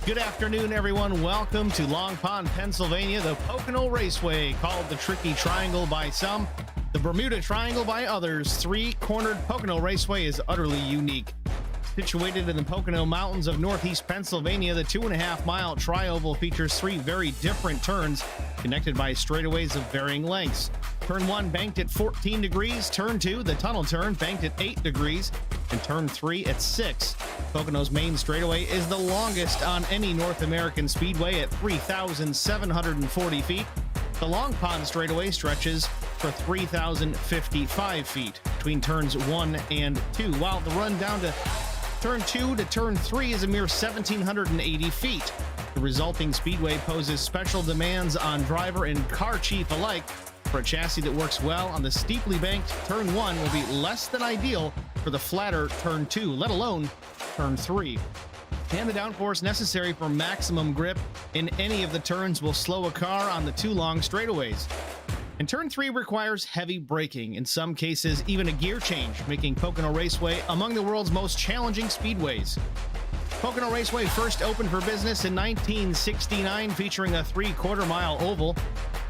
Good afternoon, everyone. Welcome to Long Pond, Pennsylvania, the Pocono Raceway, called the Tricky Triangle by some, the Bermuda Triangle by others. Three-cornered Pocono Raceway is utterly unique. Situated in the Pocono Mountains of northeast Pennsylvania, the 2.5-mile tri-oval features three very different turns connected by straightaways of varying lengths. Turn 1 banked at 14 degrees, Turn 2, the tunnel turn, banked at 8 degrees, and Turn 3 at 6. Pocono's main straightaway is the longest on any North American speedway at 3,740 feet. The Long Pond straightaway stretches for 3,055 feet between turns 1 and 2, while the run down to Turn 2 to Turn 3 is a mere 1,780 feet. The resulting speedway poses special demands on driver and car chief alike. For a chassis that works well on the steeply banked Turn 1 will be less than ideal for the flatter Turn 2, let alone Turn 3. And the downforce necessary for maximum grip in any of the turns will slow a car on the two long straightaways. And Turn 3 requires heavy braking, in some cases even a gear change, making Pocono Raceway among the world's most challenging speedways. Pocono Raceway first opened for business in 1969, featuring a 3/4-mile oval.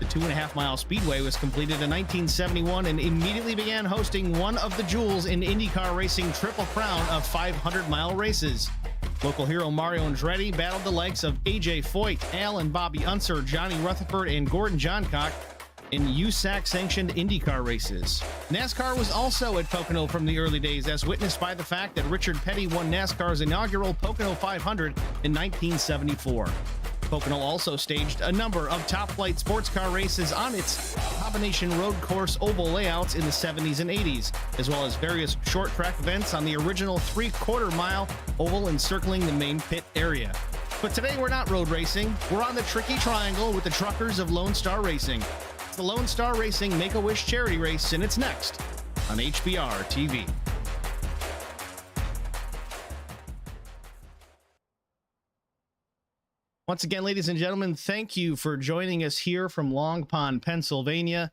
The 2.5-mile speedway was completed in 1971 and immediately began hosting one of the jewels in IndyCar racing Triple Crown of 500-mile races. Local hero Mario Andretti battled the likes of A.J. Foyt, Al and Bobby Unser, Johnny Rutherford, and Gordon Johncock in USAC-sanctioned IndyCar races. NASCAR was also at Pocono from the early days, as witnessed by the fact that Richard Petty won NASCAR's inaugural Pocono 500 in 1974. Pocono also staged a number of top-flight sports car races on its combination road course oval layouts in the 70s and 80s, as well as various short-track events on the original 3/4-mile oval encircling the main pit area. But today we're not road racing. We're on the Tricky Triangle with the truckers of Lonestar Racing. The Lonestar Racing Make-A-Wish charity race, and it's next on HBR TV. Once again, ladies and gentlemen, thank you for joining us here from Long Pond, Pennsylvania.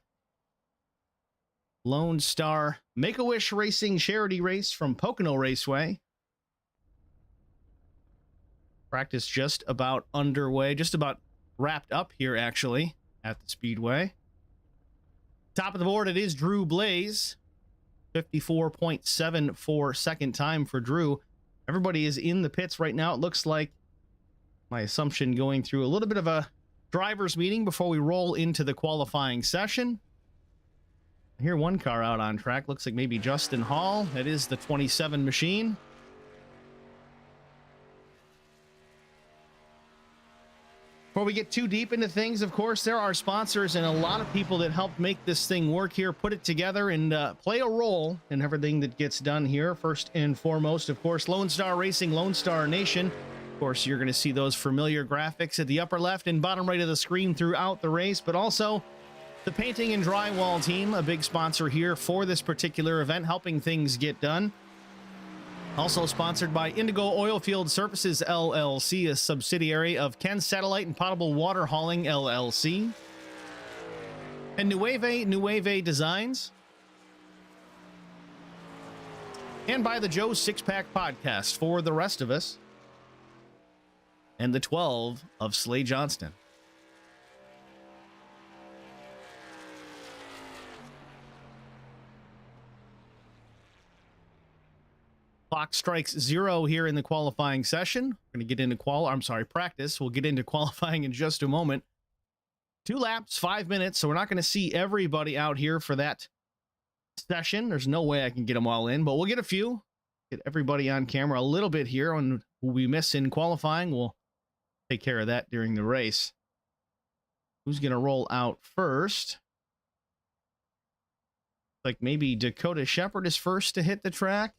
Lonestar Make-A-Wish Racing charity race from Pocono Raceway. Practice just about underway, just about wrapped up here, actually, at the Speedway. Top of the board, it is Drew Blaze. 54.74 second time for Drew. Everybody is in the pits right now. It looks like, my assumption, going through a little bit of a driver's meeting before we roll into the qualifying session. I hear one car out on track. Looks like maybe Justin Hall. That is the 27 machine. Before we get too deep into things, of course, there are sponsors and a lot of people that help make this thing work here, put it together, and play a role in everything that gets done here. First and foremost, of course, Lonestar Racing, Lonestar Nation. Of course, you're going to see those familiar graphics at the upper left and bottom right of the screen throughout the race, but also the painting and drywall team, a big sponsor here for this particular event, helping things get done. Also sponsored by Indigo Oilfield Services LLC, a subsidiary of Ken Satellite and Potable Water Hauling LLC. And Nueve Designs. And by the Joe Six-Pack Podcast for the rest of us. And the 12 of Slay Johnston. Clock strikes 0 here in the qualifying session. We're going to get into practice. We'll get into qualifying in just a moment. 2 laps, 5 minutes, so we're not going to see everybody out here for that session. There's no way I can get them all in, but we'll get a few. Get everybody on camera a little bit here on who we miss in qualifying. We'll take care of that during the race. Who's going to roll out first? Like maybe Dakota Shepard is first to hit the track.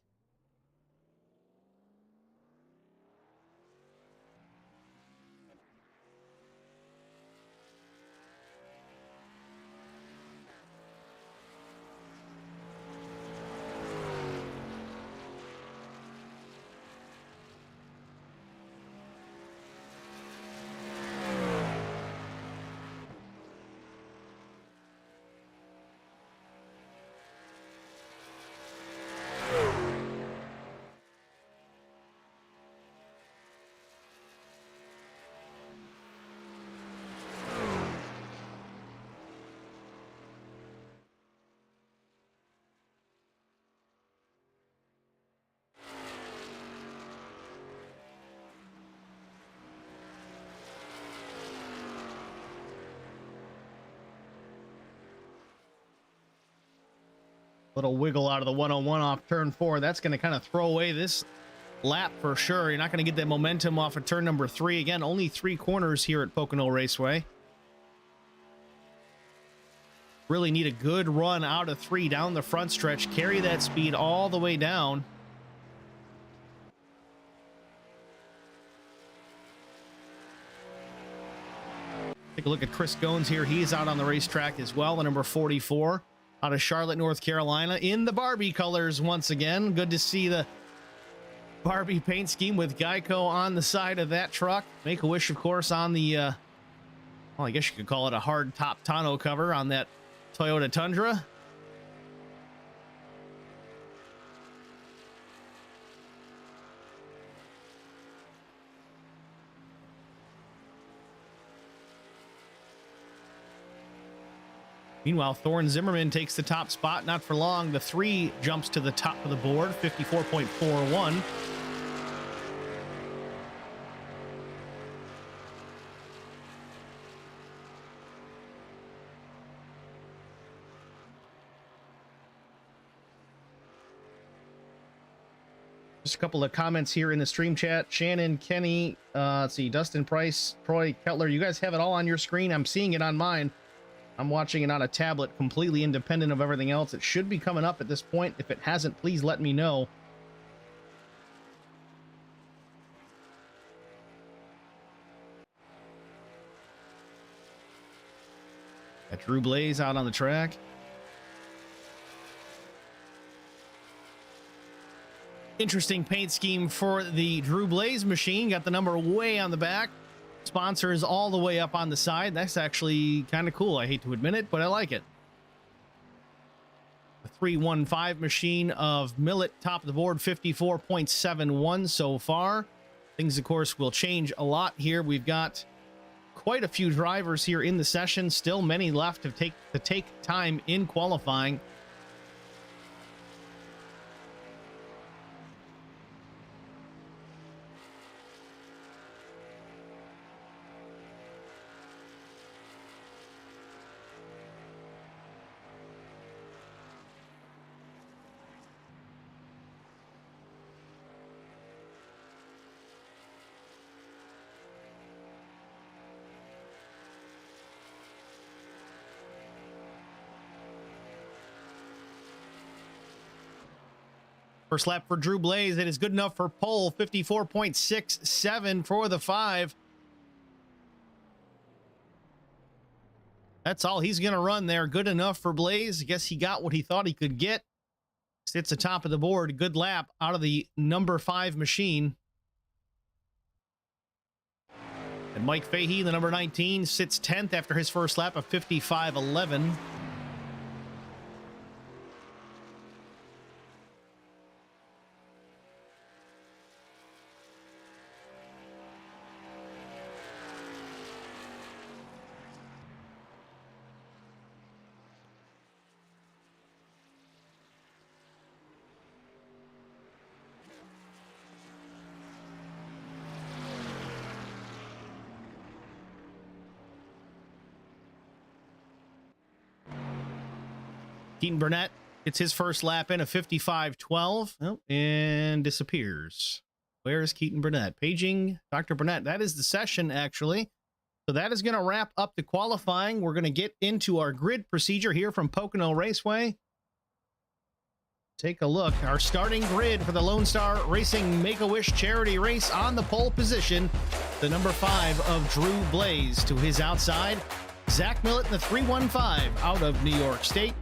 Little wiggle out of the 101 off turn 4. That's going to kind of throw away this lap for sure. You're not going to get that momentum off of turn number 3. Again, only 3 corners here at Pocono Raceway. Really need a good run out of 3 down the front stretch. Carry that speed all the way down. Take a look at Chris Goins here. He's out on the racetrack as well, the number 44. Out of Charlotte, North Carolina, in the Barbie colors once again. Good to see the Barbie paint scheme with Geico on the side of that truck. Make-A-Wish, of course, on the, well, I guess you could call it a hard top tonneau cover on that Toyota Tundra. Meanwhile, Thorne Zimmerman takes the top spot. Not for long. The 3 jumps to the top of the board, 54.41. Just a couple of comments here in the stream chat. Shannon, Kenny, let's see, Dustin Price, Troy Kettler. You guys have it all on your screen. I'm seeing it on mine. I'm watching it on a tablet, completely independent of everything else. It should be coming up at this point. If it hasn't, please let me know. Got Drew Blaze out on the track. Interesting paint scheme for the Drew Blaze machine. Got the number way on the back. Sponsors all the way up on the side. That's actually kind of cool. I hate to admit it, but I like it. A 315 machine of Millet, top of the board, 54.71 so far. Things, of course, will change a lot here. We've got quite a few drivers here in the session. Still many left to take time in qualifying. First lap for Drew Blaze. It is good enough for pole. 54.67 for the 5. That's all he's going to run there. Good enough for Blaze. I guess he got what he thought he could get. Sits atop of the board. Good lap out of the number 5 machine. And Mike Fahey, the number 19, sits 10th after his first lap of 55.11. Keaton Burnett gets his first lap in a 55.12 and disappears. Where is Keaton Burnett? Paging Dr. Burnett. That is the session, actually. So that is going to wrap up the qualifying. We're going to get into our grid procedure here from Pocono Raceway. Take a look. Our starting grid for the Lonestar Racing Make-A-Wish charity race. On the pole position, the number 5 of Drew Blaze. To his outside, Zach Millett in the 315 out of New York State.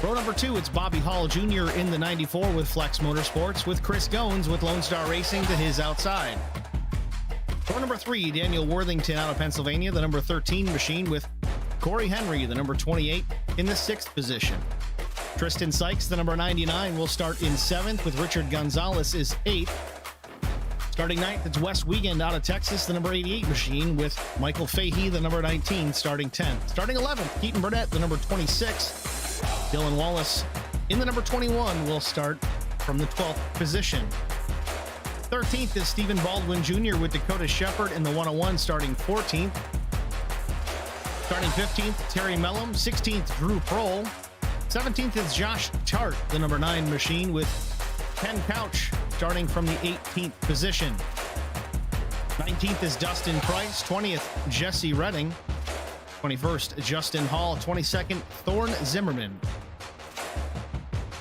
Row number 2, it's Bobby Hall Jr. in the 94 with Flex Motorsports, with Chris Goins with Lonestar Racing to his outside. Row number 3, Daniel Worthington out of Pennsylvania, the number 13 machine, with Corey Henry, the number 28, in the 6th position. Tristan Sykes, the number 99, will start in 7th, with Richard Gonzalez is 8th. Starting 9th, it's Wes Wiegand out of Texas, the number 88 machine, with Michael Fahey, the number 19, starting 10th. Starting 11th, Keaton Burnett, the number 26. Dylan Wallace in the number 21 will start from the 12th position. 13th is Stephen Baldwin Jr. with Dakota Shepard in the 101, starting 14th. Starting 15th, Terry Mellum. 16th, Drew Prohl. 17th is Josh Tart, the number 9 machine, with Ken Couch starting from the 18th position. 19th is Dustin Price. 20th, Jesse Redding. 21st, Justin Hall. 22nd, Thorne Zimmerman.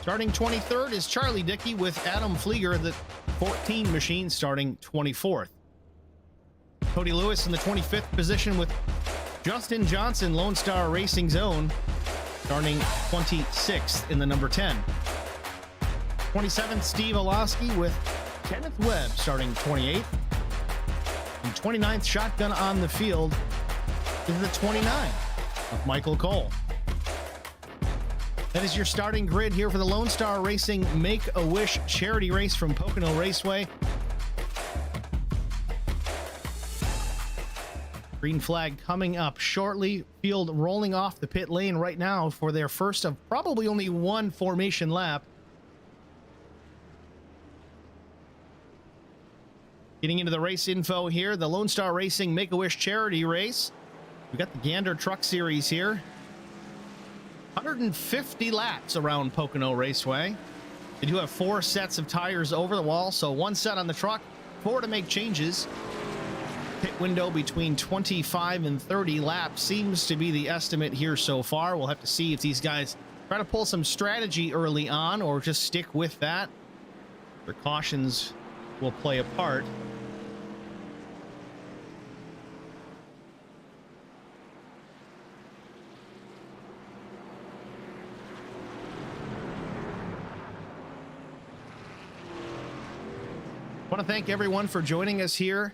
Starting 23rd is Charlie Dickey with Adam Flieger, the 14 machine, starting 24th. Cody Lewis in the 25th position with Justin Johnson, Lonestar Racing's own, starting 26th in the number 10. 27th, Steve Olosky with Kenneth Webb, starting 28th. And 29th, shotgun on the field, is the 29 of Michael Cole. That is your starting grid here for the Lonestar Racing Make-A-Wish charity race from Pocono Raceway. Green flag coming up shortly. Field rolling off the pit lane right now for their first of probably only one formation lap. Getting into the race info here, the Lonestar Racing Make-A-Wish charity race. We got the Gander Truck Series here. 150 laps around Pocono Raceway. They do have 4 sets of tires over the wall, so 1 set on the truck, 4 to make changes. Pit window between 25 and 30 laps seems to be the estimate here so far. We'll have to see if these guys try to pull some strategy early on or just stick with that. Precautions will play a part. I want to thank everyone for joining us here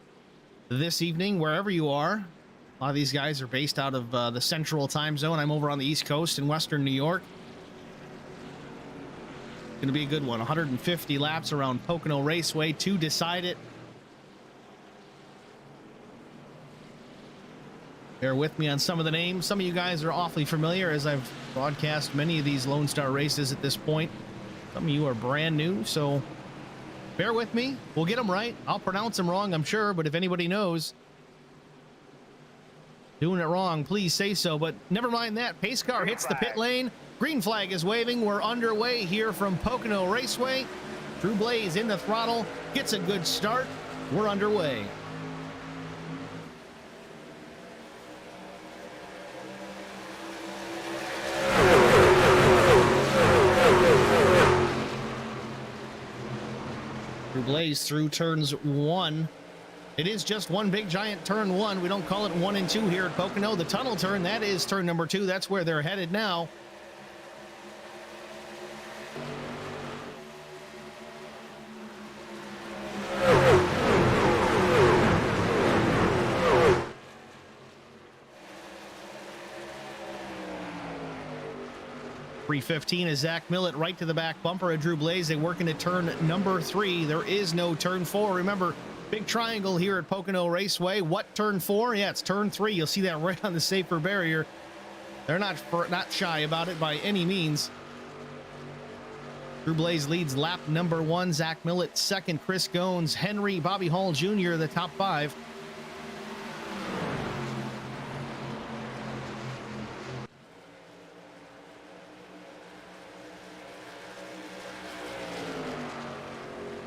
this evening, wherever you are. A lot of these guys are based out of the central time zone. I'm over on the East Coast in Western New York. Going to be a good one. 150 laps around Pocono Raceway to decide it. Bear with me on some of the names. Some of you guys are awfully familiar as I've broadcast many of these Lonestar races at this point. Some of you are brand new, so bear with me. We'll get them right. I'll pronounce them wrong, I'm sure, but if anybody knows doing it wrong, please say so. But never mind that. Pace car hits the pit lane. Green flag is waving. We're underway here from Pocono Raceway. Drew Blaze in the throttle. Gets a good start. We're underway. Drew Blaze through turns 1. It is just one big giant turn 1. We don't call it 1 and 2 here at Pocono. The tunnel turn, that is turn number 2. That's where they're headed now. .315 is Zach Millett right to the back bumper of Drew Blaze. They work into turn number 3. There is no turn 4. Remember, big triangle here at Pocono Raceway. What turn 4? Yeah, it's turn 3. You'll see that right on the safer barrier. They're not shy about it by any means. Drew Blaze leads lap number 1. Zach Millett second. Chris Gones, Henry, Bobby Hall Jr. the top 5.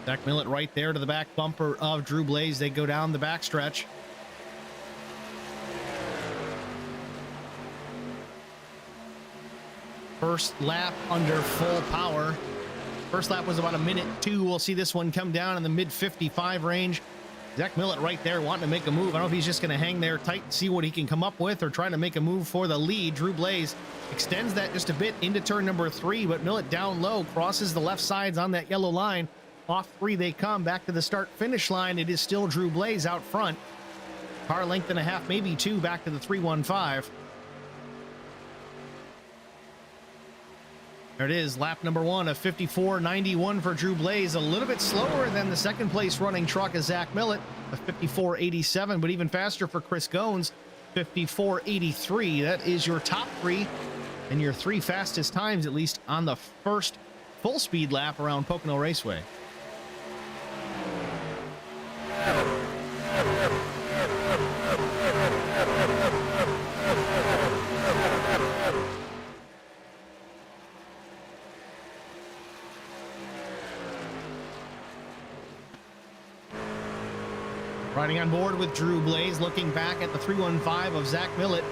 Zach Millett right there to the back bumper of Drew Blaze. They go down the backstretch. First lap under full power. First lap was about 1:02. We'll see this one come down in the mid-55 range. Zach Millett right there wanting to make a move. I don't know if he's just going to hang there tight and see what he can come up with or trying to make a move for the lead. Drew Blaze extends that just a bit into turn number 3, but Millett down low, crosses the left sides on that yellow line. Off 3 they come back to the start-finish line. It is still Drew Blaze out front. Car length and a half, maybe 2, back to the 315. There it is, lap number 1 of 54.91 for Drew Blaze. A little bit slower than the second place running truck of Zach Millett, of 54.87, but even faster for Chris Gones, 54.83. That is your top 3 and your 3 fastest times, at least on the first full speed lap around Pocono Raceway. Riding on board with Drew Blaze, looking back at the 315 of Zach Millett.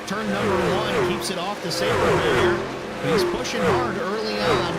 Turn number one, keeps it off the safety barrier. He's pushing hard early on.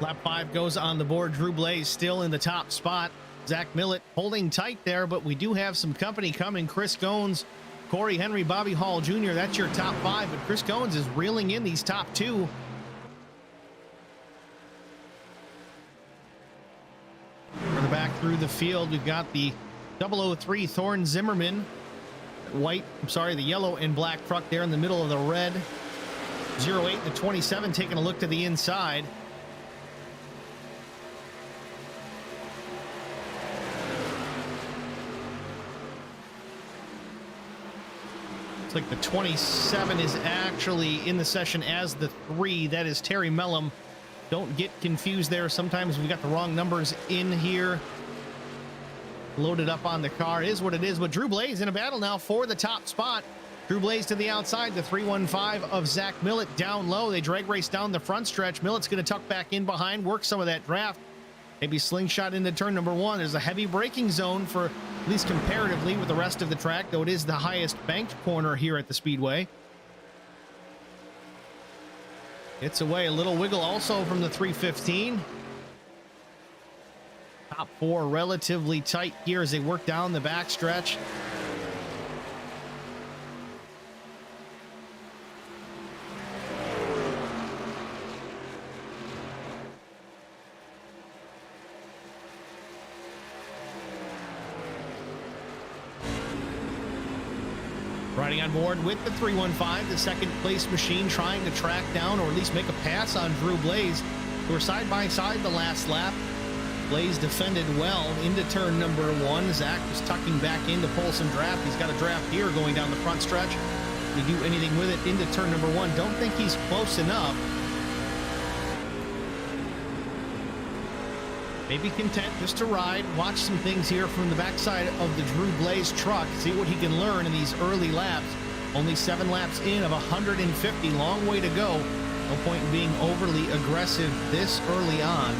Lap 5 goes on the board. Drew Blaze still in the top spot. Zach Millett holding tight there, but we do have some company coming. Chris Goins, Corey Henry, Bobby Hall Jr. That's your top 5, but Chris Goins is reeling in these top 2. Further back through the field, we've got the 003 Thorne Zimmerman. The yellow and black truck there in the middle of the red. 08 to 27 taking a look to the inside. Looks like the 27 is actually in the session as the 3. That is Terry Mellum. Don't get confused there. Sometimes we got the wrong numbers in here. Loaded up on the car is what it is. But Drew Blaze in a battle now for the top spot. Drew Blaze to the outside. The 315 of Zach Millett down low. They drag race down the front stretch. Millett's going to tuck back in behind, work some of that draft. Maybe slingshot into turn number 1. There's a heavy braking zone for, at least comparatively, with the rest of the track, though it is the highest banked corner here at the Speedway. It's away. A little wiggle also from the 315. Top 4 relatively tight here as they work down the back stretch. Riding on board with the 315, the second place machine trying to track down or at least make a pass on Drew Blaze. They were side by side the last lap. Blaze defended well into turn number 1. Zach was tucking back in to pull some draft. He's got a draft here going down the front stretch. Can he do anything with it into turn number 1? Don't think he's close enough. Maybe content just to ride, watch some things here from the backside of the Drew Blaze truck, see what he can learn in these early laps. Only 7 laps in of 150, long way to go. No point in being overly aggressive this early on.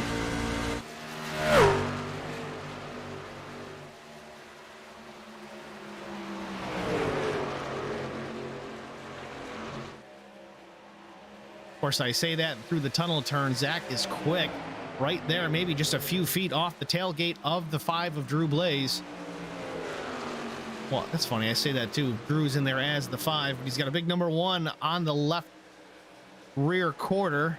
Of course, I say that through the tunnel turn. Zach is quick. Right there, maybe just a few feet off the tailgate of the 5 of Drew Blaze. Well, that's funny. I say that too. Drew's in there as the 5. He's got a big number 1 on the left rear quarter.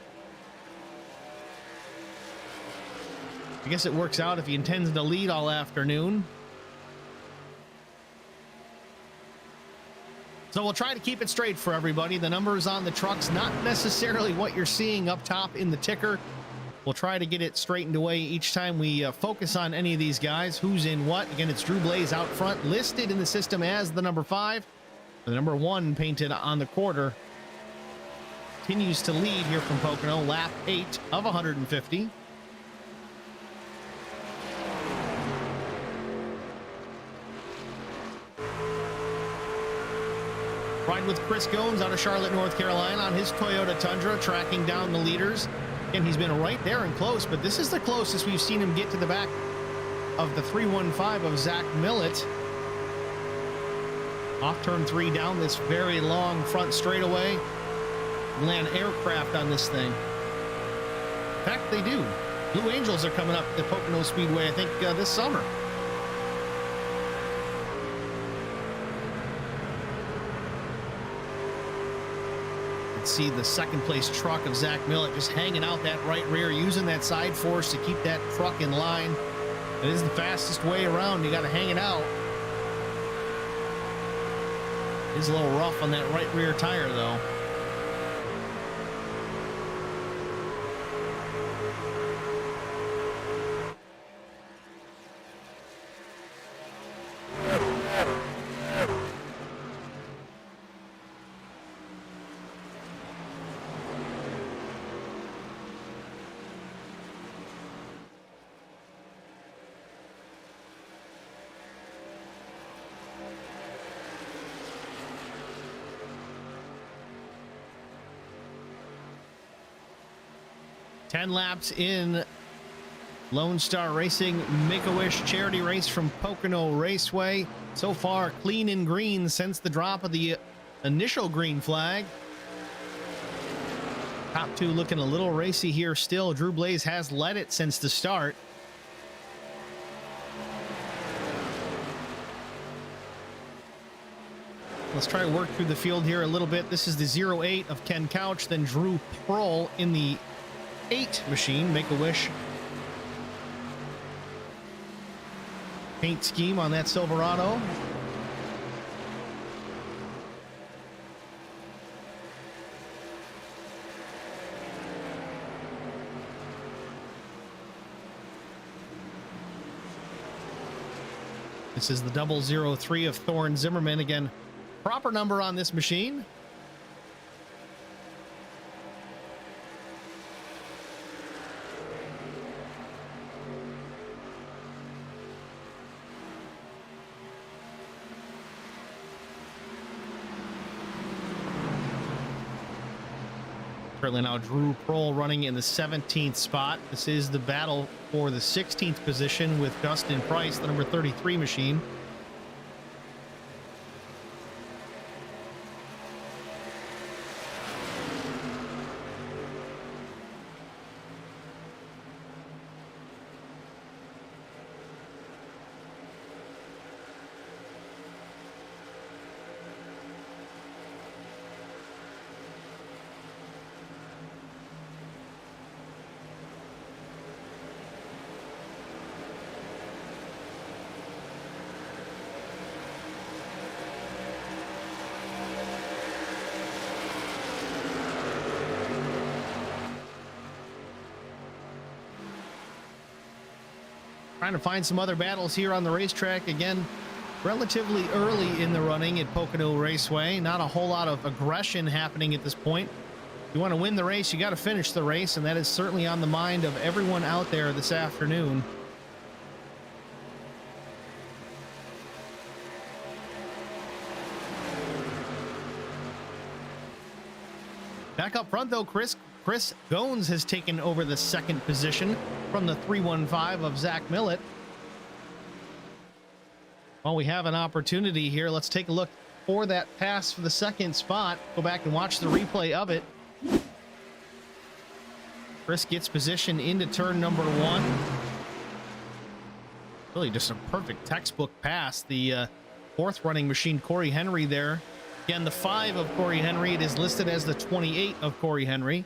I guess it works out if he intends to lead all afternoon. So we'll try to keep it straight for everybody. The numbers on the trucks, not necessarily what you're seeing up top in the ticker. We'll try to get it straightened away each time we focus on any of these guys. Who's in what? Again, it's Drew Blaze out front, listed in the system as the number 5. The number 1 painted on the quarter. Continues to lead here from Pocono. Lap 8 of 150. Ride with Chris Goins out of Charlotte, North Carolina on his Toyota Tundra, tracking down the leaders. And he's been right there and close, but this is the closest we've seen him get to the back of the 315 of Zach Millett. Off turn 3 down this very long front straightaway. Land aircraft on this thing. In fact, they do. Blue Angels are coming up at Pocono Speedway, I think, this summer. see the second place truck of Zach Millett just hanging out that right rear, using that side force to keep that truck in line. It is the fastest way around. You got to hang it out. It's a little rough on that right rear tire, though. Ten laps in Lonestar Racing Make-A-Wish charity race from Pocono Raceway. So far, clean and green since the drop of the initial green flag. Top two looking a little racy here still. Drew Blaze has led it since the start. Let's try to work through the field here a little bit. This is the 08 of Ken Couch, then Drew Prohl in the 8 machine, Make-A-Wish paint scheme on that Silverado. This is the 003 of Thorne Zimmerman. Again, proper number on this machine. Currently now Drew Prohl running in the 17th spot. This is the battle for the 16th position with Dustin Price, the number 33 machine. Trying to find some other battles here on the racetrack. Again, relatively early in the running at Pocono Raceway. Not a whole lot of aggression happening at this point. If you want to win the race, you got to finish the race, and that is certainly on the mind of everyone out there this afternoon. Back up front, though, Chris Gones has taken over the second position from the 315 of Zach Millett. Well, we have an opportunity here. Let's take a look for that pass for the second spot. Go back and watch the replay of it. Chris gets position into turn number 1. Really just a perfect textbook pass. The fourth running machine, Corey Henry there. Again, the 5 of Corey Henry. It is listed as the 28 of Corey Henry.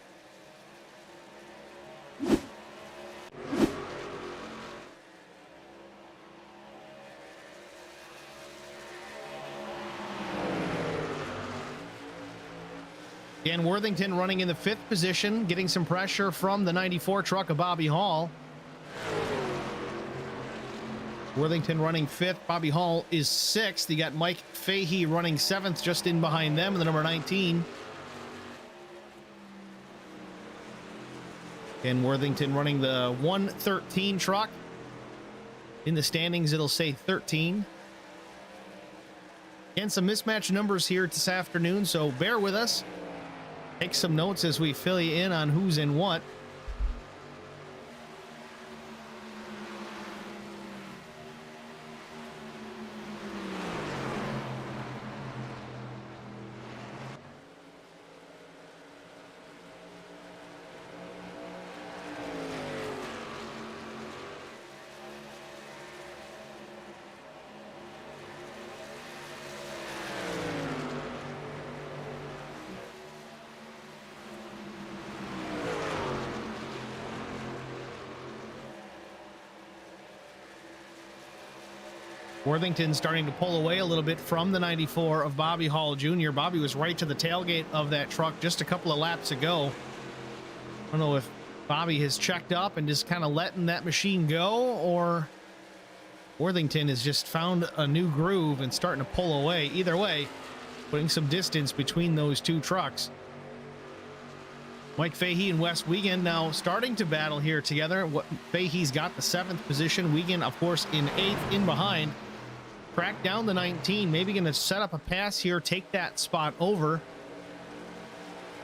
Dan Worthington running in the 5th position, getting some pressure from the 94 truck of Bobby Hall. Worthington running 5th. Bobby Hall is 6th. You got Mike Fahey running 7th, just in behind them, the number 19. Dan Worthington running the 113 truck. In the standings, it'll say 13. And some mismatched numbers here this afternoon, so bear with us. Take some notes as we fill you in on who's in what. Worthington starting to pull away a little bit from the 94 of Bobby Hall Jr. Bobby was right to the tailgate of that truck just a couple of laps ago. I don't know if Bobby has checked up and just kind of letting that machine go, or Worthington has just found a new groove and starting to pull away. Either way, putting some distance between those two trucks. Mike Fahey and Wes Wiegand now starting to battle here together. Fahey's got the 7th position. Wiegand, of course, in 8th in behind. Crack down the 19, maybe going to set up a pass here, take that spot over.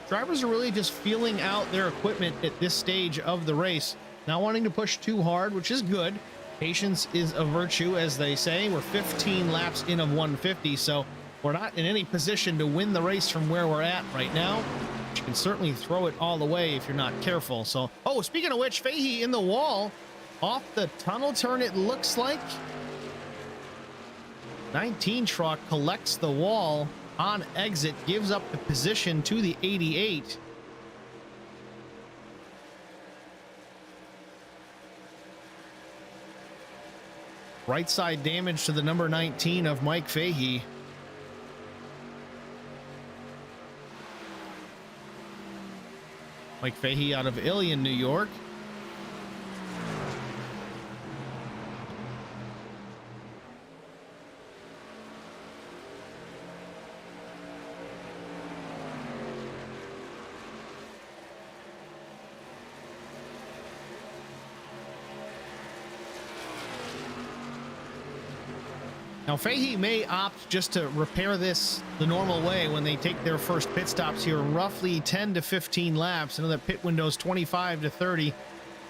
Drivers are really just feeling out their equipment at this stage of the race, not wanting to push too hard, which is good. Patience is a virtue, as they say. We're 15 laps in of 150, so we're not in any position to win the race from where we're at right now. You can certainly throw it all the way if you're not careful. So, oh, speaking of which, Fahey in the wall off the tunnel turn, it looks like. 19 truck collects the wall on exit, gives up the position to the 88. Right side damage to the number 19 of Mike Fahey. Mike Fahey out of Ilion, New York. Now, Fahey may opt just to repair this the normal way when they take their first pit stops here, roughly 10 to 15 laps. I know that pit window's 25 to 30.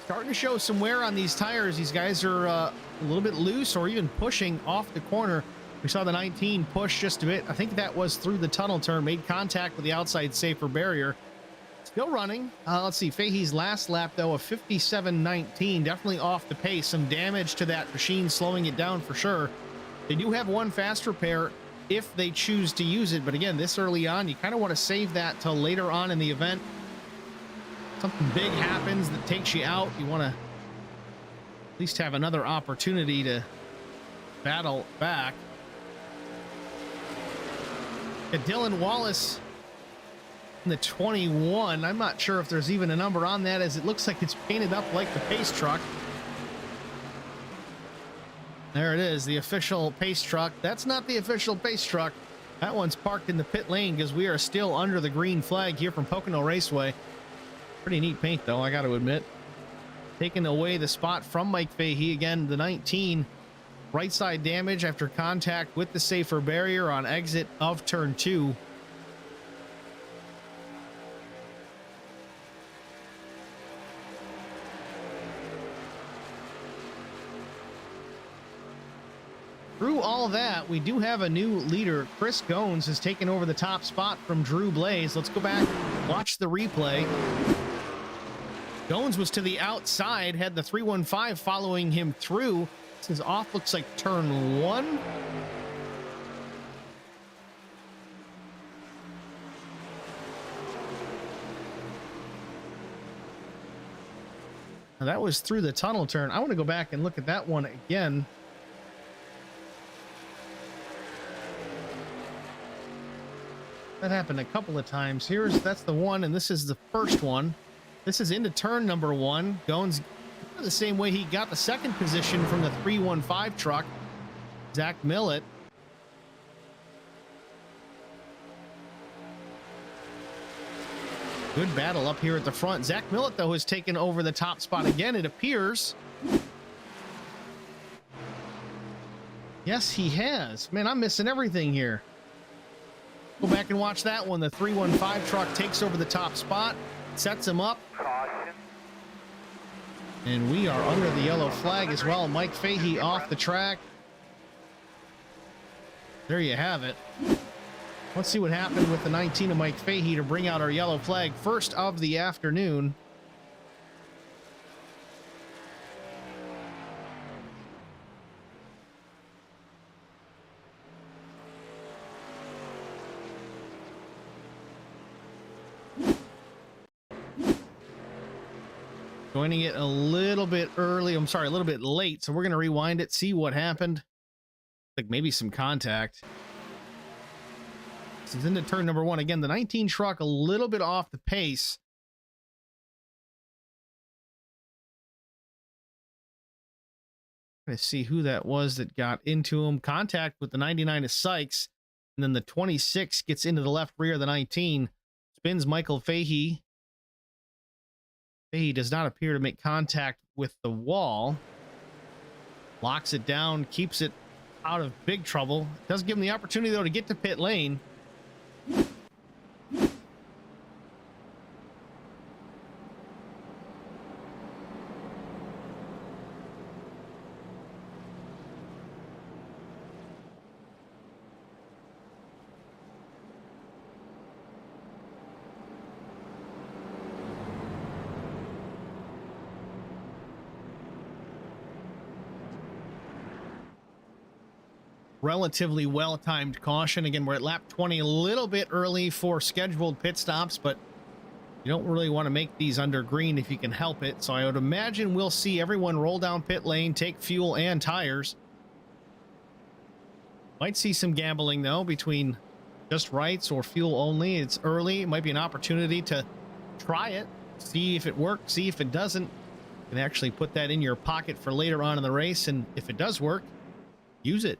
Starting to show some wear on these tires. These guys are a little bit loose or even pushing off the corner. We saw the 19 push just a bit. I think that was through the tunnel turn, made contact with the outside safer barrier. Still running. Let's see, Fahey's last lap, though, of 57.19. Definitely off the pace. Some damage to that machine, slowing it down for sure. They do have one fast repair if they choose to use it, but again, this early on, you kind of want to save that till later on in the event. Something big happens that takes you out. You want to at least have another opportunity to battle back. Dylan Wallace in the 21. I'm not sure if there's even a number on that, as it looks like it's painted up like the pace truck. There it is, the official pace truck. That's not the official pace truck. That one's parked in the pit lane because we are still under the green flag here from Pocono Raceway. Pretty neat paint, though, I got to admit. Taking away the spot from Mike Fahey. Again, the 19. Right side damage after contact with the safer barrier on exit of turn 2. Through all that, we do have a new leader. Chris Gones has taken over the top spot from Drew Blaze. Let's go back, watch the replay. Gones was to the outside, had the 315 following him through. This is off, looks like turn 1. Now that was through the tunnel turn. I want to go back and look at that one again. That happened a couple of times. That's the one, and this is the first one. This is into turn number 1. Gones the same way he got the second position from the 315 truck, Zach Millett. Good battle up here at the front. Zach Millett, though, has taken over the top spot again, it appears. Yes, he has. Man, I'm missing everything here. Go back and watch that one. The 315 truck takes over the top spot, sets him up. And we are under the yellow flag as well. Mike Fahey off the track. There you have it. Let's see what happened with the 19 of Mike Fahey to bring out our yellow flag. First of the afternoon. Joining it a little bit early. I'm sorry, a little bit late. So we're going to rewind it, see what happened. Like maybe some contact. This is into turn number 1. Again, the 19 truck a little bit off the pace. Let's see who that was that got into him. Contact with the 99 is Sykes. And then the 26 gets into the left rear of the 19. Spins Michael Fahey. Fahey does not appear to make contact with the wall. Locks it down, keeps it out of big trouble. Does give him the opportunity, though, to get to pit lane. Relatively well-timed caution. Again, we're at lap 20, a little bit early for scheduled pit stops, but you don't really want to make these under green if you can help it. So I would imagine we'll see everyone roll down pit lane, take fuel and tires. Might see some gambling, though, between just rights or fuel only. It's early. It might be an opportunity to try it, see if it works, see if it doesn't. You can actually put that in your pocket for later on in the race, and if it does work, use it.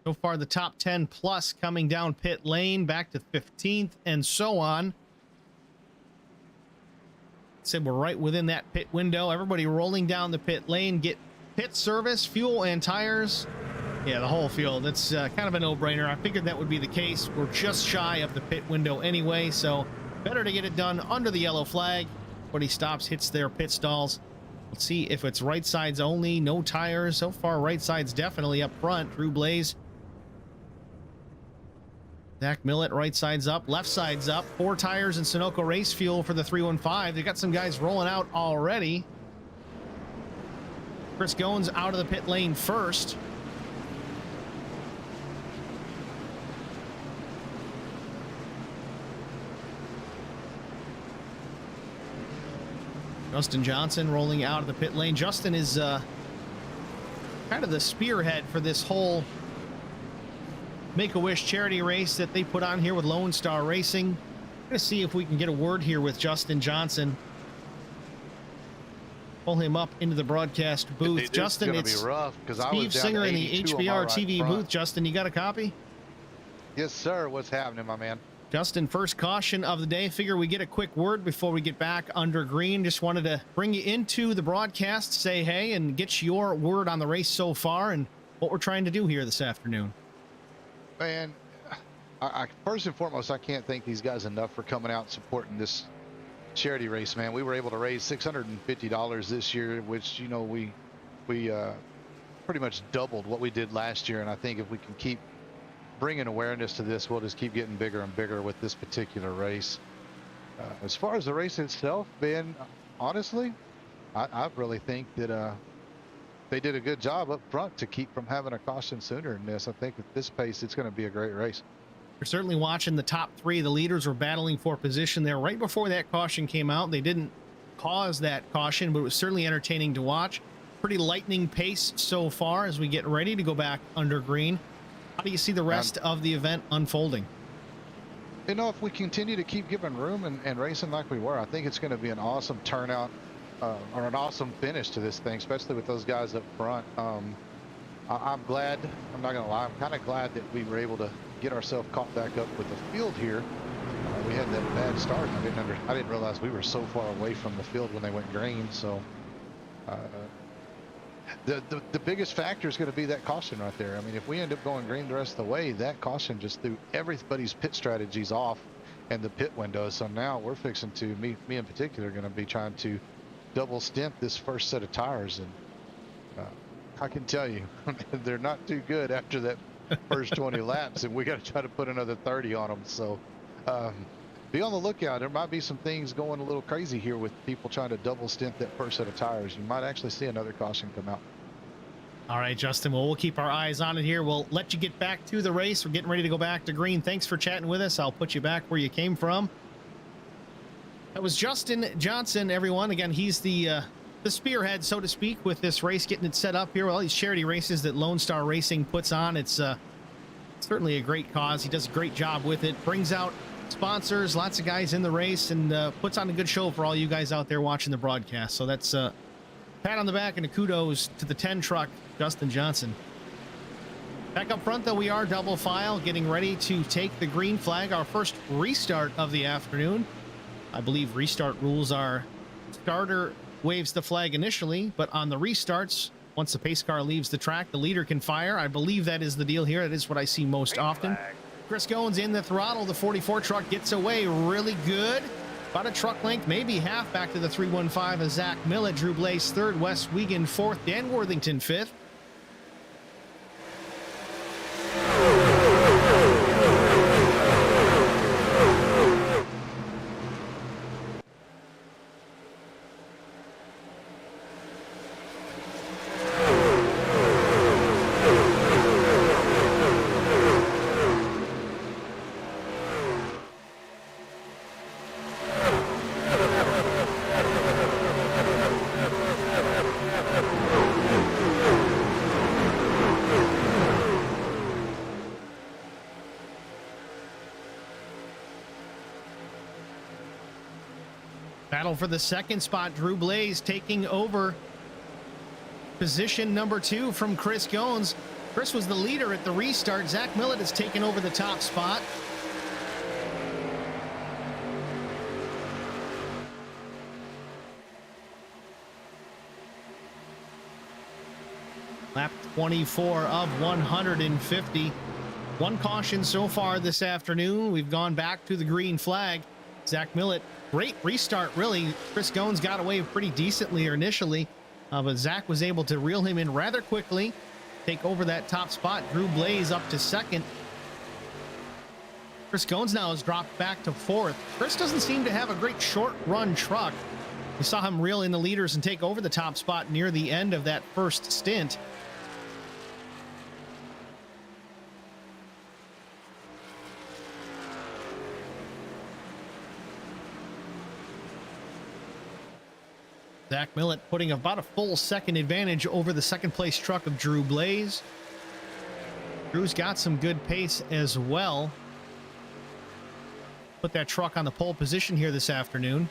So far, the top 10 plus coming down pit lane, back to 15th, and so on. Said we're right within that pit window. Everybody rolling down the pit lane, get pit service, fuel, and tires. Yeah, the whole field. It's kind of a no-brainer. I figured that would be the case. We're just shy of the pit window anyway, so better to get it done under the yellow flag. When he stops, hits their pit stalls. Let's see if it's right sides only, no tires. So far, right side's definitely up front. Drew Blaze. Zach Millett, right side's up, left side's up. 4 tires and Sunoco race fuel for the 315. They've got some guys rolling out already. Chris Goins out of the pit lane first. Justin Johnson rolling out of the pit lane. Justin is kind of the spearhead for this whole Make-A-Wish charity race that they put on here with Lonestar Racing. I'm going to see if we can get a word here with Justin Johnson. Pull him up into the broadcast booth. Justin, it's rough, Steve Singer in the HBR TV booth. Justin, you got a copy? Yes, sir. What's happening, my man? Justin, first caution of the day. Figure we get a quick word before we get back under green. Just wanted to bring you into the broadcast, say hey, and get your word on the race so far and what we're trying to do here this afternoon. Man, I first and foremost, I can't thank these guys enough for coming out and supporting this charity race, man. We were able to raise $650 this year, which, you know, we pretty much doubled what we did last year. And I think if we can keep bringing awareness to this, we'll just keep getting bigger and bigger with this particular race. As far as the race itself, Ben, honestly, I really think that they did a good job up front to keep from having a caution sooner than this. I think at this pace, it's going to be a great race. You're certainly watching the top 3. The leaders were battling for position there right before that caution came out. They didn't cause that caution, but it was certainly entertaining to watch. Pretty lightning pace so far as we get ready to go back under green. How do you see the rest of the event unfolding? You know, if we continue to keep giving room and racing like we were, I think it's going to be an awesome turnout. Or an awesome finish to this thing, especially with those guys up front. I'm glad, I'm not gonna lie, I'm kind of glad that we were able to get ourselves caught back up with the field here. We had that bad start. I didn't realize we were so far away from the field when they went green. So the biggest factor is going to be that caution right there. I mean, if we end up going green the rest of the way, that caution just threw everybody's pit strategies off and the pit window. So now we're fixing to, me in particular, are going to be trying to double stint this first set of tires, and I can tell you they're not too good after that first 20 laps, and we got to try to put another 30 on them. So be on the lookout. There might be some things going a little crazy here with people trying to double stint that first set of tires. You might actually see another caution come out. All right, Justin, well, we'll keep our eyes on it here. We'll let you get back to the race. We're getting ready to go back to green. Thanks for chatting with us. I'll put you back where you came from. That was Justin Johnson, everyone. Again, he's the spearhead, so to speak, with this race, getting it set up here with all these charity races that Lonestar Racing puts on. It's certainly a great cause. He does a great job with it. Brings out sponsors, lots of guys in the race, and puts on a good show for all you guys out there watching the broadcast. So that's pat on the back and a kudos to the 10 truck, Justin Johnson. Back up front, though, we are double file, getting ready to take the green flag, our first restart of the afternoon. I believe restart rules are starter waves the flag initially, but on the restarts, once the pace car leaves the track, the leader can fire. I believe that is the deal here. That is what I see most often. Chris Goins in the throttle. The 44 truck gets away really good. About a truck length, maybe half back to the 315 of Zach Millett. Drew Blaze third, Wes Wiegand fourth, Dan Worthington fifth. Battle for the second spot. Drew Blaze taking over position number 2 from Chris Goins. Chris was the leader at the restart. Zach Millett has taken over the top spot. Lap 24 of 150. One caution so far this afternoon. We've gone back to the green flag. Zach Millett, great restart, really. Chris Goins got away pretty decently initially, but Zach was able to reel him in rather quickly, take over that top spot. Drew Blaze up to second. Chris Goins now has dropped back to fourth. Chris doesn't seem to have a great short run truck. We saw him reel in the leaders and take over the top spot near the end of that first stint. Zach Millett putting about a full second advantage over the second place truck of Drew Blaze. Drew's got some good pace as well. Put that truck on the pole position here this afternoon.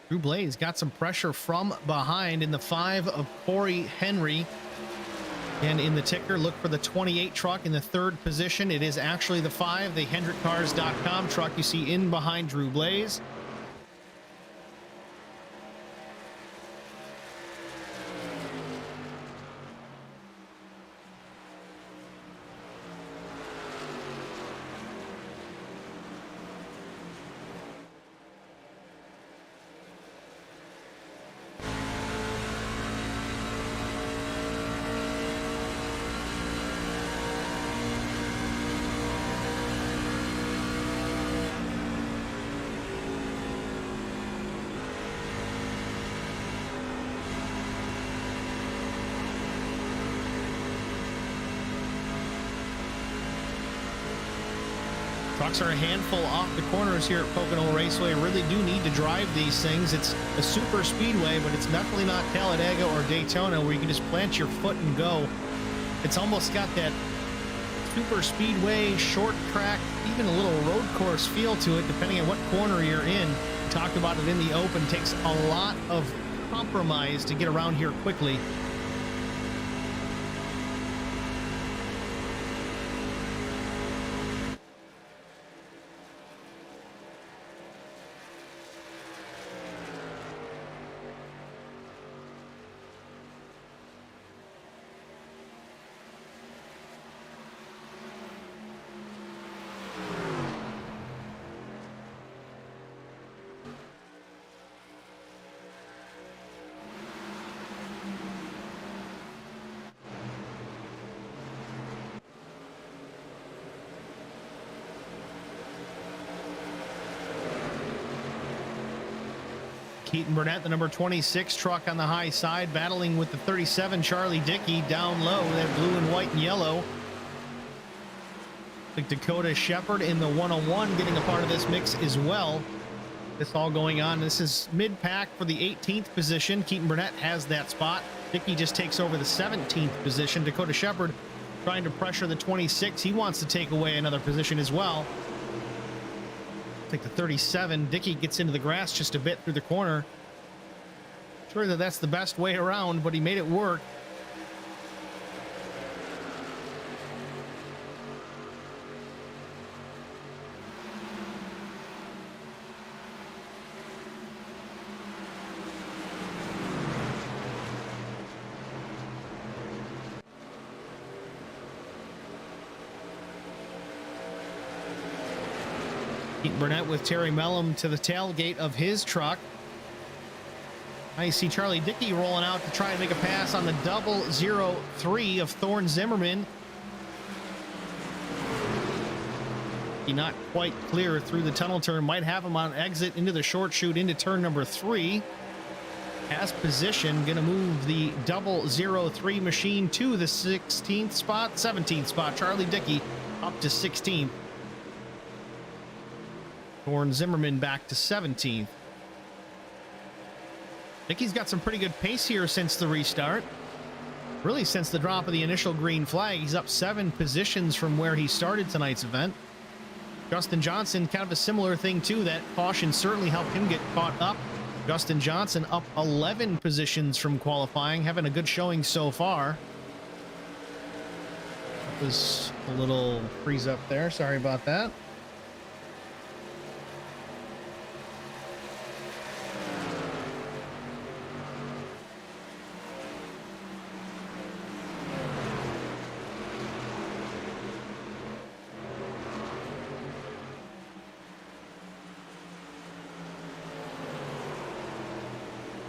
Drew Blaze got some pressure from behind in the 5 of Corey Henry. And in the ticker, look for the 28 truck in the third position. It is actually the 5, the HendrickCars.com truck you see in behind Drew Blaze. Trucks are a handful off the corners here at Pocono Raceway. Really do need to drive these things. It's a super speedway, but it's definitely not Talladega or Daytona where you can just plant your foot and go. It's almost got that super speedway, short track, even a little road course feel to it, depending on what corner you're in. We talked about it in the open. It takes a lot of compromise to get around here quickly. Keaton Burnett, the number 26 truck on the high side, battling with the 37 Charlie Dickey down low. That blue and white and yellow. Like Dakota Shepard in the 101 getting a part of this mix as well. This all going on. This is mid-pack for the 18th position. Keaton Burnett has that spot. Dickey just takes over the 17th position. Dakota Shepard trying to pressure the 26. He wants to take away another position as well. Take the 37. Dickey gets into the grass just a bit through the corner. Sure that that's the best way around, but he made it work. Keaton Burnett with Terry Mellum to the tailgate of his truck. I see Charlie Dickey rolling out to try and make a pass on the 003 of Thorne Zimmerman. He not quite clear through the tunnel turn. Might have him on exit into the short chute into turn number 3. Has position. Going to move the 003 machine to the 16th spot, 17th spot. Charlie Dickey up to 16th. Thorne Zimmerman back to 17th. Dickey's got some pretty good pace here since the restart. Really, since the drop of the initial green flag, he's up 7 positions from where he started tonight's event. Justin Johnson, kind of a similar thing too. That caution certainly helped him get caught up. Justin Johnson up 11 positions from qualifying, having a good showing so far. That was a little freeze up there. Sorry about that.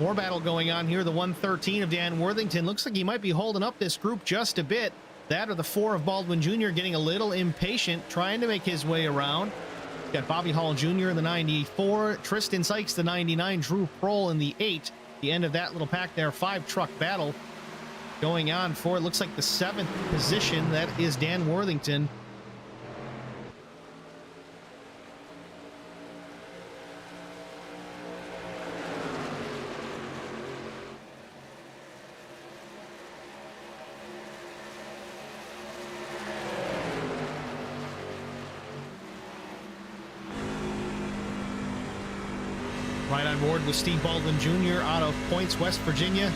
More battle going on here. The 113 of Dan Worthington looks like he might be holding up this group just a bit. That or the 4 of Baldwin Jr. getting a little impatient, trying to make his way around. Got Bobby Hall Jr. in the 94, Tristan Sykes the 99, Drew Prohl in the 8. The end of that little pack there. 5 truck battle going on for, it looks like the 7th position. That is Dan Worthington. Right on board with Steve Baldwin Jr. out of Points, West Virginia.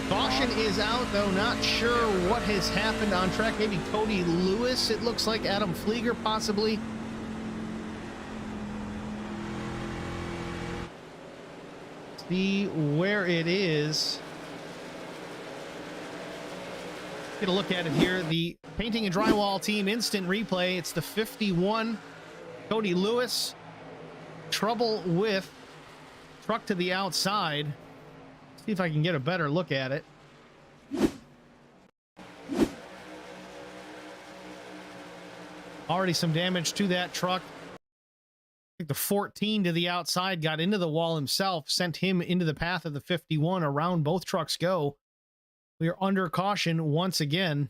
Caution is out, though. Not sure what has happened on track. Maybe Cody Lewis, it looks like. Adam Flieger, possibly. See where it is. Get a look at it here. The Painting and Drywall team instant replay. It's the 51. Cody Lewis. Trouble with truck to the outside. See if I can get a better look at it. Already some damage to that truck. I think the 14 to the outside got into the wall himself, sent him into the path of the 51. Around both trucks go. We are under caution once again.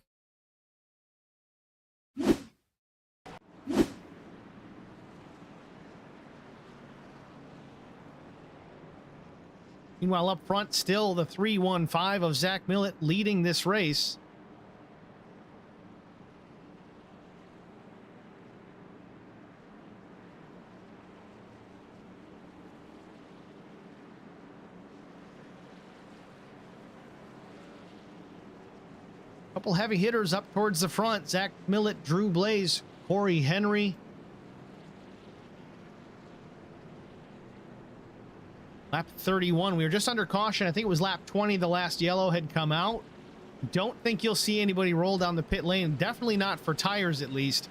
Meanwhile, up front, still the 315 of Zach Millett leading this race. Couple heavy hitters up towards the front. Zach Millett, Drew Blaze, Corey Henry. Lap 31. We were just under caution. I think it was lap 20. The last yellow had come out. Don't think you'll see anybody roll down the pit lane. Definitely not for tires, at least.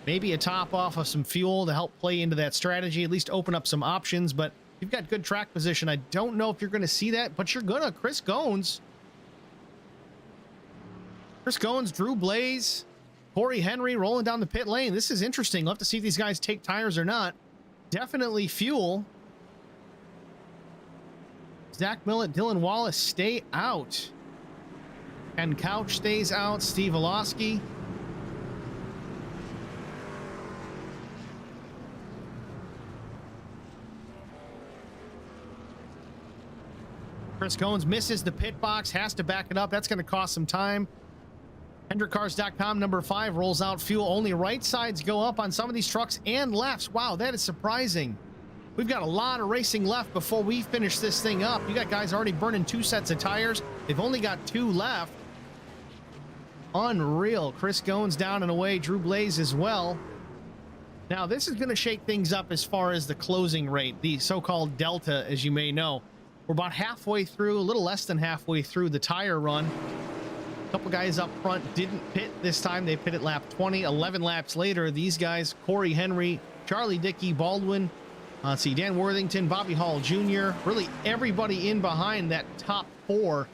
Maybe a top off of some fuel to help play into that strategy. At least open up some options. But you've got good track position. I don't know if you're going to see that, but you're gonna. Chris Goins, Drew Blaze, Corey Henry rolling down the pit lane. This is interesting. We'll have to see if these guys take tires or not. Definitely fuel. Zach Millett, Dylan Wallace stay out. Ken Couch stays out. Steve Olosky. Chris Goins misses the pit box, has to back it up. That's going to cost some time. HendrickCars.com number 5 rolls out fuel. Only right sides go up on some of these trucks and lefts. Wow, that is surprising. We've got a lot of racing left before we finish this thing up. You got guys already burning 2 sets of tires. They've only got 2 left. Unreal. Chris Goins down and away. Drew Blaze as well. Now, this is going to shake things up as far as the closing rate, the so-called delta, as you may know. We're about halfway through, a little less than halfway through the tire run. A couple guys up front didn't pit this time. They pitted lap 20. 11 laps later, these guys, Corey Henry, Charlie Dickey, Baldwin, let's see, Dan Worthington, Bobby Hall Jr., really everybody in behind that top 4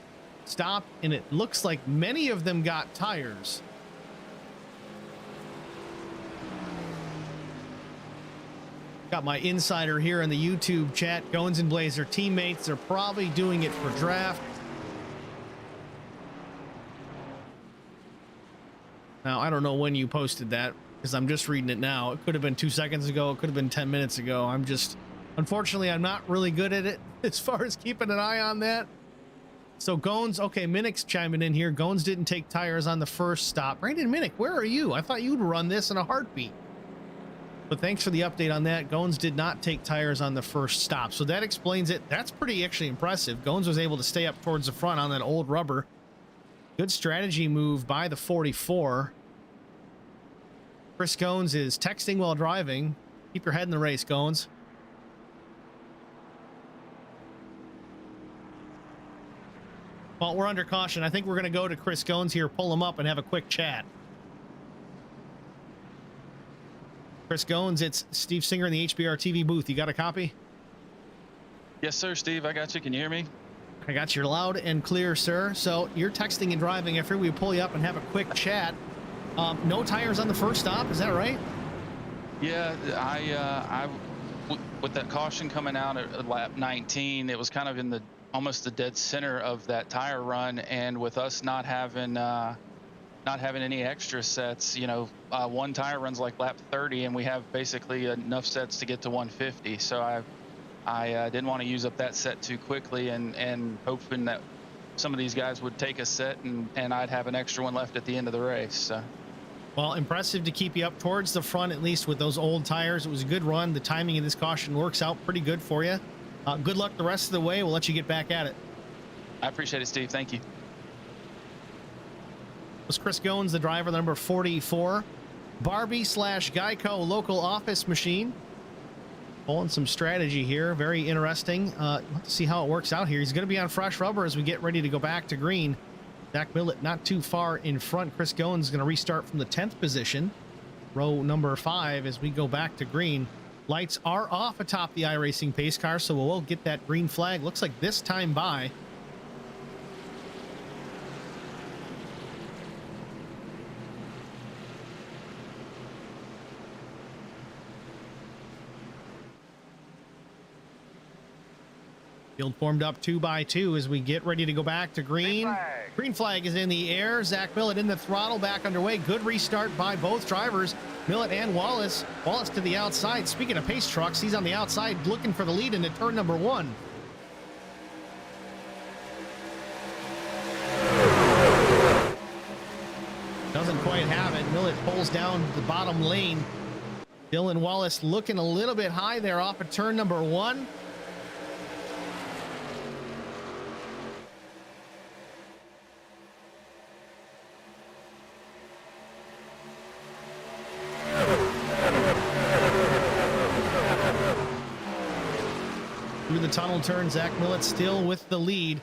stopped, and it looks like many of them got tires. Got my insider here in the YouTube chat. Goins and Blaze are teammates. They're probably doing it for draft. Now, I don't know when you posted that because I'm just reading it now. It could have been 2 seconds ago. It could have been 10 minutes ago. Unfortunately, I'm not really good at it as far as keeping an eye on that. So Goins, okay, Minnick's chiming in here. Goins didn't take tires on the first stop. Brandon Minnick, where are you? I thought you'd run this in a heartbeat. But thanks for the update on that. Goins did not take tires on the first stop. So that explains it. That's pretty actually impressive. Goins was able to stay up towards the front on that old rubber. Good strategy move by the 44. Chris Goins is texting while driving. Keep your head in the race, Goins. Well, we're under caution. I think we're going to go to Chris Goins here, pull him up, and have a quick chat. Chris Goins, it's Steve Singer in the HBR TV booth. You got a copy? Yes, sir, Steve. I got you. Can you hear me? I got you loud and clear, sir. So you're texting and driving. I figured we'd pull you up and have a quick chat. No tires on the first stop. Is that right? Yeah, with that caution coming out at lap 19, it was kind of in the almost the dead center of that tire run, and with us not having any extra sets, you know, one tire runs like lap 30, and we have basically enough sets to get to 150. So I didn't want to use up that set too quickly, and hoping that some of these guys would take a set and I'd have an extra one left at the end of the race. So. Well, impressive to keep you up towards the front, at least with those old tires. It was a good run. The timing of this caution works out pretty good for you. Good luck the rest of the way. We'll let you get back at it. I appreciate it, Steve. Thank you. Was Chris Goins, the driver, the number 44. Barbie/Geico local office machine. Pulling some strategy here. Very interesting. Let's see how it works out here. He's going to be on fresh rubber as we get ready to go back to green. Zach Millett not too far in front. Chris Goins is going to restart from the 10th position. Row number 5 as we go back to green. Lights are off atop the iRacing pace car, so we'll get that green flag. Looks like this time by. Field formed up 2 by 2 as we get ready to go back to green. Green flag is in the air. Zach Millett in the throttle, back underway. Good restart by both drivers, Millett and Wallace. Wallace to the outside. Speaking of pace trucks, he's on the outside looking for the lead into turn number 1. Doesn't quite have it. Millett pulls down the bottom lane. Dylan Wallace looking a little bit high there off of turn number 1. Through the tunnel turn, Zach Millett still with the lead.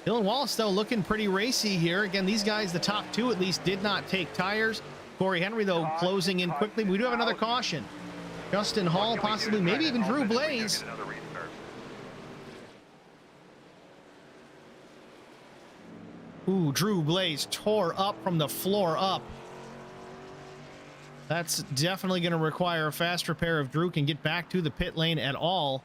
Dylan Wallace, though, looking pretty racy here. Again, these guys, the top 2 at least, did not take tires. Corey Henry, though, closing in quickly. We do have another caution. Justin Hall, possibly, maybe even Drew Blaze. Ooh, Drew Blaze tore up from the floor up. That's definitely going to require a fast repair if Drew can get back to the pit lane at all.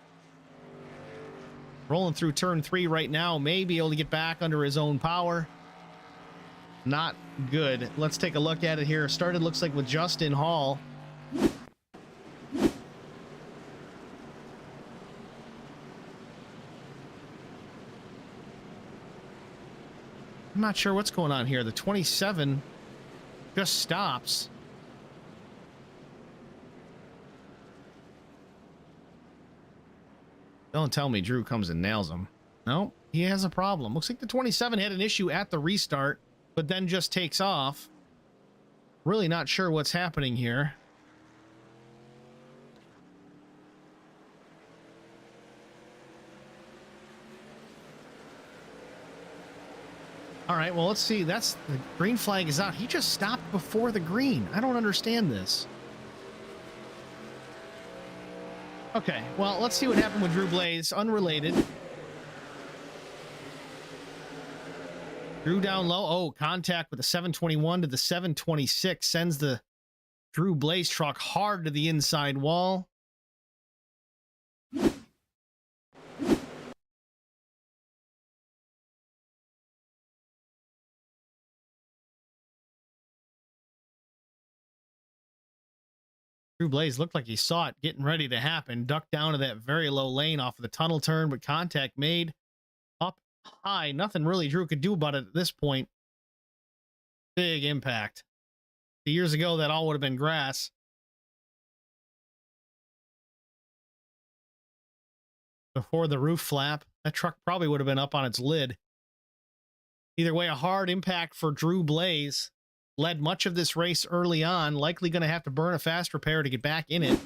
Rolling through turn 3 right now, may be able to get back under his own power. Not good. Let's take a look at it here. Started, looks like, with Justin Hall. I'm not sure what's going on here. The 27 just stops. Don't tell me Drew comes and nails him. No, he has a problem. Looks like the 27 had an issue at the restart, but then just takes off. Really not sure what's happening here. All right, well, let's see. That's the green flag is out. He just stopped before the green. I don't understand this. Okay, well, let's see what happened with Drew Blaze. Unrelated. Drew down low. Oh, contact with the 721 to the 726 sends the Drew Blaze truck hard to the inside wall. Drew Blaze looked like he saw it getting ready to happen. Ducked down to that very low lane off of the tunnel turn, but contact made up high. Nothing really Drew could do about it at this point. Big impact. Years ago, that all would have been grass. Before the roof flap, that truck probably would have been up on its lid. Either way, a hard impact for Drew Blaze. Led much of this race early on, likely going to have to burn a fast repair to get back in it.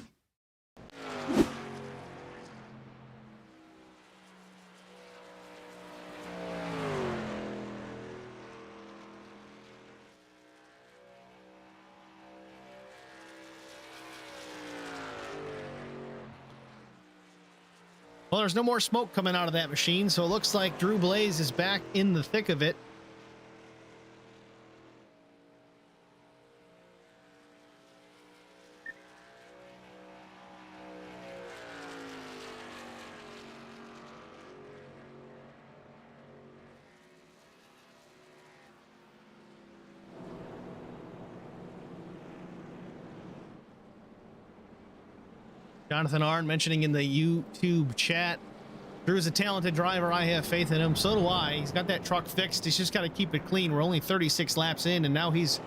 Well, there's no more smoke coming out of that machine, so it looks like Drew Blaze is back in the thick of it. Jonathan Arnn mentioning in the YouTube chat, Drew's a talented driver. I have faith in him. So do I. He's got that truck fixed. He's just got to keep it clean. We're only 36 laps in, and now he's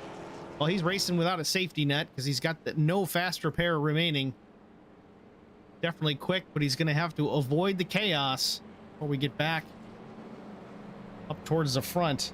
racing without a safety net because he's got no fast repair remaining. Definitely quick, but he's going to have to avoid the chaos before we get back up towards the front.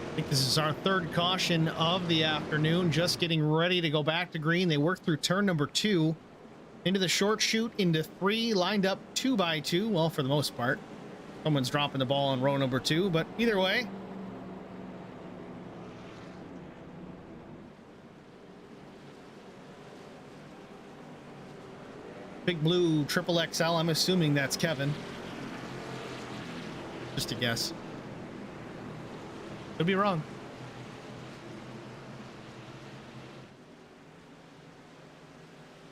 I think this is our third caution of the afternoon, just getting ready to go back to green. They worked through turn number 2. Into the short chute, into 3, lined up 2 by 2. Well, for the most part. Someone's dropping the ball on row number 2, but either way. Big Blue Triple XL, I'm assuming that's Kevin. Just a guess. Could be wrong.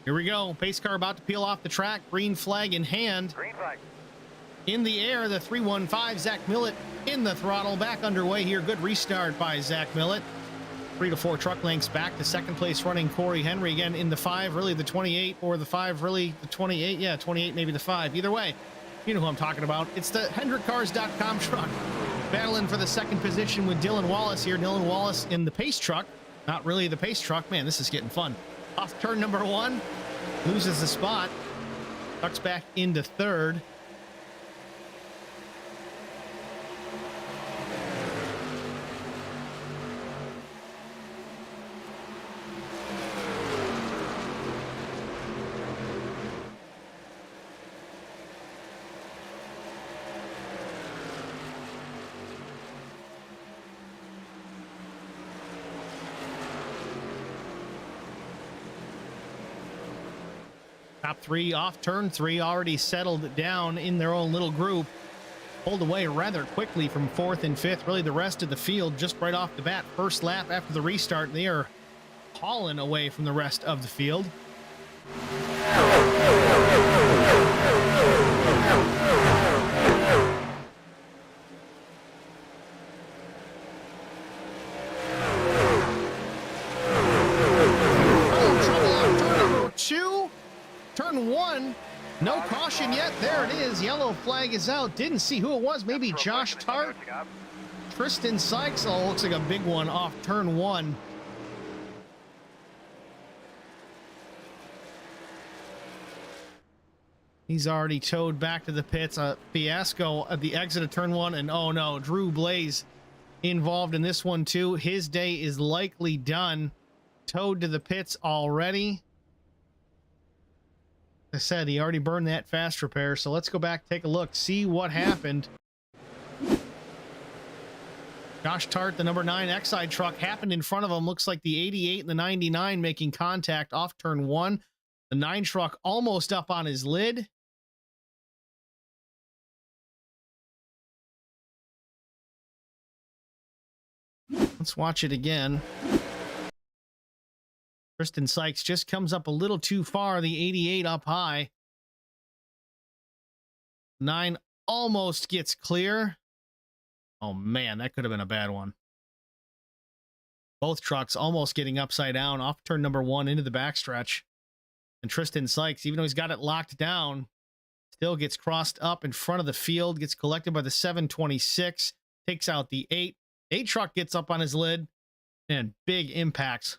Here we go. Pace car about to peel off the track. Green flag in hand. Green flag. In the air, the 315. Zach Millett in the throttle. Back underway here. Good restart by Zach Millett. 3 to 4 truck lengths back to second place running Corey Henry again in the 5, really the 28, or the 5, really the 28. Yeah, 28, maybe the 5. Either way, you know who I'm talking about. It's the HendrickCars.com truck. Battling for the second position with Dylan Wallace here. Dylan Wallace in the pace truck. Not really the pace truck. Man, this is getting fun. Off turn number 1. Loses the spot. Tucks back into 3rd. Top 3 off turn 3 already settled down in their own little group. Pulled away rather quickly from 4th and 5th. Really the rest of the field just right off the bat. First lap after the restart, they are hauling away from the rest of the field. Turn 1, no caution yet. There it is. Yellow flag is out. Didn't see who it was. Maybe Josh Tart. Tristan Sykes. Oh, looks like a big one off turn 1. He's already towed back to the pits. A fiasco at the exit of turn 1. And oh no, Drew Blaze involved in this one too. His day is likely done. Towed to the pits already. I said he already burned that fast repair, so let's go back, take a look, see what happened. Josh Tart, the number 9 Exide truck, happened in front of him. Looks like the 88 and the 99 making contact off turn 1. The 9 truck almost up on his lid. Let's watch it again. Tristan Sykes just comes up a little too far. The 88 up high. 9 almost gets clear. Oh man, that could have been a bad one. Both trucks almost getting upside down off turn number 1 into the backstretch. And Tristan Sykes, even though he's got it locked down, still gets crossed up in front of the field, gets collected by the 726, takes out the 8. 8 truck gets up on his lid, and big impacts.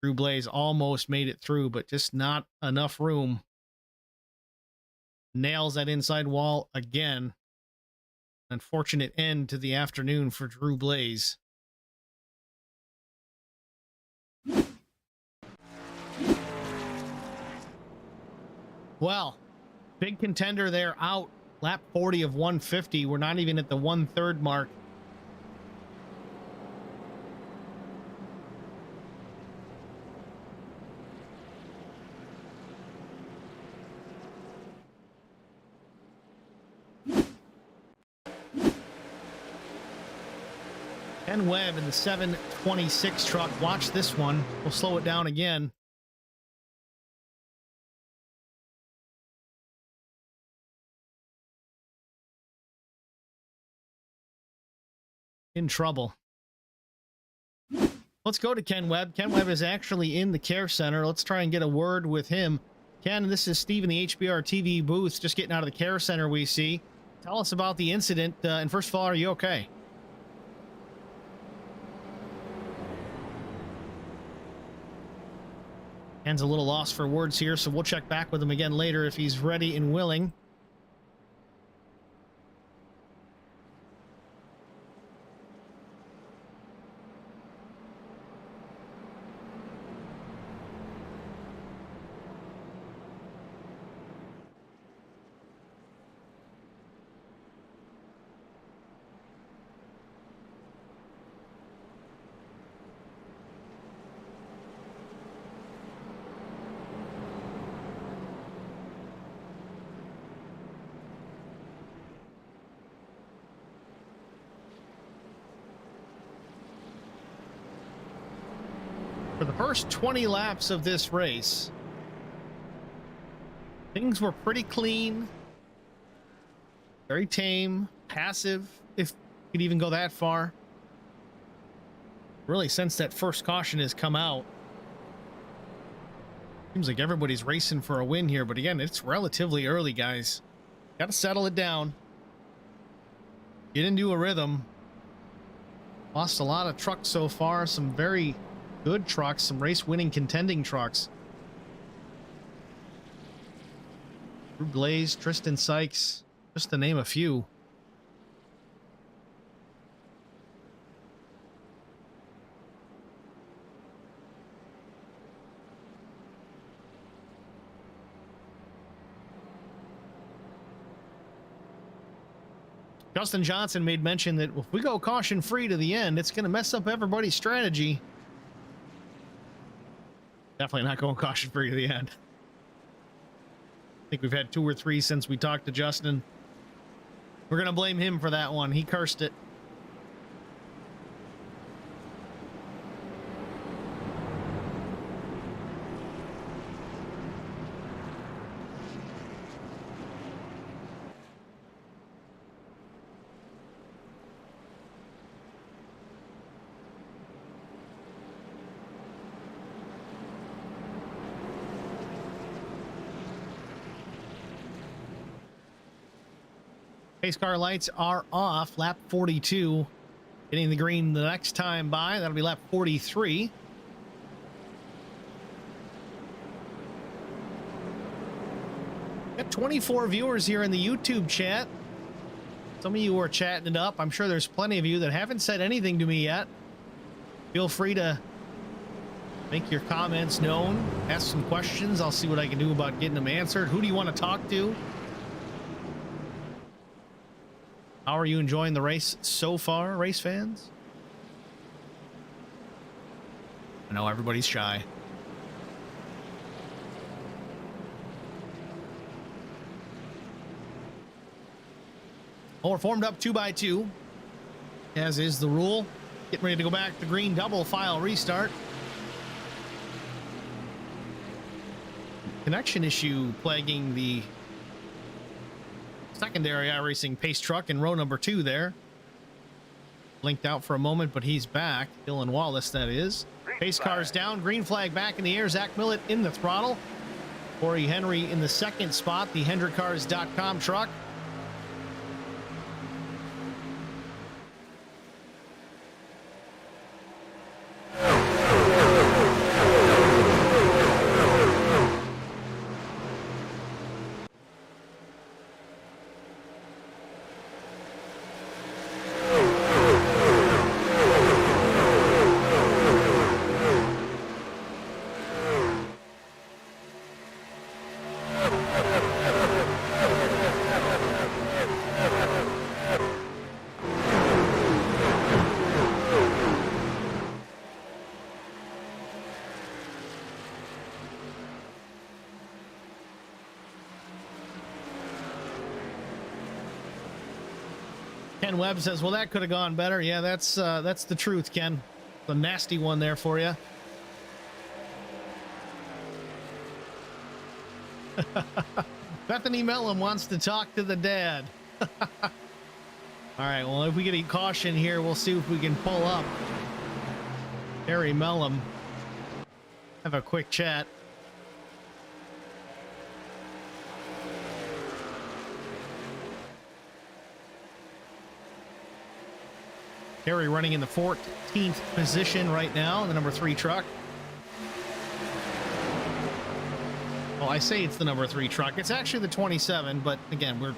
Drew Blaze almost made it through, but just not enough room. Nails that inside wall again. Unfortunate end to the afternoon for Drew Blaze. Well, big contender there out. Lap 40 of 150. We're not even at the 1/3 mark. Ken Webb in the 726 truck. Watch this one. We'll slow it down again. In trouble. Let's go to Ken Webb. Ken Webb is actually in the care center. Let's try and get a word with him. Ken, this is Steve in the HBR TV booth, just getting out of the care center we see. Tell us about the incident. And first of all, are you okay? Ken's a little lost for words here, so we'll check back with him again later if he's ready and willing. For the first 20 laps of this race, things were pretty clean, very tame, passive, if you could even go that far. Really, since that first caution has come out, seems like everybody's racing for a win here. But again, it's relatively early, guys. Got to settle it down. Get into a rhythm. Lost a lot of trucks so far. Some very good trucks, some race-winning contending trucks. Drew Glaze, Tristan Sykes, just to name a few. Justin Johnson made mention that if we go caution free to the end, it's going to mess up everybody's strategy. Definitely not going caution free to the end. I think we've had 2 or 3 since we talked to Justin. We're going to blame him for that one. He cursed it. Pace car lights are off. Lap 42. Getting the green the next time by. That'll be lap 43. Got 24 viewers here in the YouTube chat. Some of you are chatting it up. I'm sure there's plenty of you that haven't said anything to me yet. Feel free to make your comments known. Ask some questions. I'll see what I can do about getting them answered. Who do you want to talk to? How are you enjoying the race so far, race fans? I know everybody's shy. Well, we're formed up 2 by 2, as is the rule. Getting ready to go back to green, double file restart. Connection issue plaguing the secondary iRacing pace truck in row number 2 there. Blinked out for a moment, but he's back. Dylan Wallace, that is. Pace cars down, green flag back in the air. Zach Millett in the throttle. Corey Henry in the second spot, the HendrickCars.com truck. Ken Webb says, well, that could have gone better. Yeah, that's the truth, Ken. The nasty one there for you. Bethany Mellum wants to talk to the dad. All right, well, if we get a caution here, we'll see if we can pull up Harry Mellum. Have a quick chat. Harry running in the 14th position right now in the number 3 truck. Well, I say it's the number 3 truck. It's actually the 27, but again, we're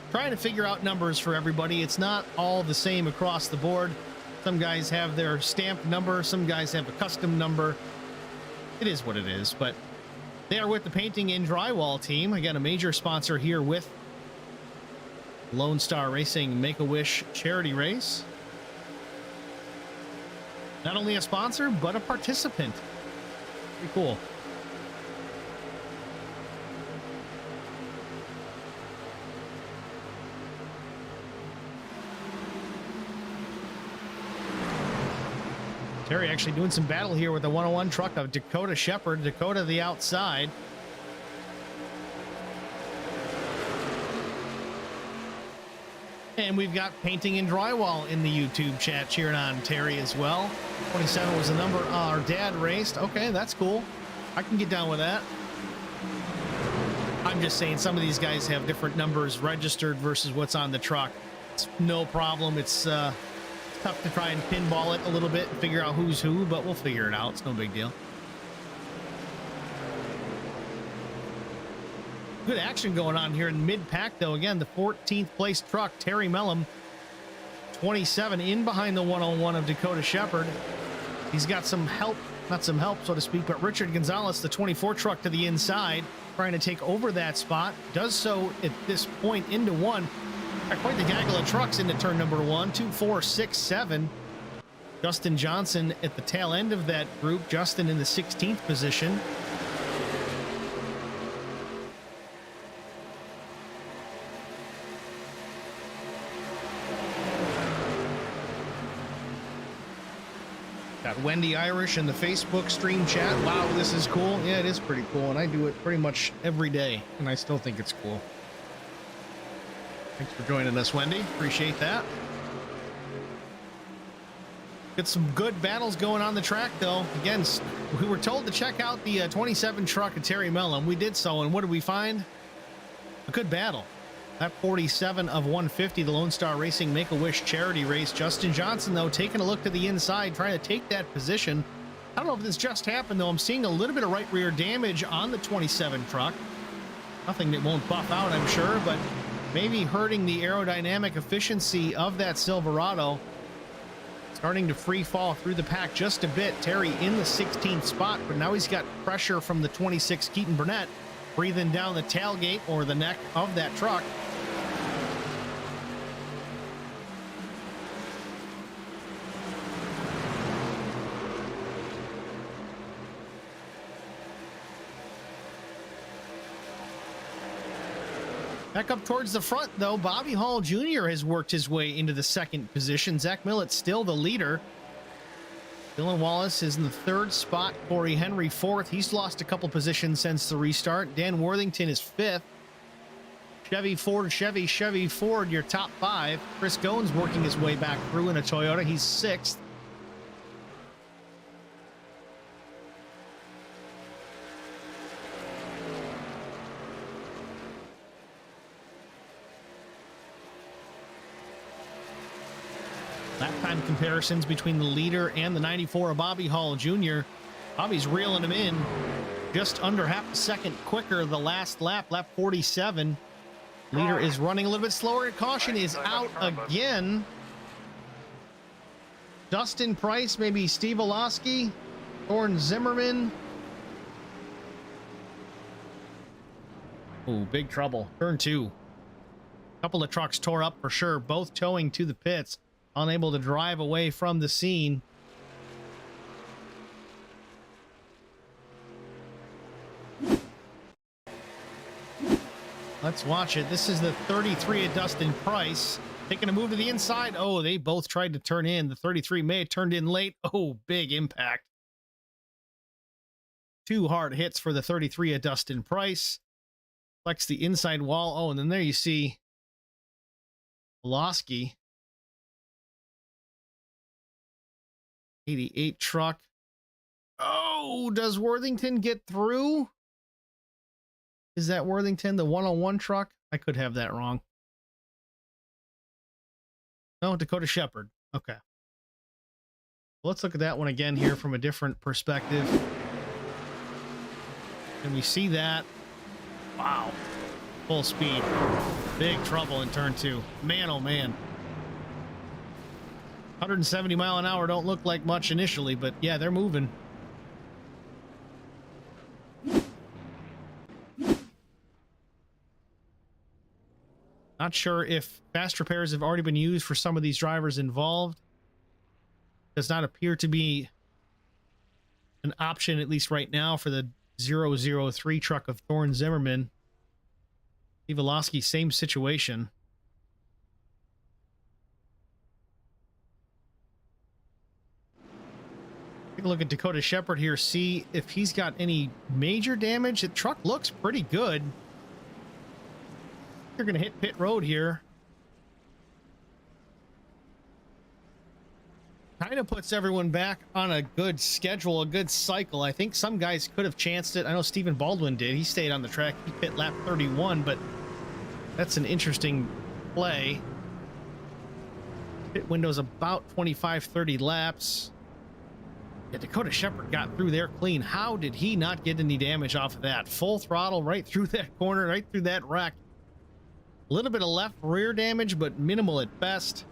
trying to figure out numbers for everybody. It's not all the same across the board. Some guys have their stamped number. Some guys have a custom number. It is what it is, but they are with the Painting and Drywall team. Again, a major sponsor here with Lonestar Racing Make-A-Wish charity race. Not only a sponsor, but a participant. Pretty cool. Terry actually doing some battle here with the 101 truck of Dakota Shepherd. Dakota the outside. And we've got painting and drywall in the YouTube chat cheering on Terry as well. 27 was the number our dad raced. Okay, that's cool. I can get down with that. I'm just saying some of these guys have different numbers registered versus what's on the truck. It's no problem. It's tough to try and pinball it a little bit and figure out who's who, but we'll figure it out. It's no big deal. Good action going on here in mid-pack, though. Again, the 14th place truck, Terry Mellum, 27 in behind the 101 of Dakota Shepherd. He's got some help, not some help, so to speak, but Richard Gonzalez, the 24 truck to the inside, trying to take over that spot. Does so at this point into one. Got quite the gaggle of trucks into turn number 1, 2, 4, 6, 7. Justin Johnson at the tail end of that group. Justin in the 16th position. Got Wendy Irish in the Facebook stream chat. Wow, this is cool. Yeah, it is pretty cool, and I do it pretty much every day, and I still think it's cool. Thanks for joining us, Wendy. Appreciate that. Got some good battles going on the track, though. Again, we were told to check out the 27 truck of Terry Mellum. We did so, and what did we find? A good battle. That 47 of 150, the Lone Star Racing Make-A-Wish charity race. Justin Johnson, though, taking a look to the inside, trying to take that position. I don't know if this just happened, though. I'm seeing a little bit of right rear damage on the 27 truck. Nothing that won't buff out, I'm sure, but maybe hurting the aerodynamic efficiency of that Silverado. Starting to free fall through the pack just a bit. Terry in the 16th spot, but now he's got pressure from the 26 Keaton Burnett breathing down the tailgate or the neck of that truck. Back up towards the front, though, Bobby Hall Jr. has worked his way into the second position. Zach Millet's still the leader. Dylan Wallace is in the third spot. Corey Henry fourth. He's lost a couple positions since the restart. Dan Worthington is fifth. Chevy Ford, your top five. Chris Goins working his way back through in a Toyota. He's sixth. Lap time comparisons between the leader and the 94 of Bobby Hall Jr. Bobby's reeling him in just under half a second quicker the last lap, lap 47. Leader is running a little bit slower. Caution is out again. Dustin Price, maybe Steve Olosky, Thorne Zimmerman. Oh, big trouble. Turn two. Couple of trucks tore up for sure, both towing to the pits. Unable to drive away from the scene. Let's watch it. This is the 33 of Dustin Price. Taking a move to the inside. Oh, they both tried to turn in. The 33 may have turned in late. Oh, big impact. Two hard hits for the 33 of Dustin Price. Flex the inside wall. Oh, and then there you see Wolosky. 88 truck. Oh, does Worthington get through? Is that Worthington, the 101 truck? I could have that wrong. No, Dakota Shepherd. Okay. Well, let's look at that one again here from a different perspective. Can we see that? Wow. Full speed. Big trouble in turn two. Man, oh man. 170 mile an hour don't look like much initially, but yeah, they're moving. Not sure if fast repairs have already been used for some of these drivers involved. Does not appear to be an option, at least right now, for the 003 truck of Thorne Zimmerman. Ivalowski, same situation. Take a look at Dakota Shepherd here, see if he's got any major damage. The truck looks pretty good. They're going to hit pit road here. Kind of puts everyone back on a good schedule, a good cycle. I think some guys could have chanced it. I know Stephen Baldwin did. He stayed on the track. He pit lap 31, but that's an interesting play. Pit window's about 25, 30 laps. Yeah, Dakota Shepherd got through there clean. How did he not get any damage off of that? Full throttle right through that corner, right through that wreck. A little bit of left rear damage, but minimal at best.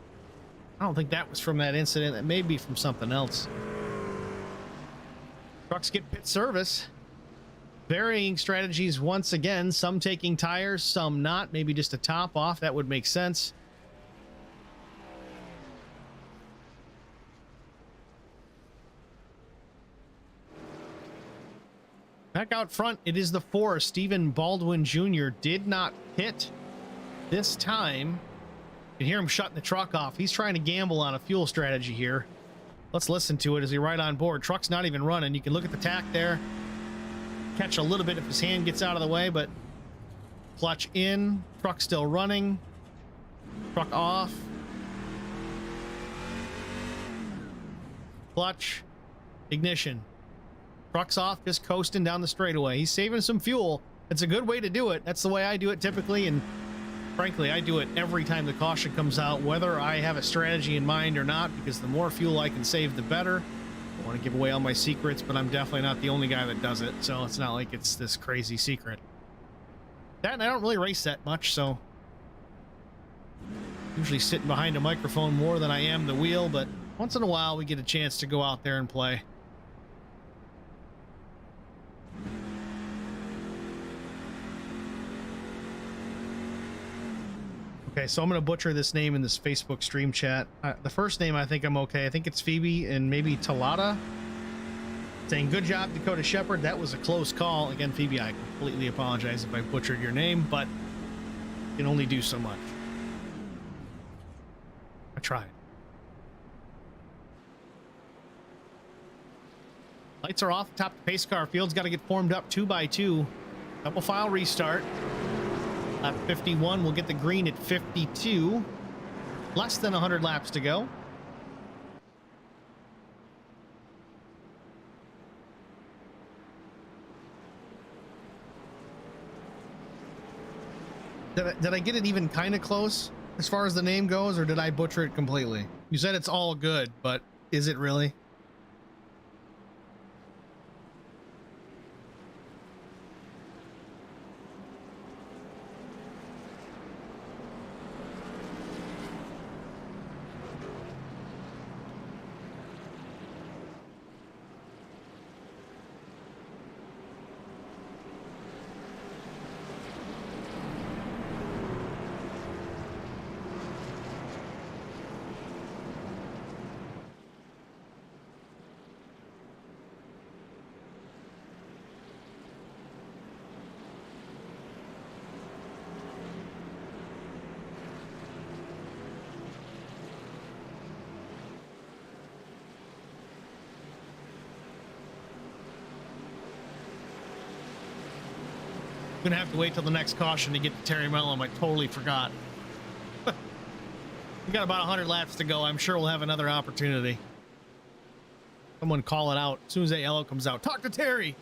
I don't think that was from that incident. It may be from something else. Trucks get pit service. Varying strategies once again. Some taking tires, some not. Maybe just a top off. That would make sense. Back out front, it is the 4. Stephen Baldwin Jr. did not pit this time. You can hear him shutting the truck off. He's trying to gamble on a fuel strategy here. Let's listen to it as he right on board. Truck's not even running. You can look at the tack there. Catch a little bit if his hand gets out of the way, but clutch in. Truck still running. Truck off. Clutch. Ignition. Truck's off, just coasting down the straightaway. He's saving some fuel. It's a good way to do it. That's the way I do it typically, and frankly, I do it every time the caution comes out, whether I have a strategy in mind or not, because the more fuel I can save, the better. I don't want to give away all my secrets, but I'm definitely not the only guy that does it, so it's not like it's this crazy secret. That, and I don't really race that much, so usually sitting behind a microphone more than I am the wheel, but once in a while we get a chance to go out there and play. Okay, so I'm going to butcher this name in this Facebook stream chat. The first name, I think I'm okay. I think it's Phoebe and maybe Talata. Saying, good job, Dakota Shepherd. That was a close call. Again, Phoebe, I completely apologize if I butchered your name, but you can only do so much. I tried. Lights are off. Top of the pace car. Field's got to get formed up 2 by 2. Double file restart. Lap 51 will get the green at 52. Less than 100 laps to go. Did I get it even kind of close as far as the name goes, or did I butcher it completely? You said it's all good, but is it really? Gonna have to wait till the next caution to get to Terry Mellum. I totally forgot. We got about 100 laps to go. I'm sure we'll have another opportunity. Someone call it out as soon as that yellow comes out. Talk to Terry.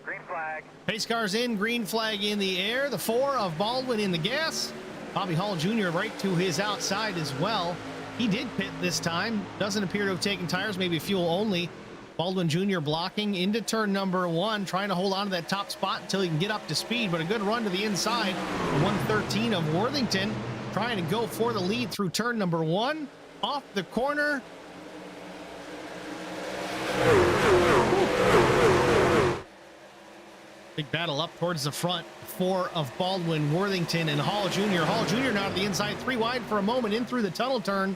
Green flag. Pace car's in, green flag in the air. The 4 of Baldwin in the gas. Bobby Hall Jr. right to his outside as well. He did pit this time. Doesn't appear to have taken tires, maybe fuel only. Baldwin Jr. blocking into turn number 1, trying to hold on to that top spot until he can get up to speed, but a good run to the inside. 113 of Worthington trying to go for the lead through turn number 1. Off the corner. Big battle up towards the front. 4 of Baldwin, Worthington, and Hall Jr. Hall Jr. now to the inside, 3 wide for a moment in through the tunnel turn.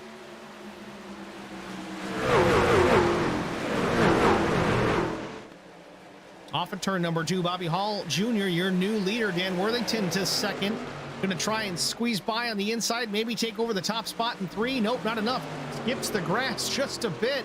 Off of turn number 2, Bobby Hall Jr., your new leader. Dan Worthington to second. Going to try and squeeze by on the inside, maybe take over the top spot in 3. Nope, not enough. Skips the grass just a bit.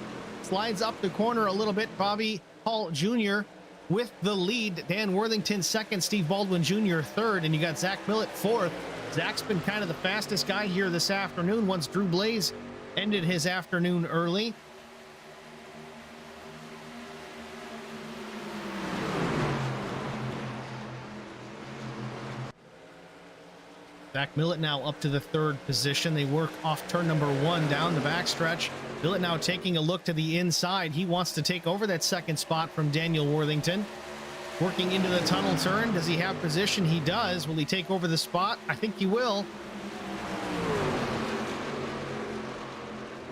slides up the corner a little bit. Bobby Hall Jr. with the lead. Dan Worthington second, Steve Baldwin Jr. third, and you got Zach Millett fourth. Zach's been kind of the fastest guy here this afternoon once Drew Blaze ended his afternoon early. Zach Millett now up to the third position. They work off turn number 1 down the backstretch. Millett now taking a look to the inside. He wants to take over that second spot from Daniel Worthington. Working into the tunnel turn. Does he have position? He does. Will he take over the spot? I think he will.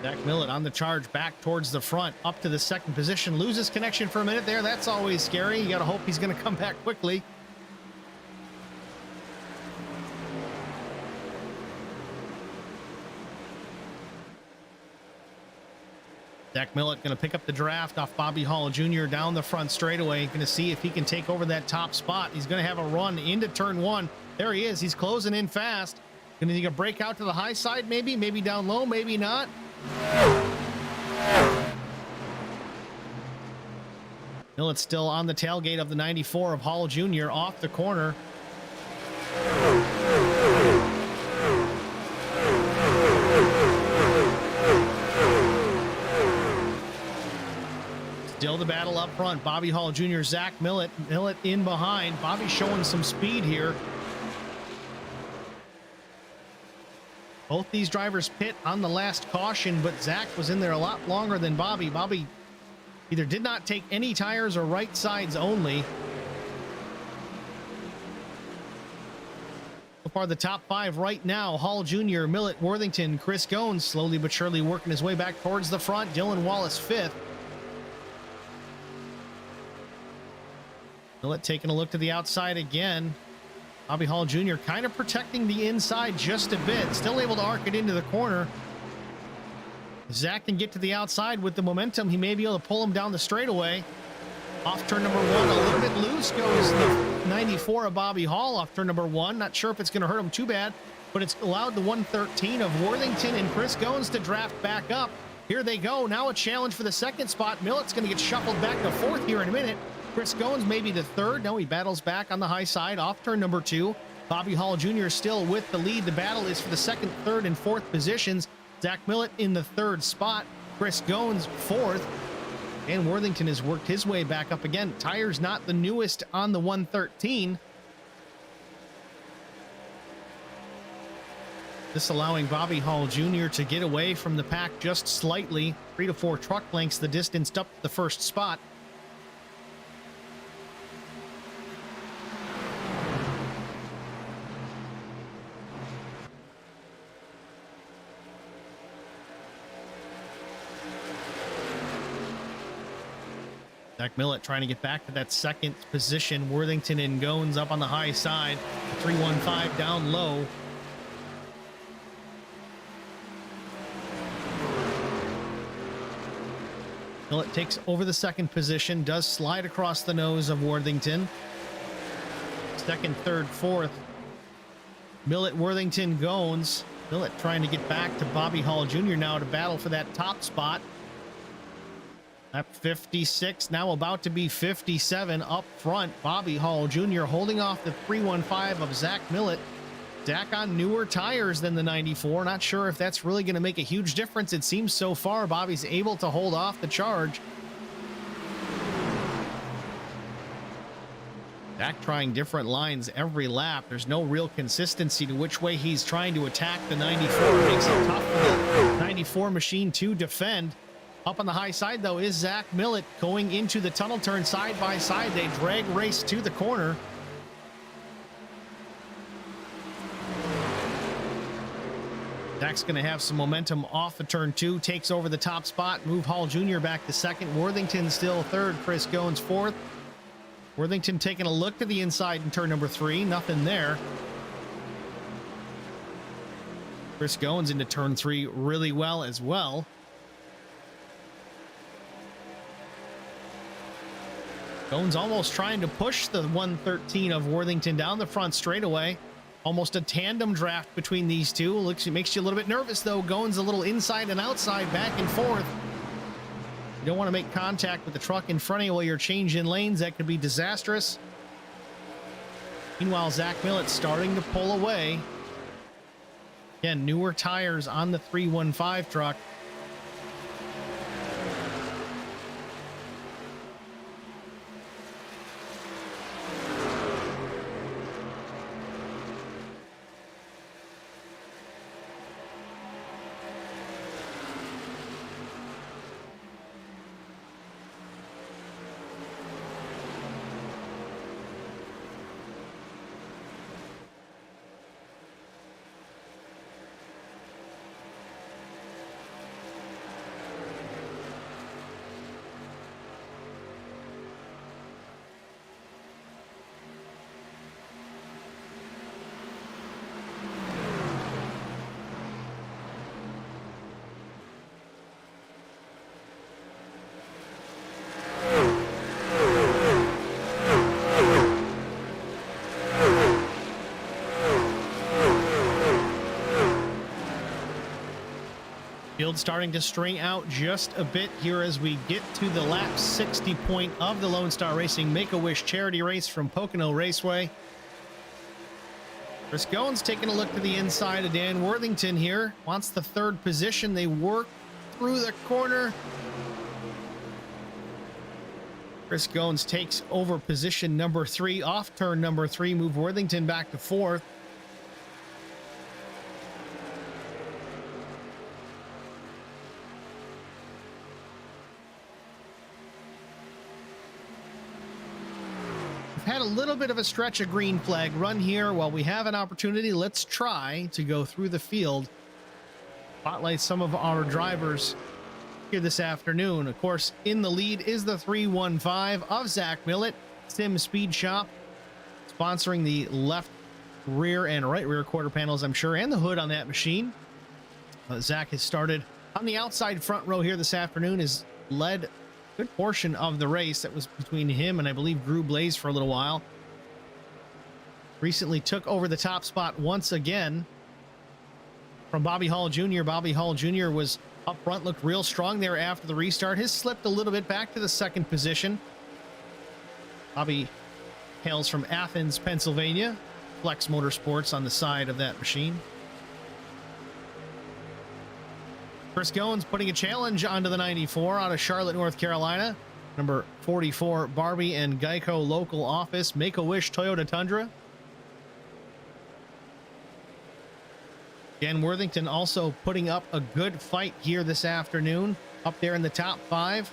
Zach Millett on the charge back towards the front, up to the second position. Loses connection for a minute there. That's always scary. You got to hope he's going to come back quickly. Zach Millett going to pick up the draft off Bobby Hall Jr. down the front straightaway. Going to see if he can take over that top spot. He's going to have a run into turn 1. There he is. He's closing in fast. Going to take a break out to the high side, maybe down low, maybe not. Millett's still on the tailgate of the 94 of Hall Jr. off the corner. Still the battle up front. Bobby Hall Jr., Zach Millett. Millett in behind. Bobby showing some speed here. Both these drivers pit on the last caution, but Zach was in there a lot longer than Bobby. Bobby either did not take any tires or right sides only. So far, the top 5 right now: Hall Jr., Millett, Worthington, Chris Goins, slowly but surely working his way back towards the front. Dylan Wallace 5th. Millett taking a look to the outside again. Bobby Hall Jr. kind of protecting the inside just a bit. Still able to arc it into the corner. Zach can get to the outside with the momentum. He may be able to pull him down the straightaway. Off turn number 1, a little bit loose goes the 94 of Bobby Hall off turn number 1. Not sure if it's going to hurt him too bad, but it's allowed the 113 of Worthington and Chris Goins to draft back up. Here they go. Now a challenge for the second spot. Millett's going to get shuffled back to 4th here in a minute. Chris Goins maybe the 3rd. No, he battles back on the high side off turn number 2. Bobby Hall Jr. still with the lead. The battle is for the 2nd, 3rd, and 4th positions. Zach Millett in the 3rd spot. Chris Goins 4th. And Worthington has worked his way back up again. Tires not the newest on the 113. This allowing Bobby Hall Jr. to get away from the pack just slightly. 3 to 4 truck lengths the distance up to the 1st spot. Zach Millett trying to get back to that 2nd position. Worthington and Goins up on the high side. 315 down low. Millett takes over the 2nd position. Does slide across the nose of Worthington. 2nd, 3rd, 4th. Millett, Worthington, Goins. Millett trying to get back to Bobby Hall Jr. now to battle for that top spot. At 56, now about to be 57 up front. Bobby Hall Jr. holding off the 315 of Zach Millett. Zach on newer tires than the 94. Not sure if that's really going to make a huge difference. It seems so far Bobby's able to hold off the charge. Zach trying different lines every lap. There's no real consistency to which way he's trying to attack the 94. It makes it tough for the 94 machine to defend. Up on the high side, though, is Zach Millett going into the tunnel turn side by side. They drag race to the corner. Zach's going to have some momentum off the turn 2. Takes over the top spot. Move Hall Jr. back to 2nd. Worthington still 3rd. Chris Goins 4th. Worthington taking a look to the inside in turn number 3. Nothing there. Chris Goins into turn 3 really well as well. Goins almost trying to push the 113 of Worthington down the front straightaway. Almost a tandem draft between these two. Looks, it makes you a little bit nervous, though. Goins a little inside and outside, back and forth. You don't want to make contact with the truck in front of you while you're changing lanes. That could be disastrous. Meanwhile, Zach Millett starting to pull away. Again, newer tires on the 315 truck. Field starting to string out just a bit here as we get to the lap 60 point of the Lone Star Racing Make-A-Wish charity race from Pocono Raceway. Chris Goins taking a look to the inside of Dan Worthington here. Wants the third position. They work through the corner. Chris Goins takes over position number 3 off turn number 3. Move Worthington back to 4th. Had a little bit of a stretch of green flag run here. While we have an opportunity, let's try to go through the field, spotlight some of our drivers here this afternoon. Of course, in the lead is the 315 of Zach Millett, Sim Speed Shop, sponsoring the left rear and right rear quarter panels, I'm sure, and the hood on that machine. Zach has started on the outside front row here this afternoon, has led good portion of the race. That was between him and I believe Drew Blaze for a little while. Recently took over the top spot once again from Bobby Hall Jr. Bobby Hall Jr. was up front, looked real strong there after the restart. Has slipped a little bit back to the second position. Bobby hails from Athens, Pennsylvania. Flex Motorsports on the side of that machine. Chris Goins putting a challenge onto the 94 out of Charlotte, North Carolina. Number 44, Barbie and Geico local office, Make-A-Wish Toyota Tundra. Dan Worthington also putting up a good fight here this afternoon. Up there in the top 5.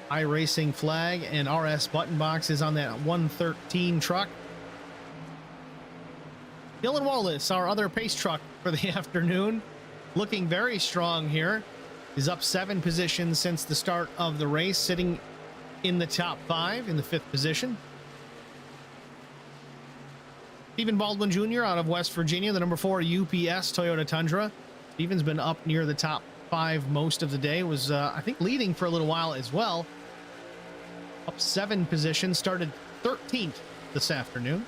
iRacing flag and RS button boxes on that 113 truck. Dylan Wallace, our other pace truck for the afternoon, looking very strong here. Is up 7 positions since the start of the race, sitting in the top 5 in the 5th position. Stephen Baldwin Jr. out of West Virginia, the number 4 UPS Toyota Tundra. Stephen's been up near the top 5 most of the day. Was, I think, leading for a little while as well. Up 7 positions, started 13th this afternoon.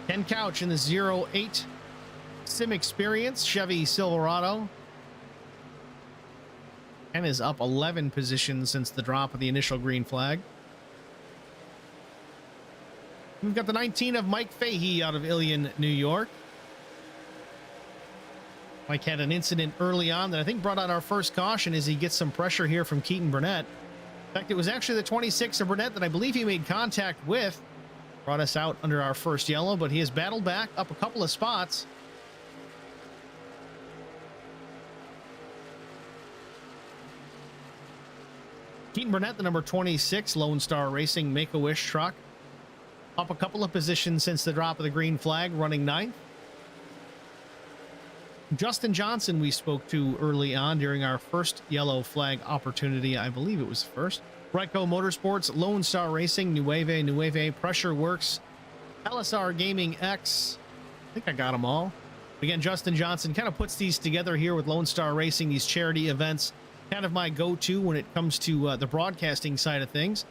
Ken Couch in the 08 Sim Experience Chevy Silverado, and is up 11 positions since the drop of the initial green flag. We've got the 19 of Mike Fahey out of Ilion, New York. Mike had an incident early on that I think brought out our first caution as he gets some pressure here from Keaton Burnett. In fact, it was actually the 26 of Burnett that I believe he made contact with. Brought us out under our first yellow, but he has battled back up a couple of spots. Keaton Burnett, the number 26 Lone Star Racing Make-A-Wish truck, up a couple of positions since the drop of the green flag, running 9th. Justin Johnson we spoke to early on during our first yellow flag opportunity. I believe it was first. Ryco Motorsports, Lone Star Racing, Nueve, Pressure Works, LSR Gaming X. I think I got them all. Again, Justin Johnson kind of puts these together here with Lone Star Racing, these charity events. Kind of my go-to when it comes to the broadcasting side of things.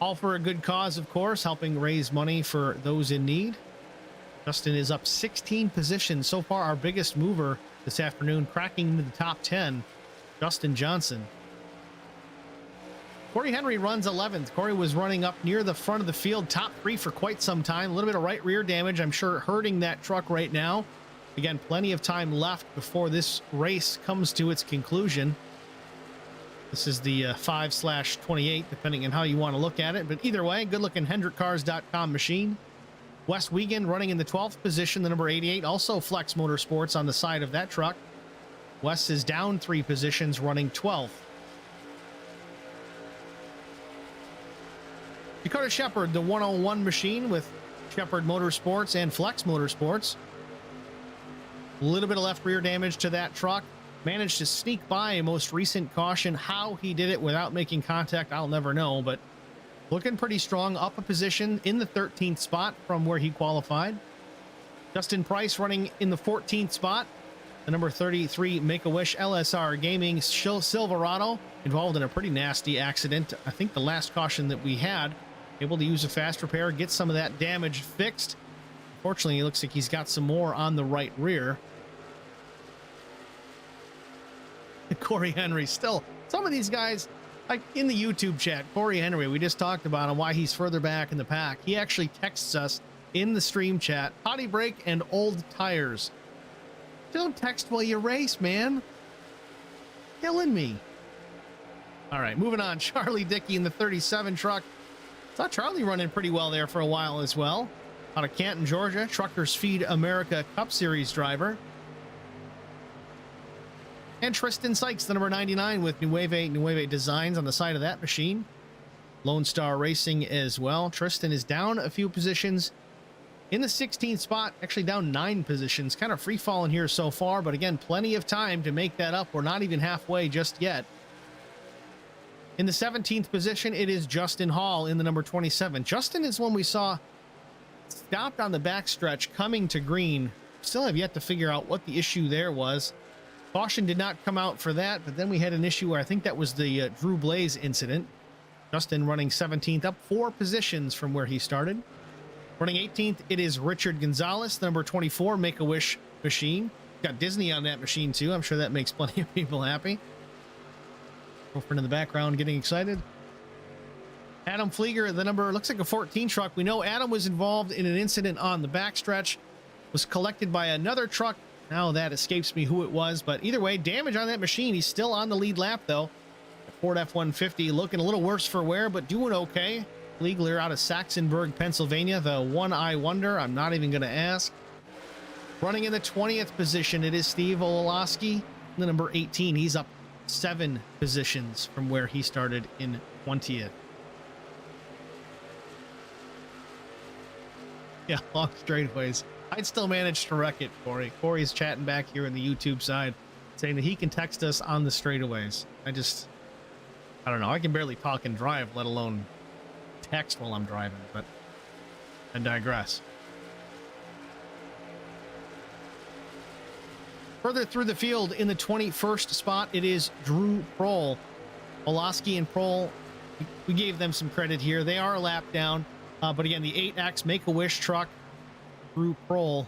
All for a good cause, of course, helping raise money for those in need. Justin is up 16 positions. So far, our biggest mover this afternoon, cracking into the top 10, Justin Johnson. Corey Henry runs 11th. Corey was running up near the front of the field, top 3 for quite some time. A little bit of right rear damage, I'm sure, hurting that truck right now. Again, plenty of time left before this race comes to its conclusion. This is the 5/28, depending on how you want to look at it. But either way, good-looking HendrickCars.com machine. Wes Wiegand running in the 12th position, the number 88, also Flex Motorsports on the side of that truck. Wes is down 3 positions, running 12th. Dakota Shepard, the 101 machine with Shepard Motorsports and Flex Motorsports. A little bit of left rear damage to that truck. Managed to sneak by a most recent caution. How he did it without making contact, I'll never know, but looking pretty strong, up a position in the 13th spot from where he qualified. Justin Price running in the 14th spot. The number 33 Make-A-Wish LSR Gaming Silverado, involved in a pretty nasty accident. I think the last caution that we had, able to use a fast repair, get some of that damage fixed. Fortunately, it looks like he's got some more on the right rear. Corey Henry still, some of these guys, like in the YouTube chat, Corey Henry, we just talked about him, why he's further back in the pack. He actually texts us in the stream chat, potty break and old tires. Don't text while you race, man. Killing me. All right, moving on. Charlie Dickey in the 37 truck. Saw Charlie running pretty well there for a while as well. Out of Canton, Georgia, Truckers Feed America Cup Series driver. And Tristan Sykes, the number 99 with Nueve Designs on the side of that machine. Lonestar Racing as well. Tristan is down a few positions in the 16th spot, actually down 9 positions. Kind of free falling here so far, but again, plenty of time to make that up. We're not even halfway just yet. In the 17th position, it is Justin Hall in the number 27. Justin is one we saw stopped on the backstretch coming to green. Still have yet to figure out what the issue there was. Caution did not come out for that, but then we had an issue where I think that was the Drew Blaze incident. Justin running 17th, up 4 positions from where he started. Running 18th, it is Richard Gonzalez, the number 24 Make-A-Wish machine. Got Disney on that machine too. I'm sure that makes plenty of people happy. Girlfriend in the background getting excited. Adam Flieger, the number, looks like a 14 truck. We know Adam was involved in an incident on the backstretch, was collected by another truck. Now that escapes me who it was, but either way, damage on that machine. He's still on the lead lap though. Ford F-150 looking a little worse for wear, but doing okay. Fliegler out of Saxonburg, Pennsylvania, the one-eye wonder. I'm not even going to ask. Running in the 20th position, it is Steve Olowski, the number 18. He's up 7 positions from where he started in 20th. Yeah, long straightaways. I'd still manage to wreck it, Corey. Corey's chatting back here in the YouTube side, saying that he can text us on the straightaways. I don't know. I can barely talk and drive, let alone text while I'm driving, but I digress. Further through the field in the 21st spot, it is Drew Prohl. Pulaski and Prohl, we gave them some credit here. They are a lap down, but again, the 8X Make-A-Wish truck, Drew Prohl,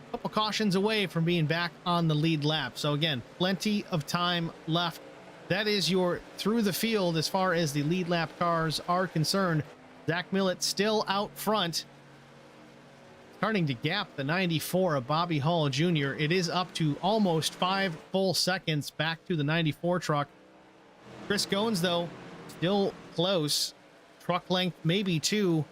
a couple cautions away from being back on the lead lap. So again, plenty of time left. That is your through the field as far as the lead lap cars are concerned. Zach Millett still out front, starting to gap the 94 of Bobby Hall Jr. It is up to almost 5 full seconds back to the 94 truck. Chris Goins, though, still close. Truck length, maybe 2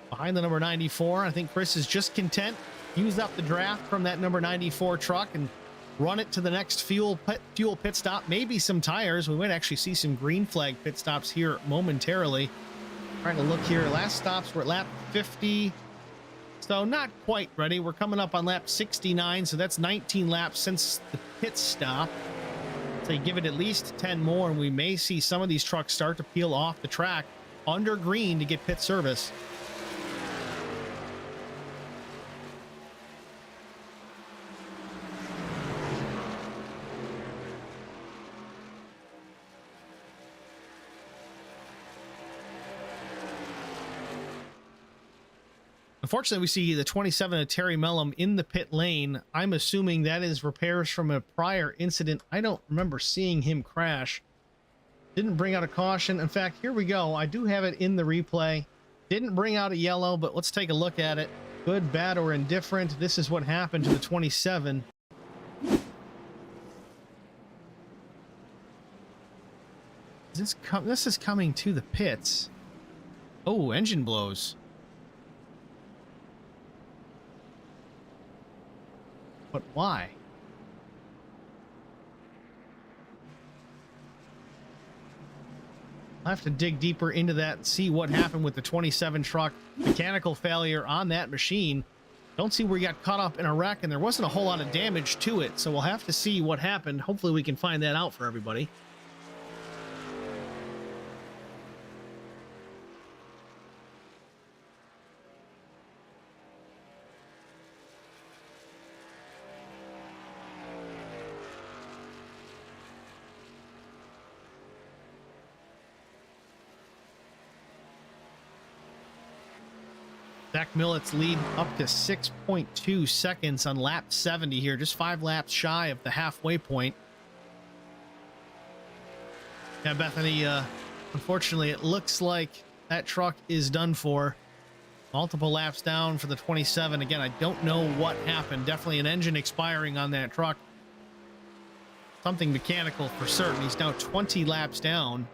behind the number 94. I think Chris is just content. Use up the draft from that number 94 truck and run it to the next fuel pit stop. Maybe some tires. We might actually see some green flag pit stops here momentarily. Trying to look here. Last stops were at lap 50. So not quite ready. We're coming up on lap 69. So that's 19 laps since the pit stop. So you give it at least 10 more and we may see some of these trucks start to peel off the track under green to get pit service. Unfortunately, we see the 27 of Terry Mellum in the pit lane. I'm assuming that is repairs from a prior incident. I don't remember seeing him crash. Didn't bring out a caution. In fact, here we go. I do have it in the replay. Didn't bring out a yellow, but let's take a look at it. Good, bad, or indifferent. This is what happened to the 27. This is coming to the pits. Oh, engine blows. But why? I'll have to dig deeper into that and see what happened with the 27 truck. Mechanical failure on that machine. Don't see where he got caught up in a wreck, and there wasn't a whole lot of damage to it, so we'll have to see what happened. Hopefully we can find that out for everybody. Zach Millet's lead up to 6.2 seconds on lap 70 here, just 5 laps shy of the halfway point. Yeah, Bethany, unfortunately, it looks like that truck is done for. Multiple laps down for the 27. Again, I don't know what happened. Definitely an engine expiring on that truck. Something mechanical for certain. He's now 20 laps down.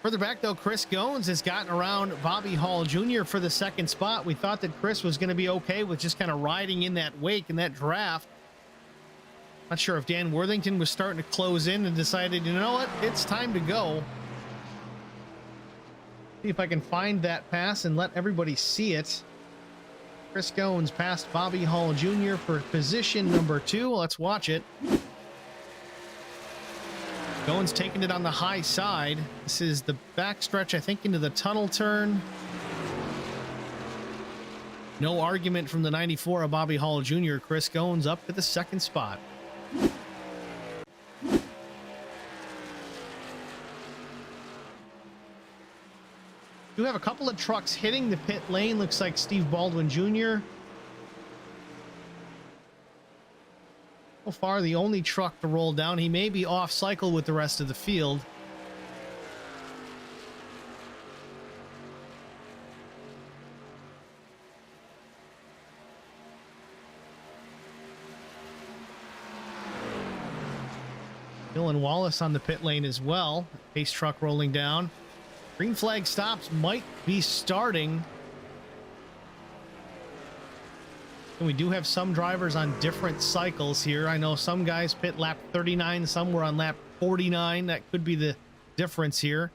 Further back, though, Chris Goins has gotten around Bobby Hall Jr. for the second spot. We thought that Chris was going to be okay with just kind of riding in that wake in that draft. Not sure if Dan Worthington was starting to close in and decided, you know what, it's time to go. See if I can find that pass and let everybody see it. Chris Goins passed Bobby Hall Jr. for position number 2. Let's watch it. Goins taking it on the high side. This is the backstretch, I think, into the tunnel turn. No argument from the 94 of Bobby Hall Jr. Chris Goins up to the second spot. Do have a couple of trucks hitting the pit lane. Looks like Steve Baldwin Jr. So far, the only truck to roll down. He may be off cycle with the rest of the field. Dylan Wallace on the pit lane as well. Pace truck rolling down. Green flag stops might be starting. And we do have some drivers on different cycles here. I know some guys pit lap 39, some were on lap 49. That could be the difference here.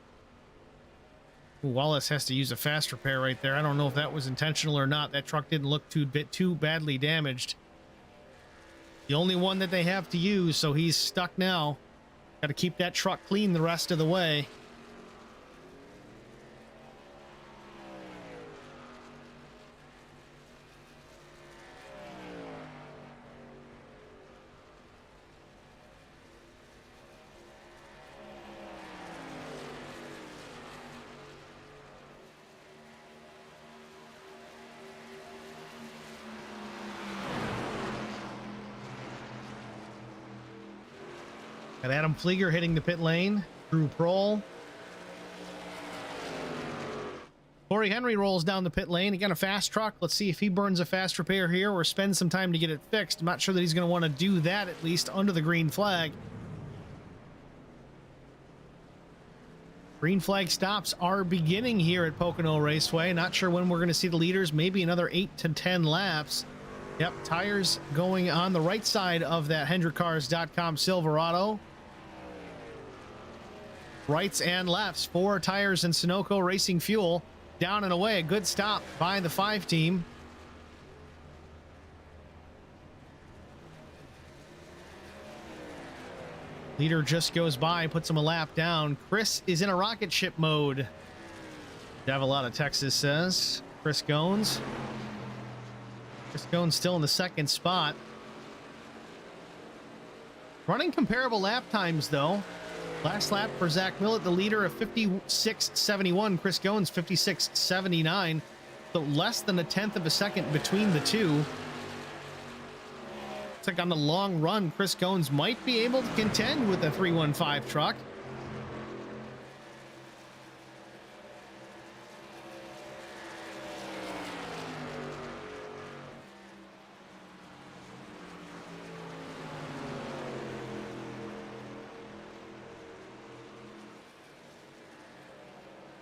Ooh, Wallace has to use a fast repair right there. I don't know if that was intentional or not. That truck didn't look too badly damaged. The only one that they have to use, so he's stuck now. Got to keep that truck clean the rest of the way. Got Adam Flieger hitting the pit lane. Drew Prohl. Corey Henry rolls down the pit lane. Again, a fast truck. Let's see if he burns a fast repair here or spends some time to get it fixed. I'm not sure that he's going to want to do that, at least under the green flag. Green flag stops are beginning here at Pocono Raceway. Not sure when we're going to see the leaders. Maybe another 8 to 10 laps. Yep, tires going on the right side of that HendrickCars.com Silverado. Rights and lefts, 4 tires and Sunoco Racing Fuel. Down and away, a good stop by the 5 team. Leader just goes by, puts him a lap down. Chris is in a rocket ship mode. Davalata, Texas says. Chris Goins. Chris Goins still in the second spot. Running comparable lap times, though. Last lap for Zach Millett, the leader, of 56.71. Chris Goins, 56.79. So less than a tenth of a second between the two. Looks like on the long run, Chris Goins might be able to contend with the 315 truck.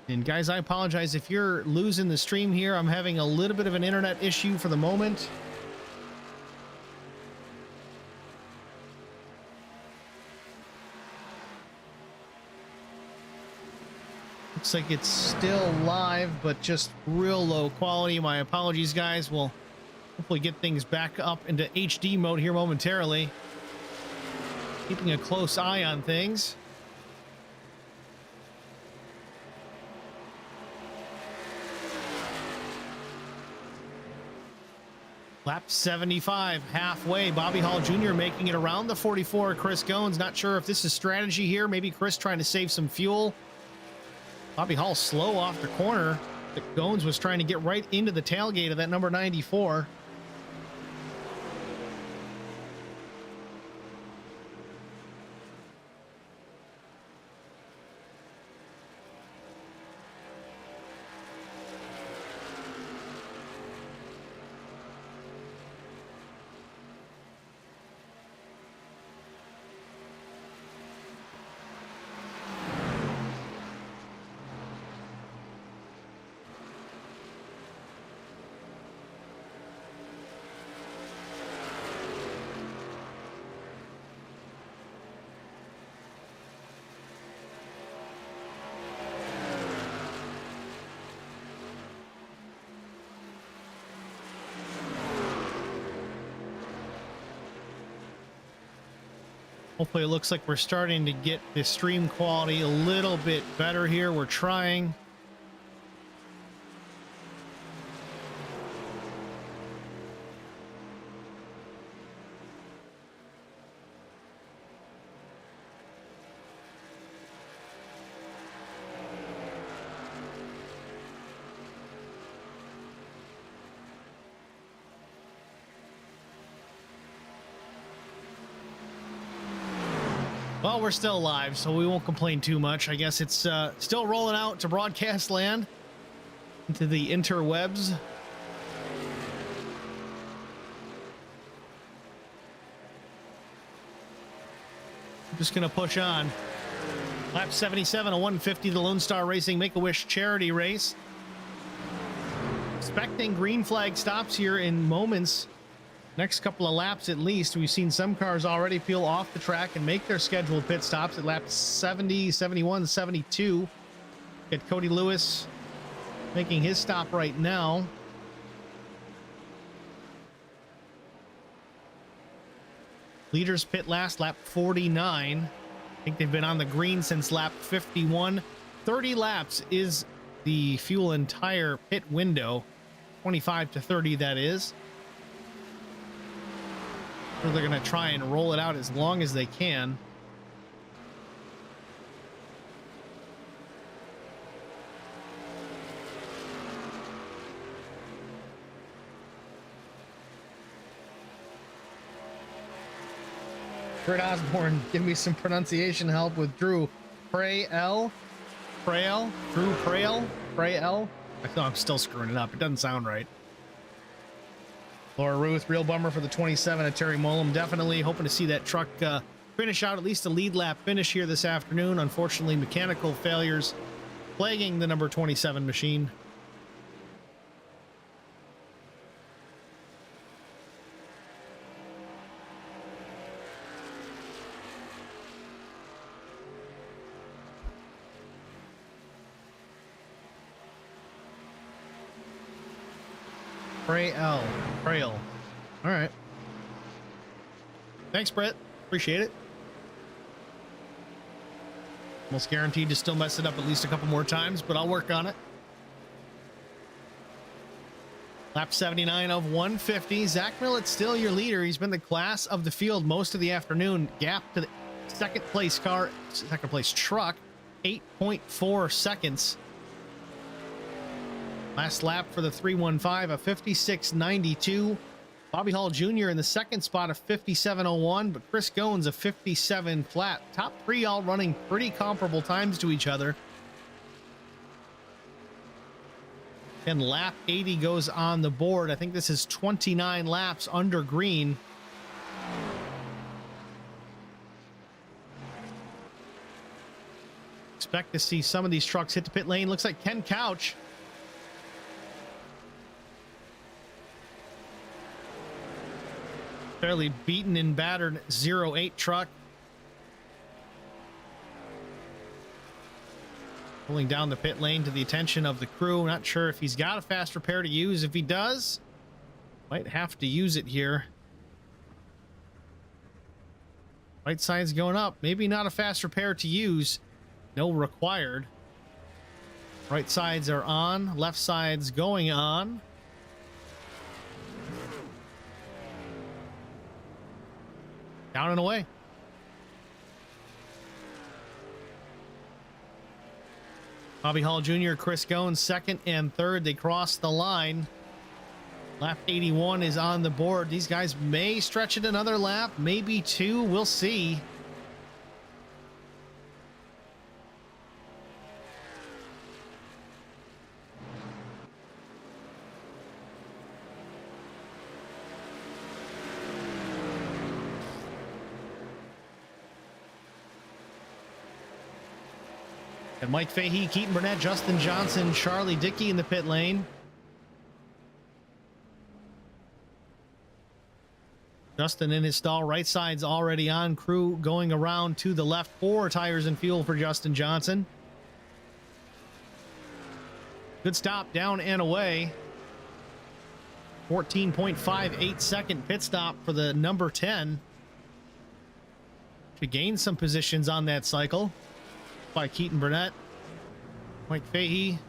And guys, I apologize if you're losing the stream here. I'm having a little bit of an internet issue for the moment. Looks like it's still live, but just real low quality. My apologies, guys. We'll hopefully get things back up into HD mode here momentarily. Keeping a close eye on things. Lap 75, halfway. Bobby Hall Jr. making it around the 44. Chris Goins, not sure if this is strategy here. Maybe Chris trying to save some fuel. Bobby Hall slow off the corner. But Goins was trying to get right into the tailgate of that number 94. Hopefully it looks like we're starting to get the stream quality a little bit better here. We're trying. Well, we're still live, so we won't complain too much. I guess it's still rolling out to broadcast land, into the interwebs. I'm just going to push on. Lap 77, a 150, the Lonestar Racing Make-A-Wish charity race. Expecting green flag stops here in moments. Next couple of laps at least. We've seen some cars already peel off the track and make their scheduled pit stops at laps 70, 71, 72. Get Cody Lewis making his stop right now. Leaders pit last, lap 49. I think they've been on the green since lap 51. 30 laps is the fuel and tire pit window. 25 to 30, that is. So they're going to try and roll it out as long as they can. Kurt Osborne, give me some pronunciation help with Drew. Prael? Prael? Drew Prael? Prael? I thought I'm still screwing it up. It doesn't sound right. Laura Ruth, real bummer for the 27 at Terry Molum. Definitely hoping to see that truck finish out at least a lead lap finish here this afternoon. Unfortunately, mechanical failures plaguing the number 27 machine. Prail. All right. Thanks, Brett. Appreciate it. Almost guaranteed to still mess it up at least a couple more times, but I'll work on it. Lap 79 of 150. Zach Millet's still your leader. He's been the class of the field most of the afternoon. Gap to the second place truck, 8.4 seconds. Last lap for the 315, a 56.92. Bobby Hall Jr. in the second spot, a 57.01, but Chris Goins a 57 flat. Top three all running pretty comparable times to each other. And lap 80 goes on the board. I think this is 29 laps under green. Expect to see some of these trucks hit the pit lane. Looks like Ken Couch. Fairly beaten and battered 08 truck. Pulling down the pit lane to the attention of the crew. Not sure if he's got a fast repair to use. If he does, might have to use it here. Right side's going up. Maybe not a fast repair to use. No required. Right sides are on. Left side's going on. Down and away. Bobby Hall Jr., Chris Goins, second and third. They cross the line. Lap 81 is on the board. These guys may stretch it another lap, maybe two. We'll see. And Mike Fahey, Keaton Burnett, Justin Johnson, Charlie Dickey in the pit lane. Justin in his stall, right side's already on. Crew going around to the left. 4 tires and fuel for Justin Johnson. Good stop, down and away. 14.58 second pit stop for the number 10. To gain some positions on that cycle by Keaton Burnett. Mike Fahey.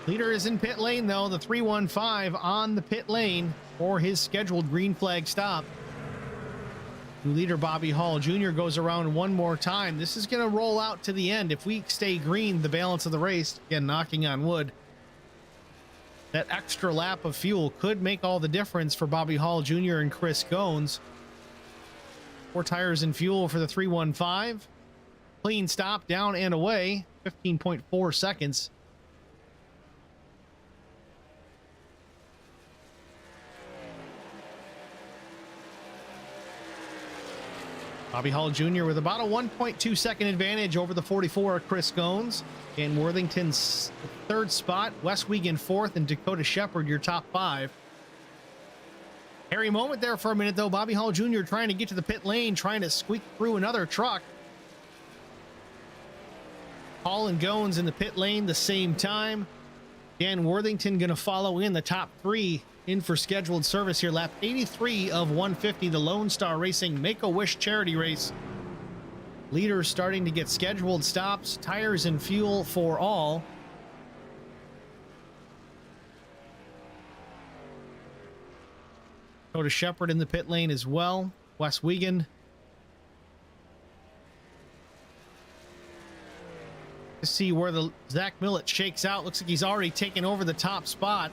Leader is in pit lane though. The 315 on the pit lane for his scheduled green flag stop. New leader Bobby Hall Jr. goes around one more time. This is going to roll out to the end. If we stay green the balance of the race, again knocking on wood, that extra lap of fuel could make all the difference for Bobby Hall Jr. and Chris Goins. 4 tires and fuel for the 315. Clean stop, down and away. 15.4 seconds. Bobby Hall Jr. with about a 1.2 second advantage over the 44 of Chris Goins. And Worthington's third spot. Wes Wiegand fourth, and Dakota Shepard your top 5. Hairy moment there for a minute, though. Bobby Hall Jr. trying to get to the pit lane, trying to squeak through another truck. Hall and Goins in the pit lane the same time. Dan Worthington going to follow in the top 3 in for scheduled service here. Lap 83 of 150, the Lonestar Racing Make-A-Wish charity race. Leaders starting to get scheduled stops, tires and fuel for all. Dakota Shepard in the pit lane as well. Wes Wiegand. To see where the Zach Millet shakes out. Looks like he's already taken over the top spot.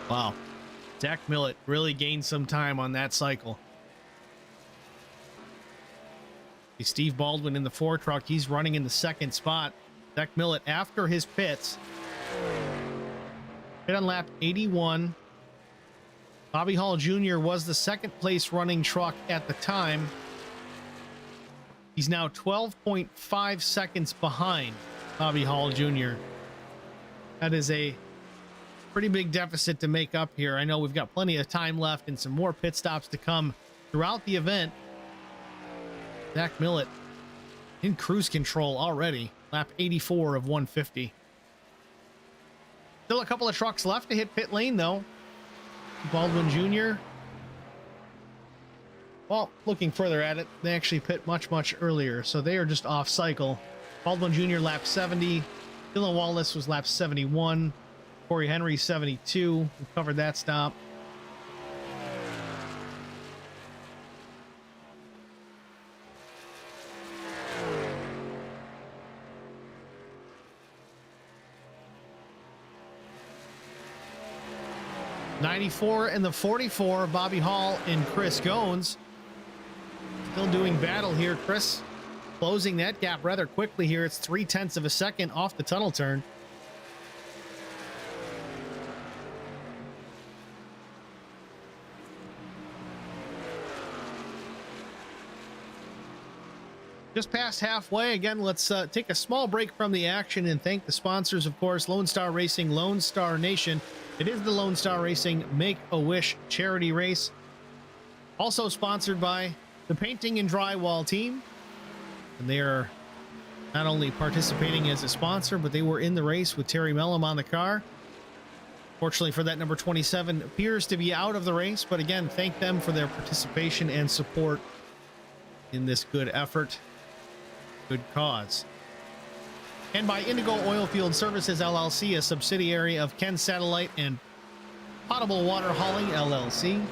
Wow. Zach Millet really gained some time on that cycle. Steve Baldwin in the 4 truck. He's running in the second spot. Zach Millet after his pits. Pit on lap 81. Bobby Hall Jr. was the second place running truck at the time. He's now 12.5 seconds behind Bobby Hall Jr. That is a pretty big deficit to make up here. I know we've got plenty of time left and some more pit stops to come throughout the event. Zach Millet in cruise control already. Lap 84 of 150. Still a couple of trucks left to hit pit lane, though. Baldwin Jr. Well, looking further at it, they actually pit much, much earlier, so they are just off cycle. Baldwin Jr. lap 70. Dylan Wallace was lap 71. Corey Henry 72. We covered that stop. '94 and the 44, Bobby Hall and Chris Goins. Still doing battle here. Chris closing that gap rather quickly here. It's 0.3 of a second off the tunnel turn. Just past halfway. Again, let's take a small break from the action and thank the sponsors, of course, Lonestar Racing, Lone Star Nation. It is the Lone Star Racing Make-A-Wish charity race. Also sponsored by the Painting and Drywall team. And they are not only participating as a sponsor, but they were in the race with Terry Mellum on the car. Fortunately for that, number 27 appears to be out of the race. But again, thank them for their participation and support in this good effort. Good cause. And by Indigo Oilfield Services LLC, a subsidiary of Ken Satellite and Potable Water Hauling LLC.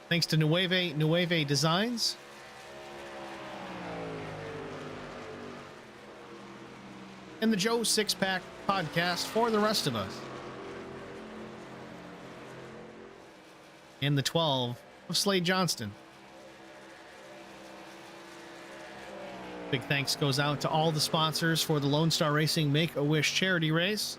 Thanks to Nueve Designs. And the Joe Six-Pack podcast for the rest of us. And the 12 of Slade Johnston. Big thanks goes out to all the sponsors for the Lone Star Racing Make-A-Wish charity race.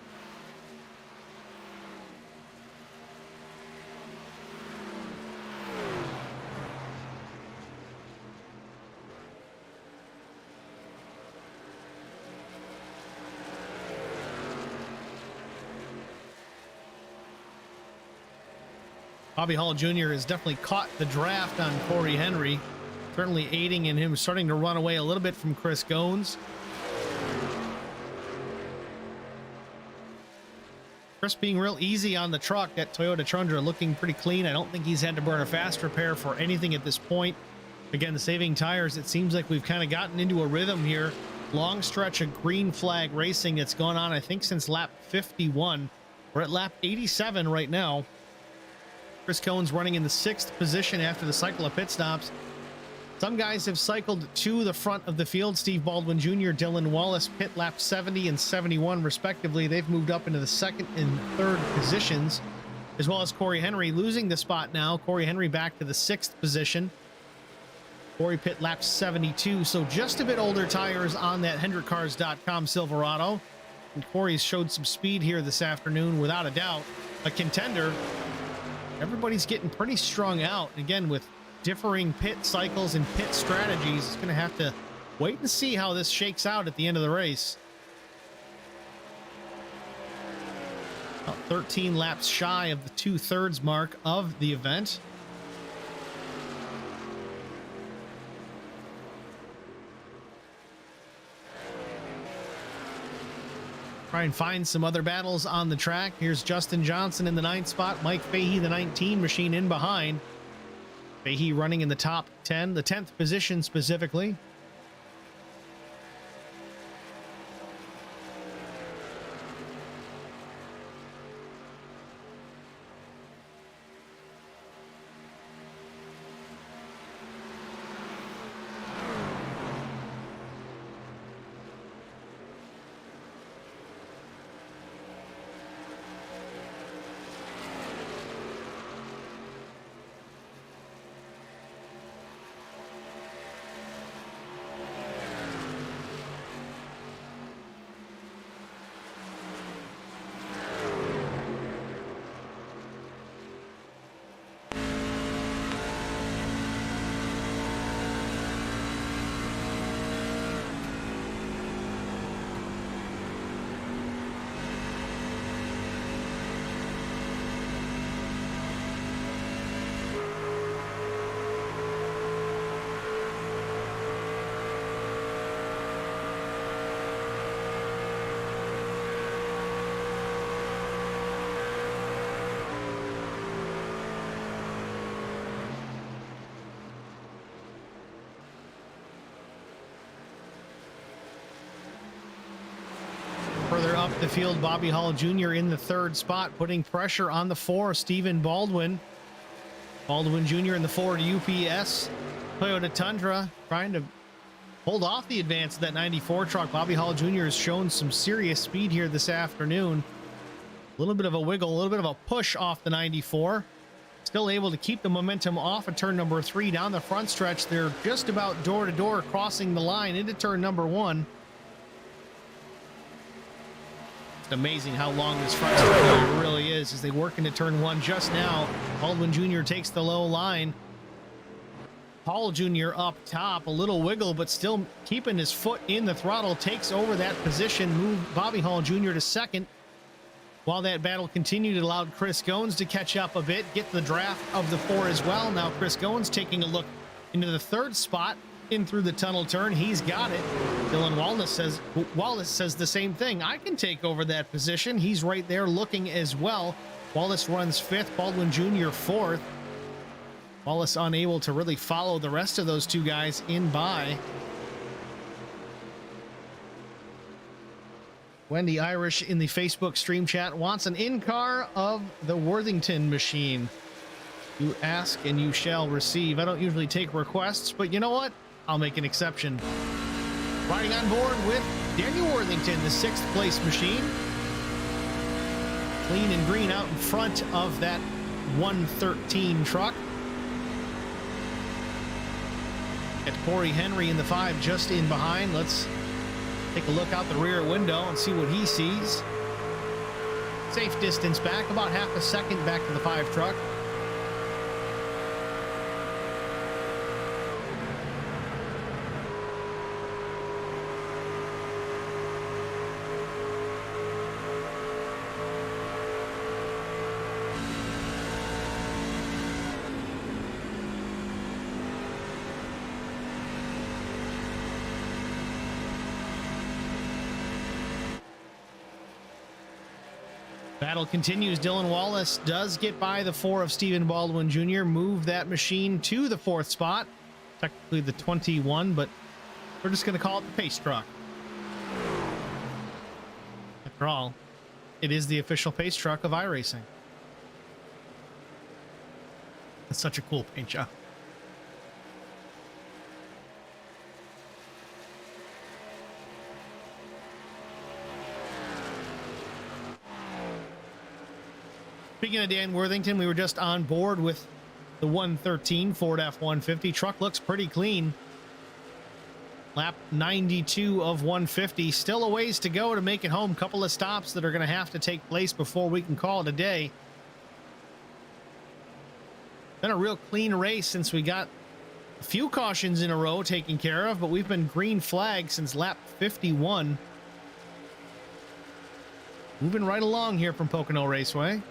Bobby Hall Jr. has definitely caught the draft on Corey Henry. Certainly aiding in him starting to run away a little bit from Chris Goins. Chris being real easy on the truck. That Toyota Tundra looking pretty clean. I don't think he's had to burn a fast repair for anything at this point. Again, the saving tires, it seems like we've kind of gotten into a rhythm here. Long stretch of green flag racing that's gone on, I think, since lap 51. We're at lap 87 right now. Chris Goins running in the 6th position after the cycle of pit stops. Some guys have cycled to the front of the field. Steve Baldwin Jr., Dylan Wallace, pit lap 70 and 71 respectively. They've moved up into the 2nd and 3rd positions, as well as Corey Henry losing the spot now. Corey Henry back to the 6th position. Corey pit lap 72, so just a bit older tires on that HendrickCars.com Silverado. And Corey's showed some speed here this afternoon, without a doubt. A contender. Everybody's getting pretty strung out. Again, with differing pit cycles and pit strategies, it's going to have to wait and see how this shakes out at the end of the race. About 13 laps shy of the 2/3 mark of the event. Try and find some other battles on the track. Here's Justin Johnson in the 9th spot. Mike Fahey, the 19 machine, in behind. Fahey running in the top 10, the 10th position specifically. the field. Bobby Hall Jr. in the third spot, putting pressure on the 4, Stephen Baldwin. Baldwin Jr. in the Ford UPS Toyota Tundra, trying to hold off the advance of that 94 truck. Bobby Hall Jr. has shown some serious speed here this afternoon. A little bit of a wiggle, a little bit of a push off the 94. Still able to keep the momentum off of turn number 3 down the front stretch. They're just about door to door, crossing the line into turn number 1. It's amazing how long this front stretch really is as they work into turn 1 just now. Baldwin Jr. takes the low line. Hall Jr. up top, a little wiggle, but still keeping his foot in the throttle, takes over that position, move Bobby Hall Jr. to second. While that battle continued, it allowed Chris Goins to catch up a bit, get the draft of the 4 as well. Now Chris Goins taking a look into the third spot, in through the tunnel turn. He's got it. Dylan Wallace says the same thing. I can take over that position. He's right there looking as well. Wallace runs 5th, Baldwin Jr. 4th. Wallace unable to really follow the rest of those 2 guys in by. Wendy Irish in the Facebook stream chat wants an in-car of the Worthington machine. You ask and you shall receive. I don't usually take requests, but you know what? I'll make an exception. Riding on board with Daniel Worthington, the 6th place machine. Clean and green out in front of that 113 truck. At Corey Henry in the 5 just in behind. Let's take a look out the rear window and see what he sees. Safe distance back, about half a second back to the 5 truck. Battle continues. Dylan Wallace does get by the 4 of Stephen Baldwin Jr., move that machine to the 4th spot. Technically the 21, but we're just going to call it the pace truck. After all, it is the official pace truck of iRacing. That's such a cool paint job. Speaking of Dan Worthington, we were just on board with the 113 Ford F-150. Truck looks pretty clean. Lap 92 of 150. Still a ways to go to make it home. Couple of stops that are going to have to take place before we can call it a day. Been a real clean race since we got a few cautions in a row taken care of, but we've been green flag since lap 51. Moving right along here from Pocono Raceway.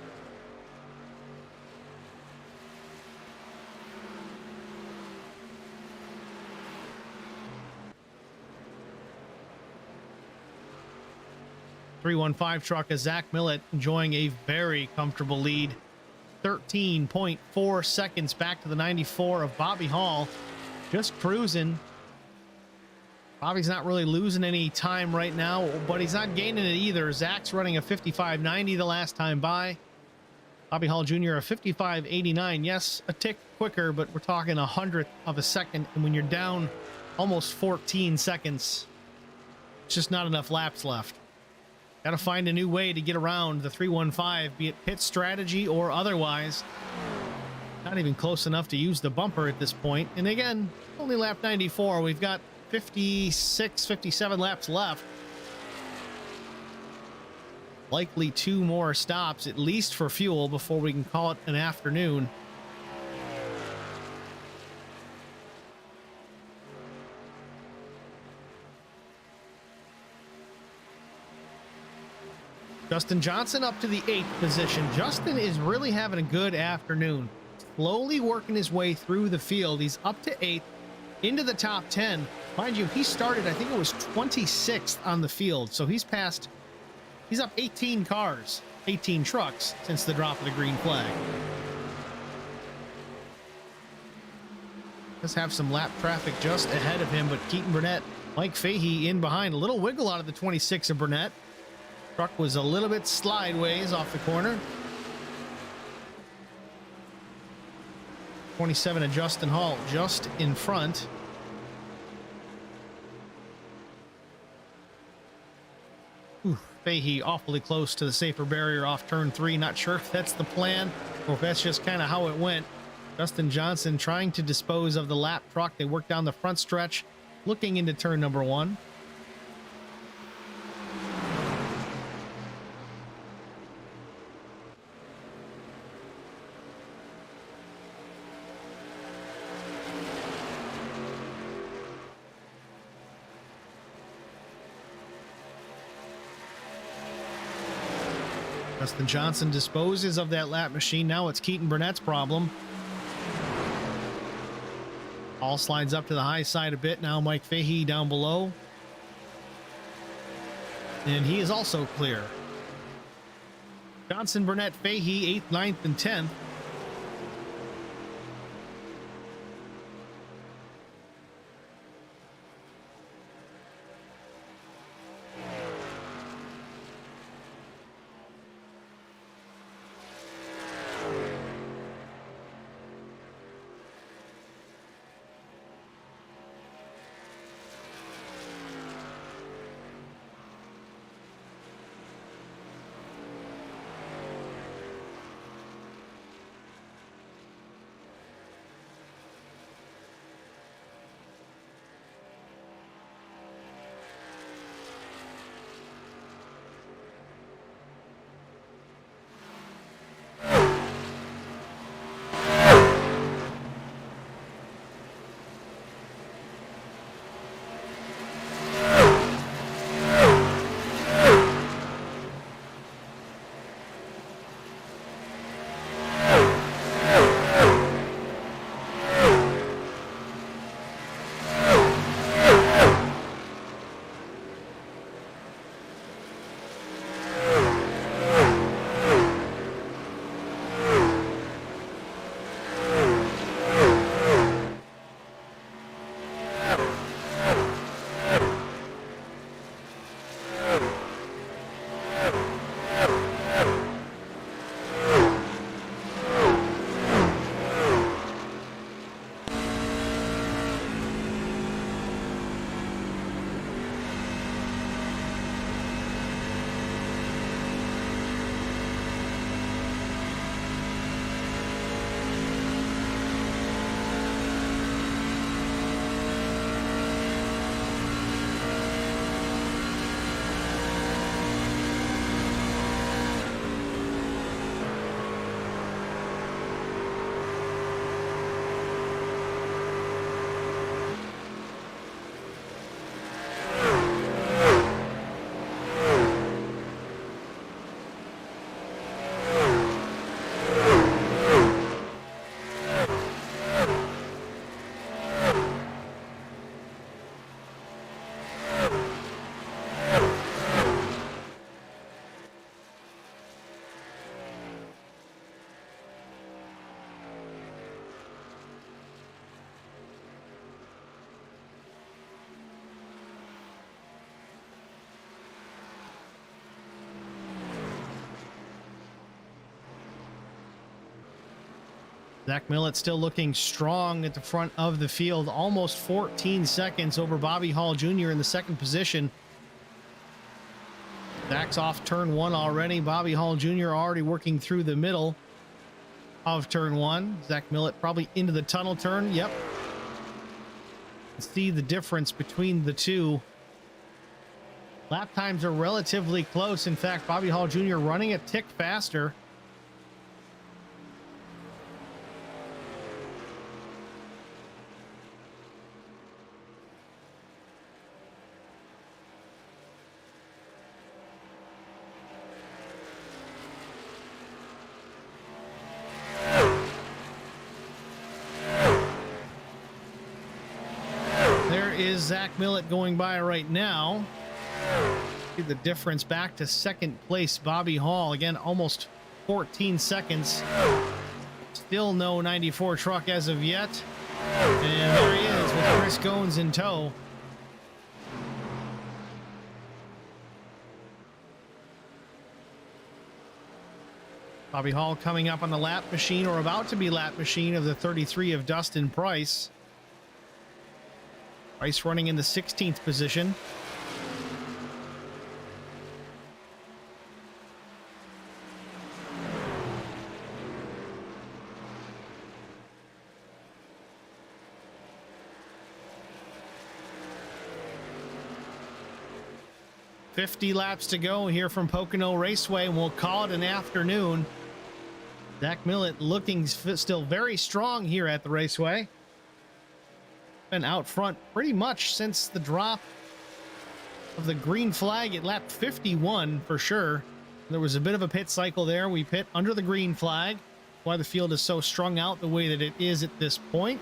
.315 truck is Zach Millett enjoying a very comfortable lead. 13.4 seconds back to the 94 of Bobby Hall. Just cruising. Bobby's not really losing any time right now, but he's not gaining it either. Zach's running a 55.90 the last time by. Bobby Hall Jr. a 55.89. Yes, a tick quicker, but we're talking 100th of a second. And when you're down almost 14 seconds, it's just not enough laps left. Got to find a new way to get around the 315, be it pit strategy or otherwise. Not even close enough to use the bumper at this point. And again, only lap 94. We've got 56, 57 laps left. Likely 2 more stops, at least for fuel, before we can call it an afternoon. Justin Johnson up to the 8th position. Justin is really having a good afternoon. Slowly working his way through the field. He's up to 8th, into the top 10. Mind you, he started, I think it was 26th on the field. So he's up 18 cars, 18 trucks since the drop of the green flag. Does have some lap traffic just ahead of him, but Keaton Burnett, Mike Fahey in behind. A little wiggle out of the 26 of Burnett. Truck was a little bit slideways off the corner. 27 of Justin Hall just in front. Fahey awfully close to the safer barrier off turn 3. Not sure if that's the plan or if that's just kind of how it went. Justin Johnson trying to dispose of the lap truck. They work down the front stretch, looking into turn number 1. Justin Johnson disposes of that lap machine. Now it's Keaton Burnett's problem. All slides up to the high side a bit. Now Mike Fahey down below. And he is also clear. Johnson, Burnett, Fahey, 8th, 9th, and 10th. Zach Millett still looking strong at the front of the field, almost 14 seconds over Bobby Hall Jr. in the second position. Zach's off turn 1 already. Bobby Hall Jr. already working through the middle of turn 1. Zach Millett probably into the tunnel turn. Yep. See the difference between the two. Lap times are relatively close. In fact, Bobby Hall Jr. running a tick faster. Is Zach Millett going by right now? See the difference back to second place. Bobby Hall again, almost 14 seconds. Still no 94 truck as of yet. And there he is with Chris Goins in tow. Bobby Hall coming up on the lap machine, or about to be lap machine, of the 33 of Dustin Price. Price running in the 16th position. $50 laps to go here from Pocono Raceway, and we'll call it an afternoon. Zach Millett looking still very strong here at the Raceway. Been out front pretty much since the drop of the green flag at lap 51 for sure. There was a bit of a pit cycle there. We pit under the green flag. Why the field is so strung out the way that it is at this point.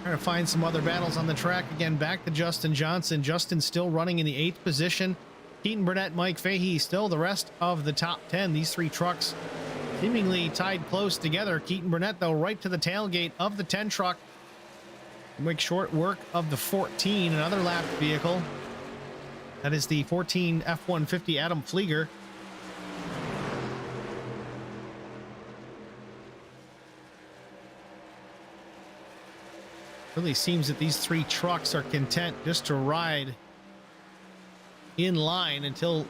Trying to find some other battles on the track. Again, back to Justin Johnson. Justin still running in the 8th position. Keaton Burnett, Mike Fahey, still the rest of the top 10. These three trucks seemingly tied close together. Keaton Burnett, though, right to the tailgate of the 10 truck. Make short work of the 14, another lapped vehicle. That is the 14 F-150 Adam Flieger. Really seems that these three trucks are content just to ride in line until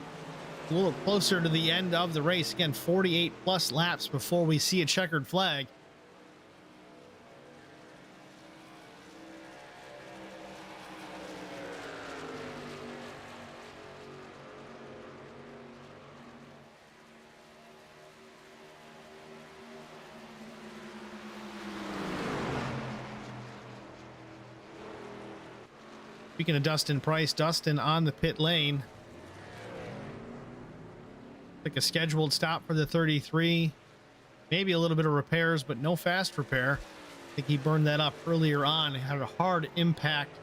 a little closer to the end of the race. Again, 48 plus laps before we see a checkered flag. Speaking of Dustin Price, Dustin on the pit lane. Like a scheduled stop for the 33. Maybe a little bit of repairs, but no fast repair. I think he burned that up earlier on. It had a hard impact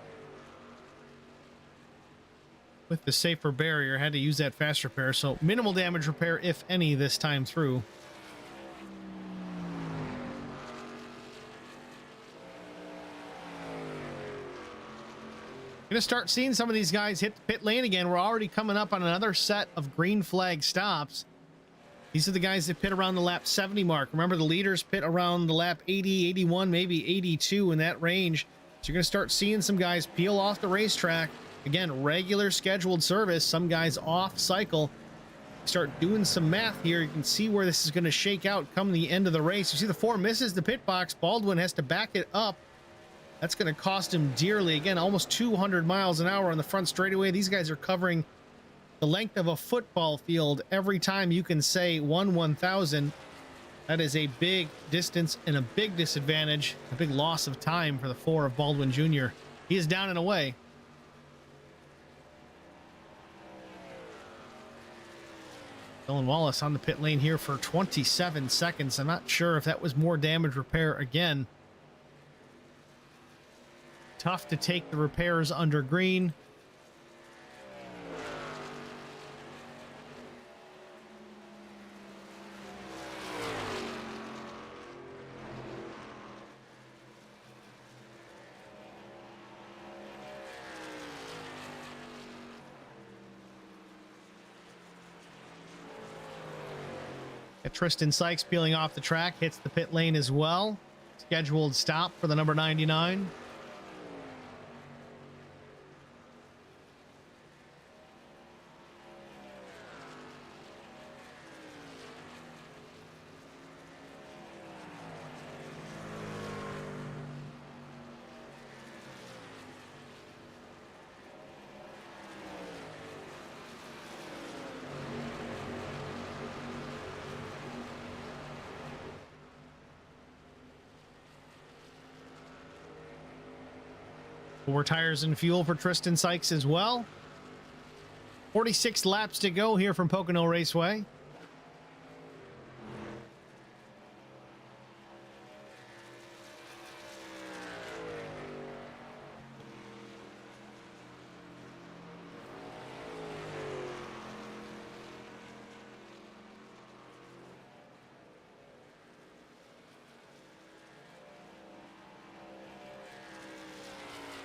with the safer barrier. Had to use that fast repair. So minimal damage repair, if any, this time through. Gonna start seeing some of these guys hit the pit lane again. We're already coming up on another set of green flag stops. These are the guys that pit around the lap 70 mark. Remember, the leaders pit around the lap 80, 81, maybe 82 in that range. So you're gonna start seeing some guys peel off the racetrack. Again, regular scheduled service, some guys off cycle. Start doing some math here. You can see where this is gonna shake out come the end of the race. You see the 4 misses the pit box. Baldwin has to back it up. That's going to cost him dearly. Again, almost 200 miles an hour on the front straightaway. These guys are covering the length of a football field every time you can say 1/1000. That is a big distance and a big disadvantage, a big loss of time for the 4 of Baldwin Jr. He is down and away. Dylan Wallace on the pit lane here for 27 seconds. I'm not sure if that was more damage repair again. Tough to take the repairs under green. Tristan Sykes peeling off the track, hits the pit lane as well. Scheduled stop for the number 99. More tires and fuel for Tristan Sykes as well. 46 laps to go here from Pocono Raceway.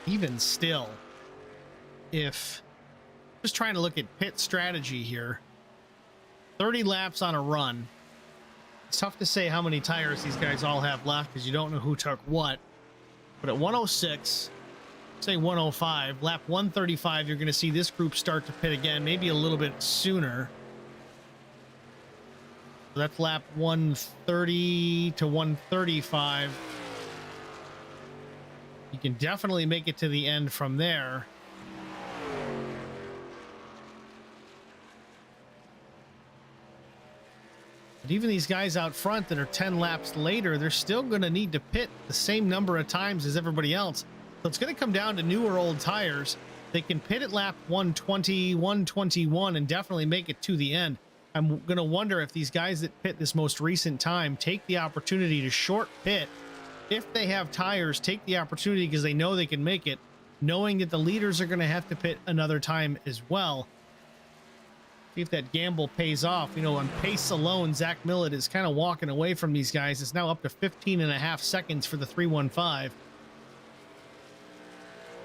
even still, if just trying to look at pit strategy here, 30 laps on a run, it's tough to say how many tires these guys all have left because you don't know who took what. But at 106, say 105, lap 135, you're going to see this group start to pit again, maybe a little bit sooner. So that's lap 130 to 135. You can definitely make it to the end from there. But even these guys out front that are 10 laps later, they're still going to need to pit the same number of times as everybody else. So it's going to come down to new or old tires. They can pit at lap 120, 121, and definitely make it to the end. I'm going to wonder if these guys that pit this most recent time take the opportunity to short pit. If they have tires, take the opportunity because they know they can make it, knowing that the leaders are going to have to pit another time as well. See if that gamble pays off. You know, on pace alone, Zach Millett is kind of walking away from these guys. It's now up to 15.5 seconds for the 315.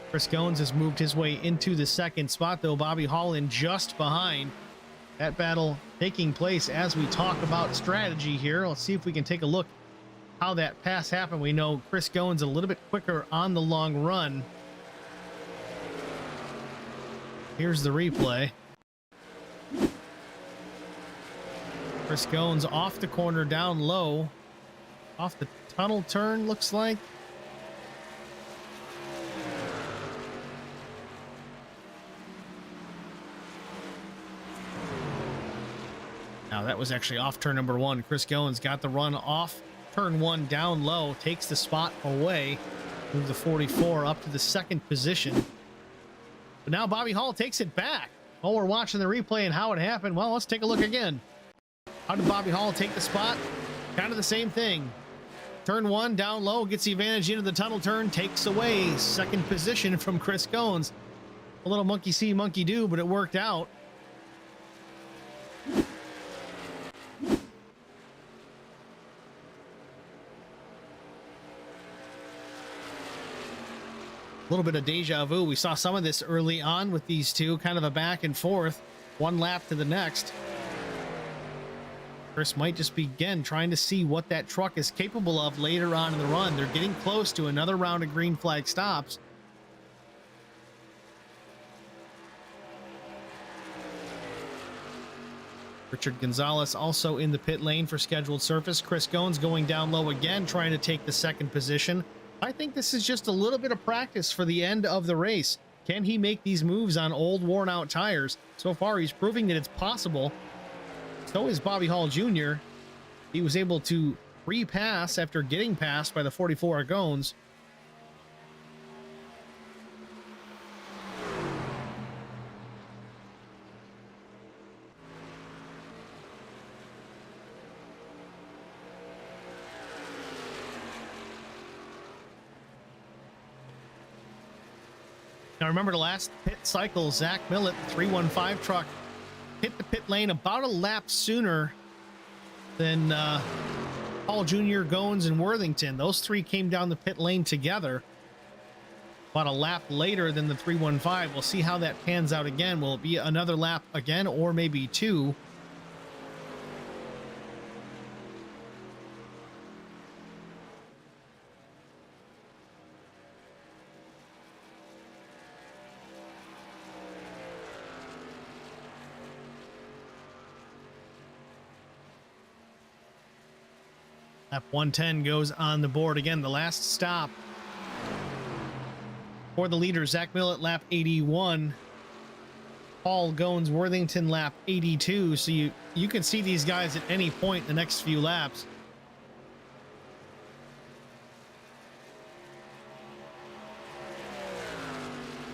Chris Goins has moved his way into the second spot, though. Bobby Hall in just behind. That battle taking place as we talk about strategy here. Let's see if we can take a look how that pass happened. We know Chris Goins a little bit quicker on the long run. Here's the replay. Chris Goins off the corner, down low, off the tunnel turn, looks like. Now that was actually off turn number one. Chris Goins got the run off turn one, down low, takes the spot away, move the 44 up to the second position. But now Bobby Hall takes it back. While we're watching the replay and how it happened, well, let's take a look again. How did Bobby Hall take the spot? Kind of the same thing. Turn one, down low, gets the advantage into the tunnel turn, takes away second position from Chris Goins. A little monkey see, monkey do, but it worked out. A little bit of deja vu. We saw some of this early on with these two, kind of a back and forth, one lap to the next. Chris might just begin trying to see what that truck is capable of later on in the run. They're getting close to another round of green flag stops. Richard Gonzalez also in the pit lane for scheduled service. Chris Goins going down low again, trying to take the second position. I think this is just a little bit of practice for the end of the race. Can he make these moves on old, worn-out tires? So far, he's proving that it's possible. So is Bobby Hall Jr. He was able to repass after getting passed by the 44 Goins. Now remember the last pit cycle, Zach Millett, the 315 truck, hit the pit lane about a lap sooner than Hall Jr., Goins, and Worthington. Those three came down the pit lane together about a lap later than the 315. We'll see how that pans out again. Will it be another lap again or maybe two? Lap 110 goes on the board again. The last stop for the leader, Zach Millett, lap 81. Paul Goins, Worthington, lap 82. So you can see these guys at any point in the next few laps.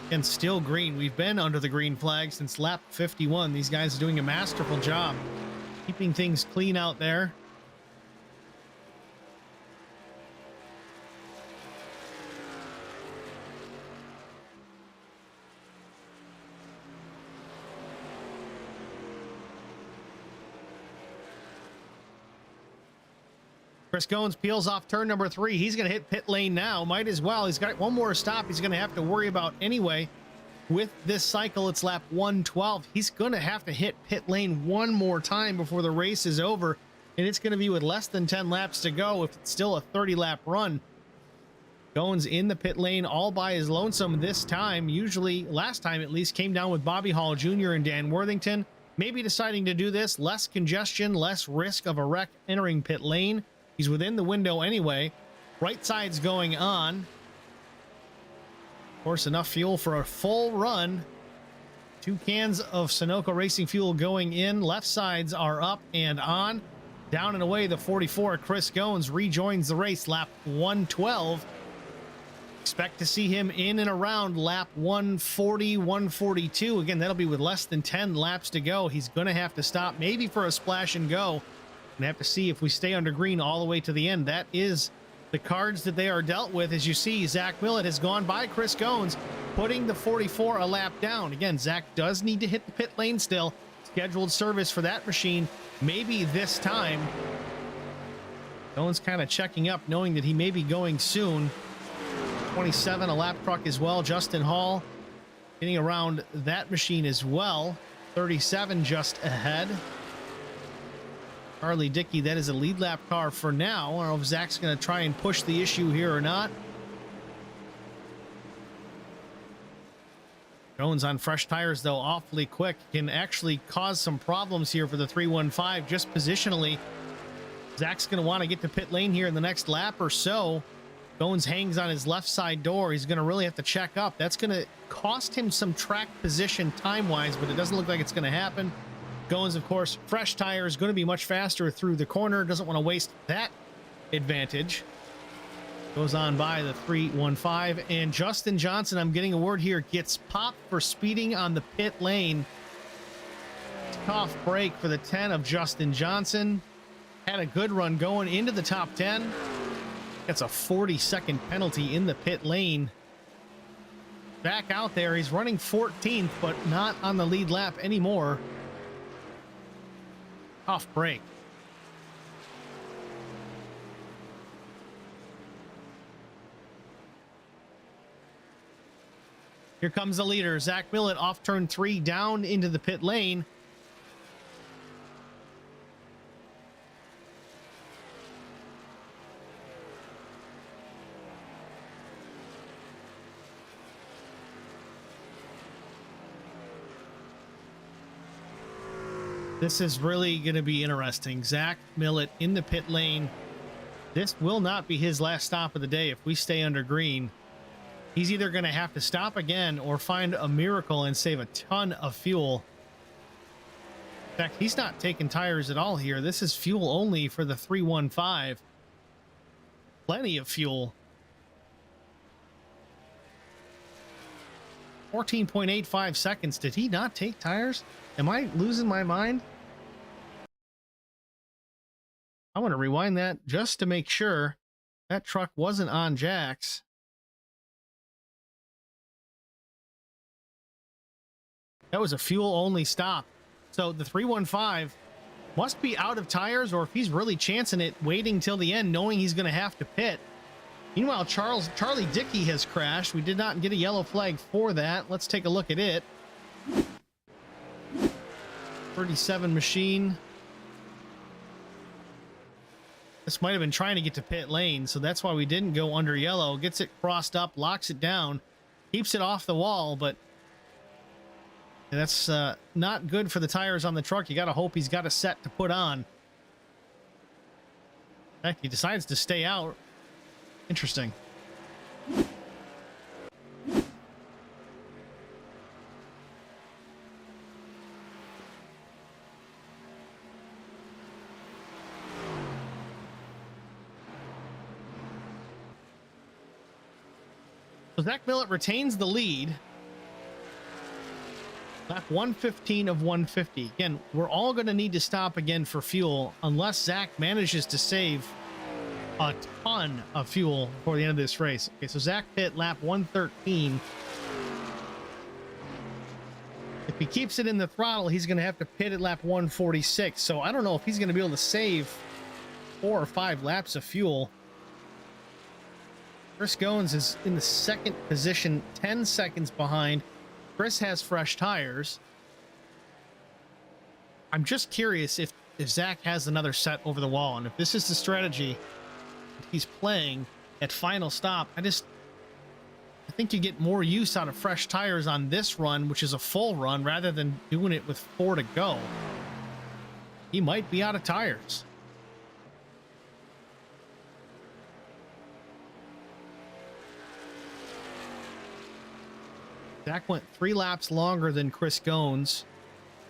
And still green. We've been under the green flag since lap 51. These guys are doing a masterful job keeping things clean out there. Chris Goins peels off turn number 3. He's going to hit pit lane now. Might as well. He's got one more stop he's going to have to worry about anyway. With this cycle, it's lap 112. He's going to have to hit pit lane one more time before the race is over. And it's going to be with less than 10 laps to go if it's still a 30-lap run. Goins in the pit lane all by his lonesome this time. Usually, last time at least, came down with Bobby Hall Jr. and Dan Worthington. Maybe deciding to do this. Less congestion, less risk of a wreck entering pit lane. He's within the window anyway. Right side's going on. Of course, enough fuel for a full run. 2 cans of Sunoco Racing fuel going in. Left sides are up and on. Down and away, the 44, Chris Goins rejoins the race, lap 112. Expect to see him in and around lap 140, 142. Again, that'll be with less than 10 laps to go. He's going to have to stop, maybe for a splash and go. And have to see if we stay under green all the way to the end. That is the cards that they are dealt with. As you see, Zach Millett has gone by Chris Goins, putting the 44 a lap down. Again, Zach does need to hit the pit lane still. Scheduled service for that machine, maybe this time. Goins kind of checking up, knowing that he may be going soon. 27, a lap truck as well. Justin Hall getting around that machine as well. 37 just ahead. Charlie Dickey, that is a lead lap car for now. I don't know if Zach's going to try and push the issue here or not. Jones on fresh tires, though, awfully quick. Can actually cause some problems here for the 315, just positionally. Zach's going to want to get to pit lane here in the next lap or so. Goins hangs on his left side door. He's going to really have to check up. That's going to cost him some track position time-wise, but it doesn't look like it's going to happen. Goins, of course, fresh tires, going to be much faster through the corner. Doesn't want to waste that advantage. Goes on by the 315. And Justin Johnson, I'm getting a word here, gets popped for speeding on the pit lane. Tough break for the 10 of Justin Johnson. Had a good run going into the top 10. That's a 40-second penalty in the pit lane. Back out there, he's running 14th, but not on the lead lap anymore. Tough break. Here comes the leader, Zach Millett, off turn 3, down into the pit lane. This is really going to be interesting. Zach Millett in the pit lane. This will not be his last stop of the day if we stay under green. He's either going to have to stop again or find a miracle and save a ton of fuel. In fact, he's not taking tires at all here. This is fuel only for the 315. Plenty of fuel. 14.85 seconds. Did he not take tires? Am I losing my mind? I want to rewind that just to make sure that truck wasn't on jacks. That was a fuel-only stop. So the 315 must be out of tires, or if he's really chancing it, waiting till the end, knowing he's going to have to pit. Meanwhile, Charlie Dickey has crashed. We did not get a yellow flag for that. Let's take a look at it. 37 machine. This might have been trying to get to pit lane, so that's why we didn't go under yellow. Gets it crossed up, locks it down, keeps it off the wall, but that's not good for the tires on the truck. You got to hope he's got a set to put on. In fact, he decides to stay out. Interesting. So Zach Millett retains the lead. Lap 115 of 150. Again, we're all going to need to stop again for fuel unless Zach manages to save a ton of fuel before the end of this race. Okay, so Zach pit lap 113. If he keeps it in the throttle, he's going to have to pit at lap 146. So I don't know if he's going to be able to save 4 or 5 laps of fuel. Chris Goins is in the second position, 10 seconds behind. Chris has fresh tires. I'm just curious if Zach has another set over the wall, and if this is the strategy he's playing at final stop. I think you get more use out of fresh tires on this run, which is a full run, rather than doing it with 4 to go. He might be out of tires. Zach went 3 laps longer than Chris Goins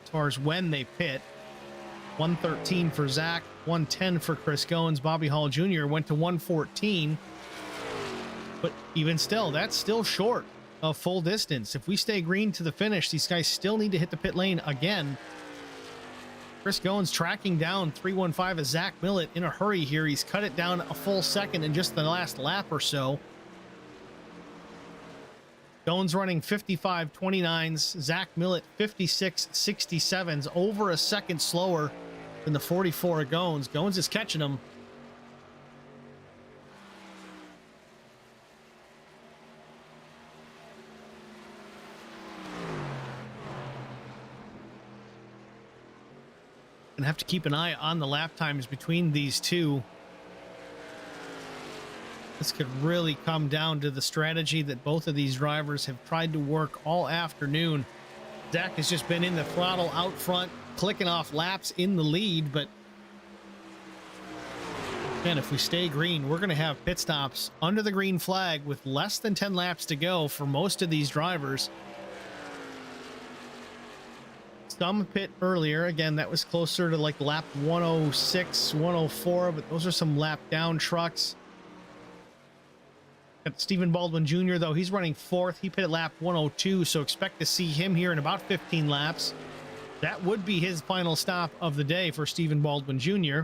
as far as when they pit. 113 for Zach, 110 for Chris Goins. Bobby Hall Jr. went to 114. But even still, that's still short of full distance. If we stay green to the finish, these guys still need to hit the pit lane again. Chris Goins tracking down 315 as Zach Millett in a hurry here. He's cut it down a full second in just the last lap or so. Goins running 55.29s. Zach Millett 56.67s, over a second slower than the 44 of Goins. Goins is catching him. And have to keep an eye on the lap times between these two. This could really come down to the strategy that both of these drivers have tried to work all afternoon. Zach has just been in the throttle out front, clicking off laps in the lead, but man, if we stay green, we're going to have pit stops under the green flag with less than 10 laps to go for most of these drivers. Some pit earlier. Again, that was closer to like lap 106, 104, but those are some lap down trucks. Got Stephen Baldwin Jr., though, he's running 4th. He pit at lap 102, so expect to see him here in about 15 laps. That would be his final stop of the day for Stephen Baldwin Jr.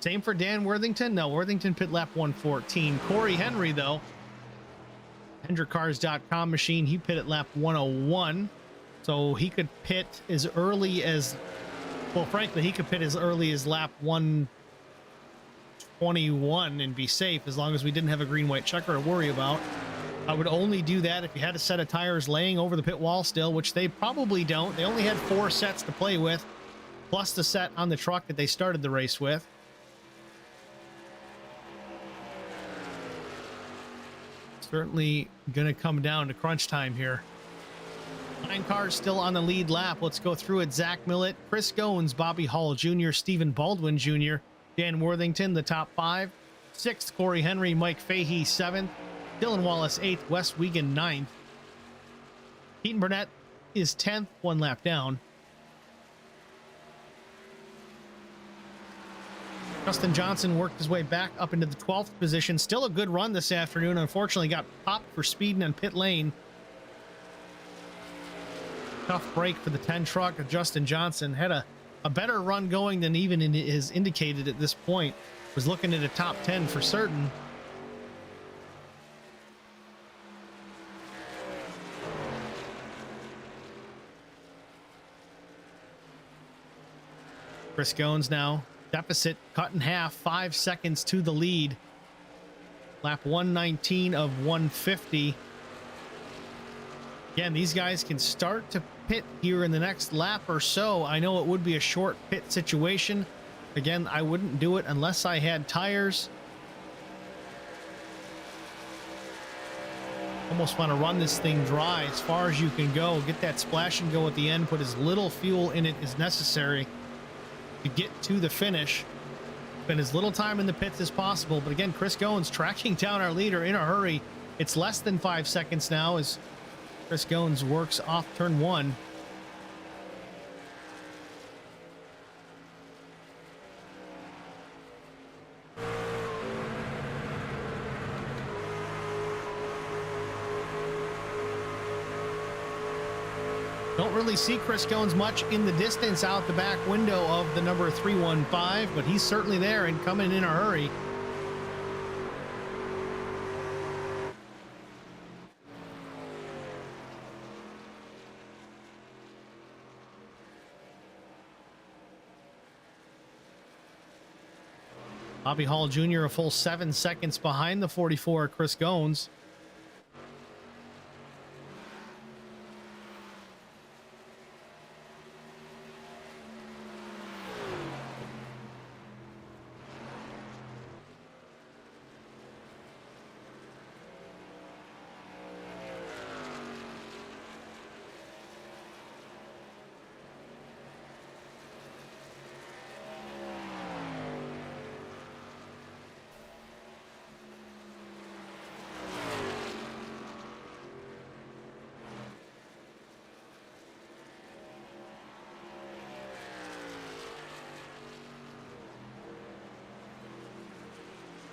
Same for Dan Worthington. No, Worthington pit lap 114. Corey Henry, though, HendrickCars.com machine, he pit at lap 101. So he could pit as early as, well, frankly, he could pit as early as lap 121 and be safe as long as we didn't have a green-white checker to worry about. I would only do that if you had a set of tires laying over the pit wall still, which they probably don't. They only had 4 sets to play with, plus the set on the truck that they started the race with. Certainly going to come down to crunch time here. 9 cars still on the lead lap. Let's go through it. Zach Millett, Chris Goins, Bobby Hall Jr., Stephen Baldwin Jr., Dan Worthington, the top 5. 6th, Corey Henry, Mike Fahey, 7th. Dylan Wallace, 8th. Wes Wiegand, 9th. Keaton Burnett is 10th, 1 lap down. Justin Johnson worked his way back up into the 12th position. Still a good run this afternoon. Unfortunately, got popped for speeding on pit lane. Tough break for the 10 truck of Justin Johnson. Had a better run going than even is indicated at this point. Was looking at a top 10 for certain. Chris Goins now. Deficit cut in half, 5 seconds to the lead. Lap 119 of 150. Again, these guys can start to pit here in the next lap or so. I know it would be a short pit situation. Again, I wouldn't do it unless I had tires. Almost want to run this thing dry as far as you can go. Get that splash and go at the end. Put as little fuel in it as necessary to get to the finish. Spend as little time in the pits as possible. But again, Chris Goins tracking down our leader in a hurry. It's less than 5 seconds now as Chris Goins works off turn 1. Don't really see Chris Goins much in the distance out the back window of the number 315, but he's certainly there and coming in a hurry. Bobby Hall Jr. a full 7 seconds behind the 44, Chris Goins.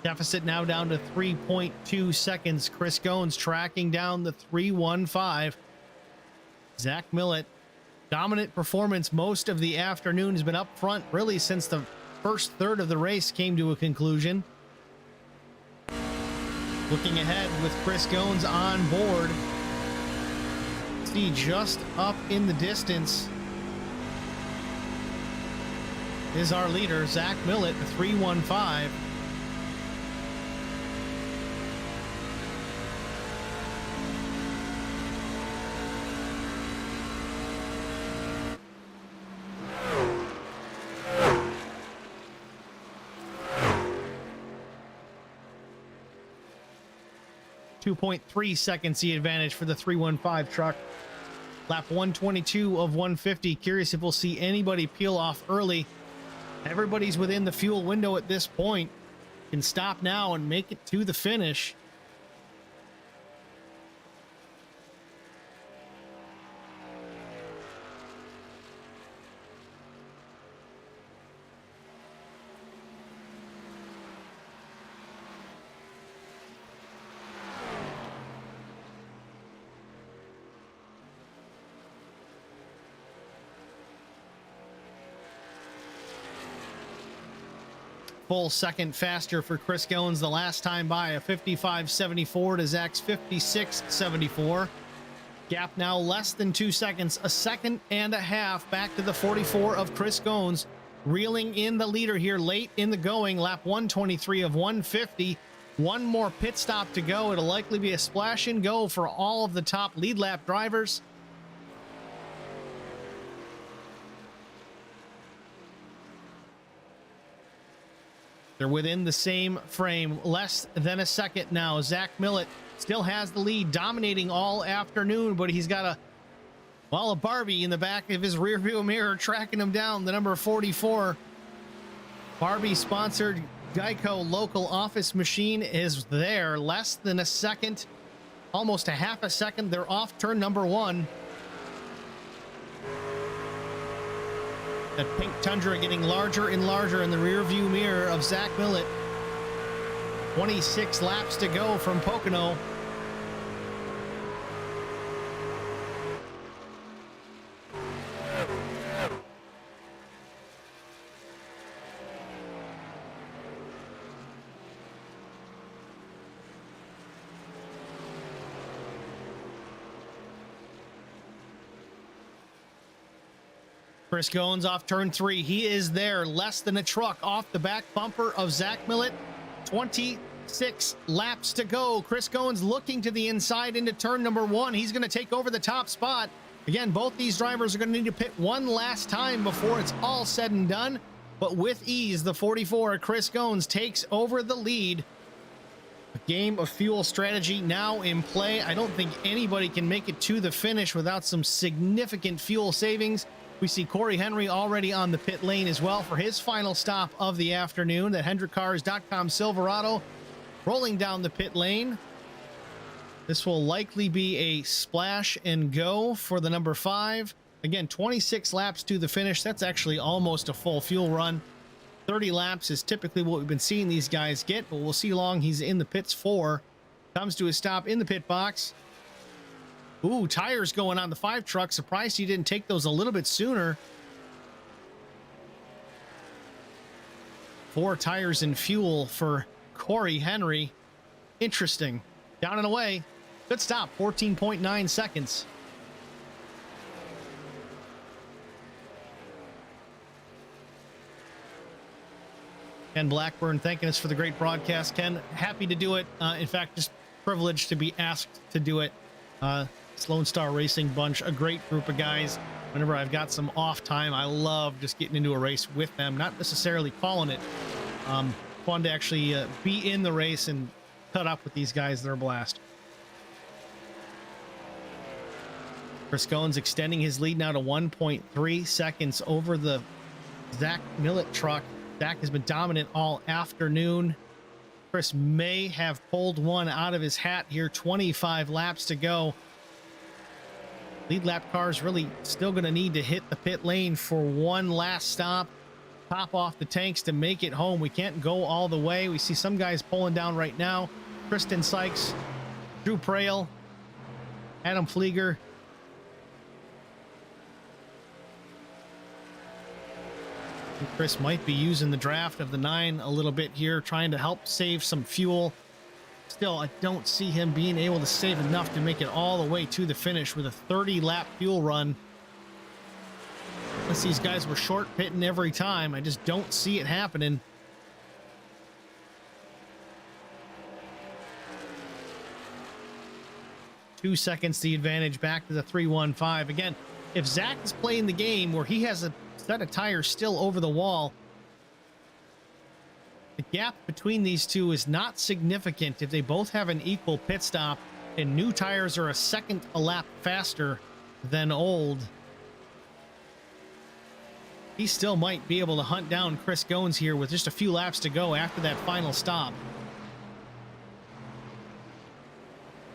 Deficit now down to 3.2 seconds. Chris Goins tracking down the 3:15. Zach Millett, dominant performance most of the afternoon, has been up front really since the first third of the race came to a conclusion. Looking ahead with Chris Goins on board. See just up in the distance is our leader, Zach Millett, the 3:15. .3 seconds the advantage for the 315 truck. Lap 122 of 150. Curious if we'll see anybody peel off early. Everybody's within the fuel window at this point. Can stop now and make it to the finish. Full second faster for Chris Goins the last time by, a 55.74 to Zach's 56.74. Gap now less than 2 seconds, a second and a half back to the 44 of Chris Goins, reeling in the leader here late in the going. Lap 123 of 150. One more pit stop to go. It'll likely be a splash and go for all of the top lead lap drivers. They're within the same frame, less than a second now. Zach Millett still has the lead, dominating all afternoon, but he's got a Barbie in the back of his rearview mirror tracking him down, the number 44. Barbie-sponsored Geico local office machine is there, less than a second, almost a half a second. They're off turn number 1. That pink Tundra getting larger and larger in the rear view mirror of Zach Millett. 26 laps to go from Pocono. Chris Goins off turn 3. He is there, less than a truck off the back bumper of Zach Millett. 26 laps to go. Chris Goins looking to the inside into turn number 1. He's going to take over the top spot. Again, both these drivers are going to need to pit one last time before it's all said and done. But with ease, the 44, Chris Goins, takes over the lead. A game of fuel strategy now in play. I don't think anybody can make it to the finish without some significant fuel savings. We see Corey Henry already on the pit lane as well for his final stop of the afternoon. That HendrickCars.com Silverado rolling down the pit lane. This will likely be a splash and go for the number 5. Again, 26 laps to the finish. That's actually almost a full fuel run. 30 laps is typically what we've been seeing these guys get, but we'll see how long he's in the pits for. Comes to a stop in the pit box. Ooh, tires going on the 5 truck. Surprised he didn't take those a little bit sooner. 4 tires and fuel for Corey Henry. Interesting. Down and away. Good stop. 14.9 seconds. Ken Blackburn thanking us for the great broadcast. Ken, happy to do it. In fact, just privileged to be asked to do it. Lonestar Racing Bunch, a great group of guys. Whenever I've got some off time, I love just getting into a race with them, not necessarily calling it. Fun to actually be in the race and cut up with these guys. They're a blast. Chris Goins extending his lead now to 1.3 seconds over the Zach Millett truck. Zach has been dominant all afternoon. Chris may have pulled one out of his hat here. 25 laps to go. Lead lap cars really still going to need to hit the pit lane for one last stop. Top off the tanks to make it home. We can't go all the way. We see some guys pulling down right now. Kristen Sykes, Drew Prail, Adam Flieger. Chris might be using the draft of the 9 a little bit here, trying to help save some fuel. Still, I don't see him being able to save enough to make it all the way to the finish with a 30-lap fuel run. Unless these guys were short pitting every time, I just don't see it happening. Two seconds the advantage back to the 315. Again, if Zach is playing the game where he has a set of tires still over the wall, the gap between these two is not significant if they both have an equal pit stop and new tires are a second a lap faster than old. He still might be able to hunt down Chris Goins here with just a few laps to go after that final stop.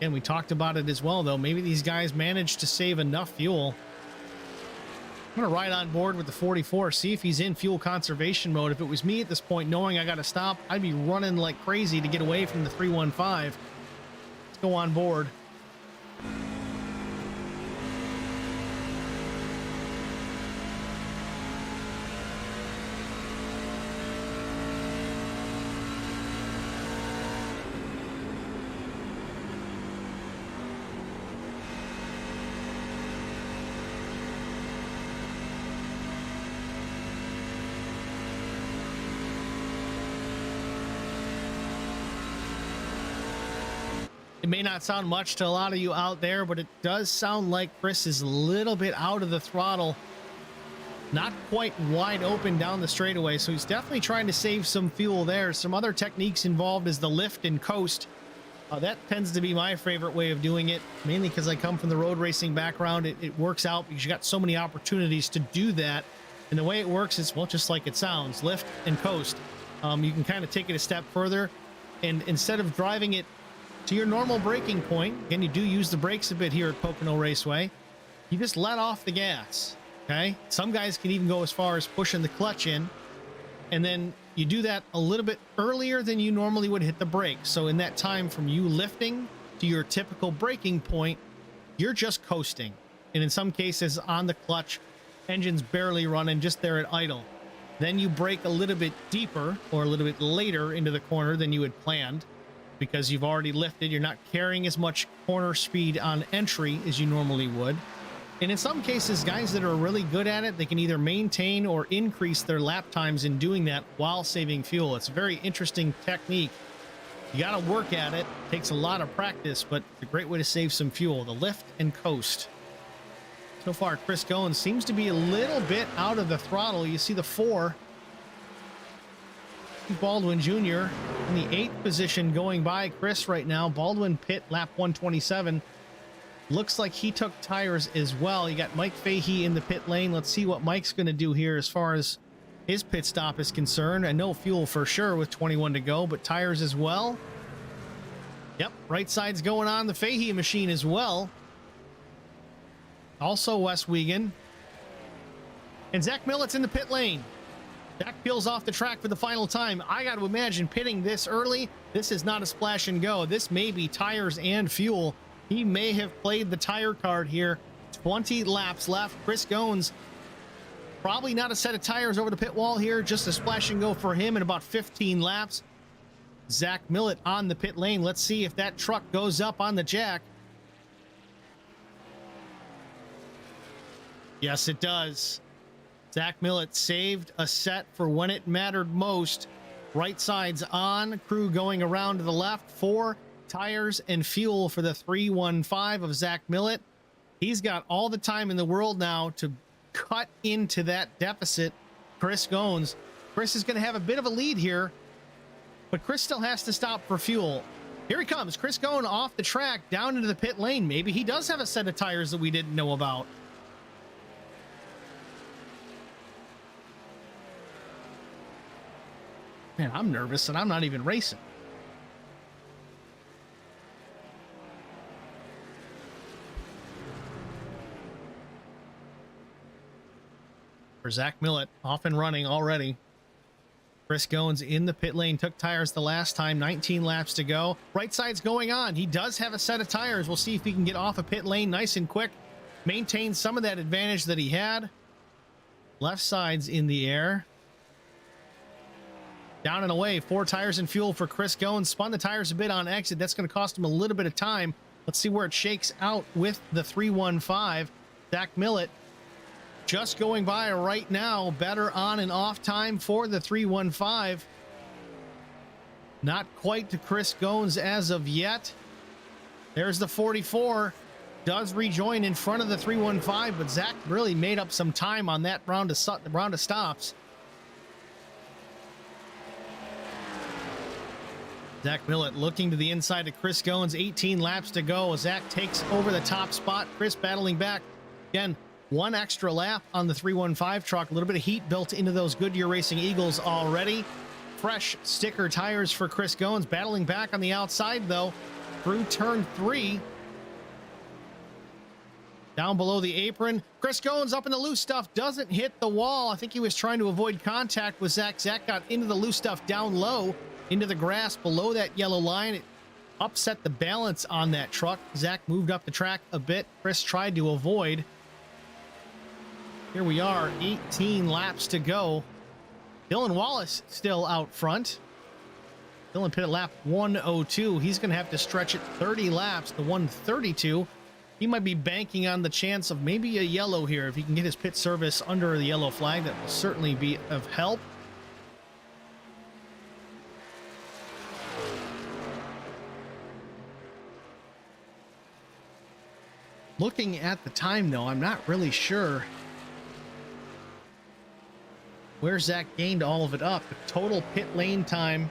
And we talked about it as well, though. Maybe these guys managed to save enough fuel. I'm going to ride on board with the 44, see if he's in fuel conservation mode. If it was me at this point, knowing I got to stop, I'd be running like crazy to get away from the 315. Let's go on board. It may not sound much to a lot of you out there, but it does sound like Chris is a little bit out of the throttle. Not quite wide open down the straightaway, so he's definitely trying to save some fuel there. Some other techniques involved is the lift and coast. That tends to be my favorite way of doing it, mainly because I come from the road racing background. It works out because you got so many opportunities to do that. And the way it works is, well, just like it sounds, lift and coast. You can kind of take it a step further, and instead of driving it to your normal braking point, again, you do use the brakes a bit here at Pocono Raceway, you just let off the gas, okay? Some guys can even go as far as pushing the clutch in, and then you do that a little bit earlier than you normally would hit the brakes. So in that time from you lifting to your typical braking point, you're just coasting. And in some cases on the clutch, engine's barely running, just there at idle. Then you brake a little bit deeper or a little bit later into the corner than you had planned, because you've already lifted. You're not carrying as much corner speed on entry as you normally would. And in some cases, guys that are really good at it, they can either maintain or increase their lap times in doing that while saving fuel. It's a very interesting technique. You got to work at it. It takes a lot of practice, but it's a great way to save some fuel. The lift and coast. So far, Chris Goins seems to be a little bit out of the throttle. You see the 4. Baldwin Jr. in the 8th position going by Chris right now. Baldwin pit lap 127. Looks like he took tires as well. You got Mike Fahey in the pit lane. Let's see what Mike's going to do here as far as his pit stop is concerned. I know fuel for sure with 21 to go, but tires as well. Yep, right side's going on the Fahey machine as well. Also Wes Wiegand. And Zach Millett's in the pit lane. Zach peels off the track for the final time. I got to imagine pitting this early. This is not a splash and go. This may be tires and fuel. He may have played the tire card here. 20 laps left. Chris Goins, probably not a set of tires over the pit wall here. Just a splash and go for him in about 15 laps. Zach Millett on the pit lane. Let's see if that truck goes up on the jack. Yes, it does. Zach Millett saved a set for when it mattered most. Right side's on. Crew going around to the left. 4 tires and fuel for the 315 of Zach Millett. He's got all the time in the world now to cut into that deficit. Chris Goins. Chris is going to have a bit of a lead here, but Chris still has to stop for fuel. Here he comes. Chris going off the track down into the pit lane. Maybe he does have a set of tires that we didn't know about. Man, I'm nervous and I'm not even racing. For Zach Millett, off and running already. Chris Goins in the pit lane, took tires the last time, 19 laps to go. Right side's going on. He does have a set of tires. We'll see if he can get off a pit lane nice and quick, maintain some of that advantage that he had. Left side's in the air. Down and away, 4 tires and fuel for Chris Goins. Spun the tires a bit on exit. That's going to cost him a little bit of time. Let's see where it shakes out with the 315. Zach Millett just going by right now. Better on and off time for the 315. Not quite to Chris Goins as of yet. There's the 44. Does rejoin in front of the 315, but Zach really made up some time on that round of stops. Zach Millett looking to the inside of Chris Goins. 18 laps to go. Zach takes over the top spot. Chris battling back. Again, 1 extra lap on the 315 truck. A little bit of heat built into those Goodyear Racing Eagles already. Fresh sticker tires for Chris Goins. Battling back on the outside, though, through turn 3. Down below the apron. Chris Goins up in the loose stuff. Doesn't hit the wall. I think he was trying to avoid contact with Zach. Zach got into the loose stuff down low, into the grass below that yellow line. It upset the balance on that truck. Zach moved up the track a bit. Chris tried to avoid. Here we are, 18 laps to go. Dylan Wallace still out front. Dylan pit at lap 102. He's going to have to stretch it 30 laps to 132. He might be banking on the chance of maybe a yellow here. If he can get his pit service under the yellow flag, that will certainly be of help. Looking at the time, though, I'm not really sure where Zach gained all of it up. The total pit lane time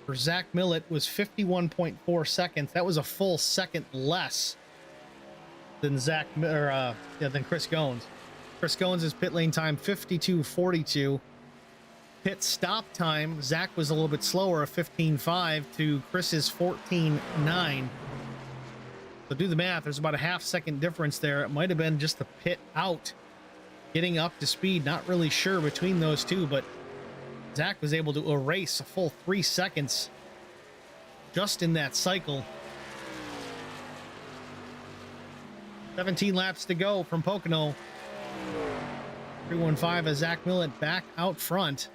for Zach Millett was 51.4 seconds. That was a full second less than than Chris Goins. Chris Goins' pit lane time 52.42. Pit stop time, Zach was a little bit slower, 15.5 to Chris's 14.9. So do the math. There's about a half-second difference there. It might have been just the pit out getting up to speed. Not really sure between those two, but Zach was able to erase a full 3 seconds just in that cycle. 17 laps to go from Pocono. 315 as Zach Millett back out front.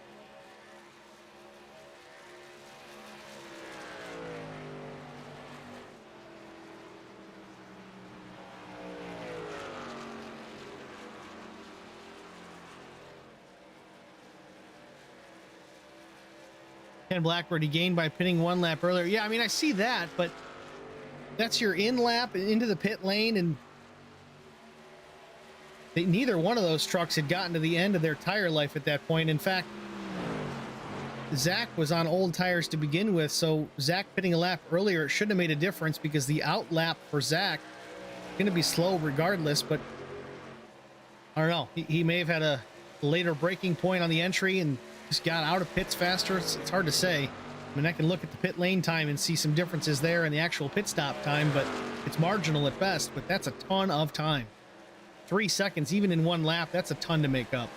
Ken Blackbird, he gained by pitting 1 lap earlier. Yeah, I mean, I see that, but that's your in lap into the pit lane, and neither one of those trucks had gotten to the end of their tire life at that point. In fact, Zach was on old tires to begin with, so Zach pitting a lap earlier, it shouldn't have made a difference because the out lap for Zach is going to be slow regardless, but I don't know. He may have had a later braking point on the entry and just got out of pits faster. It's hard to say. I mean, I can look at the pit lane time and see some differences there in the actual pit stop time, but it's marginal at best, but that's a ton of time. 3 seconds, even in 1 lap, that's a ton to make up.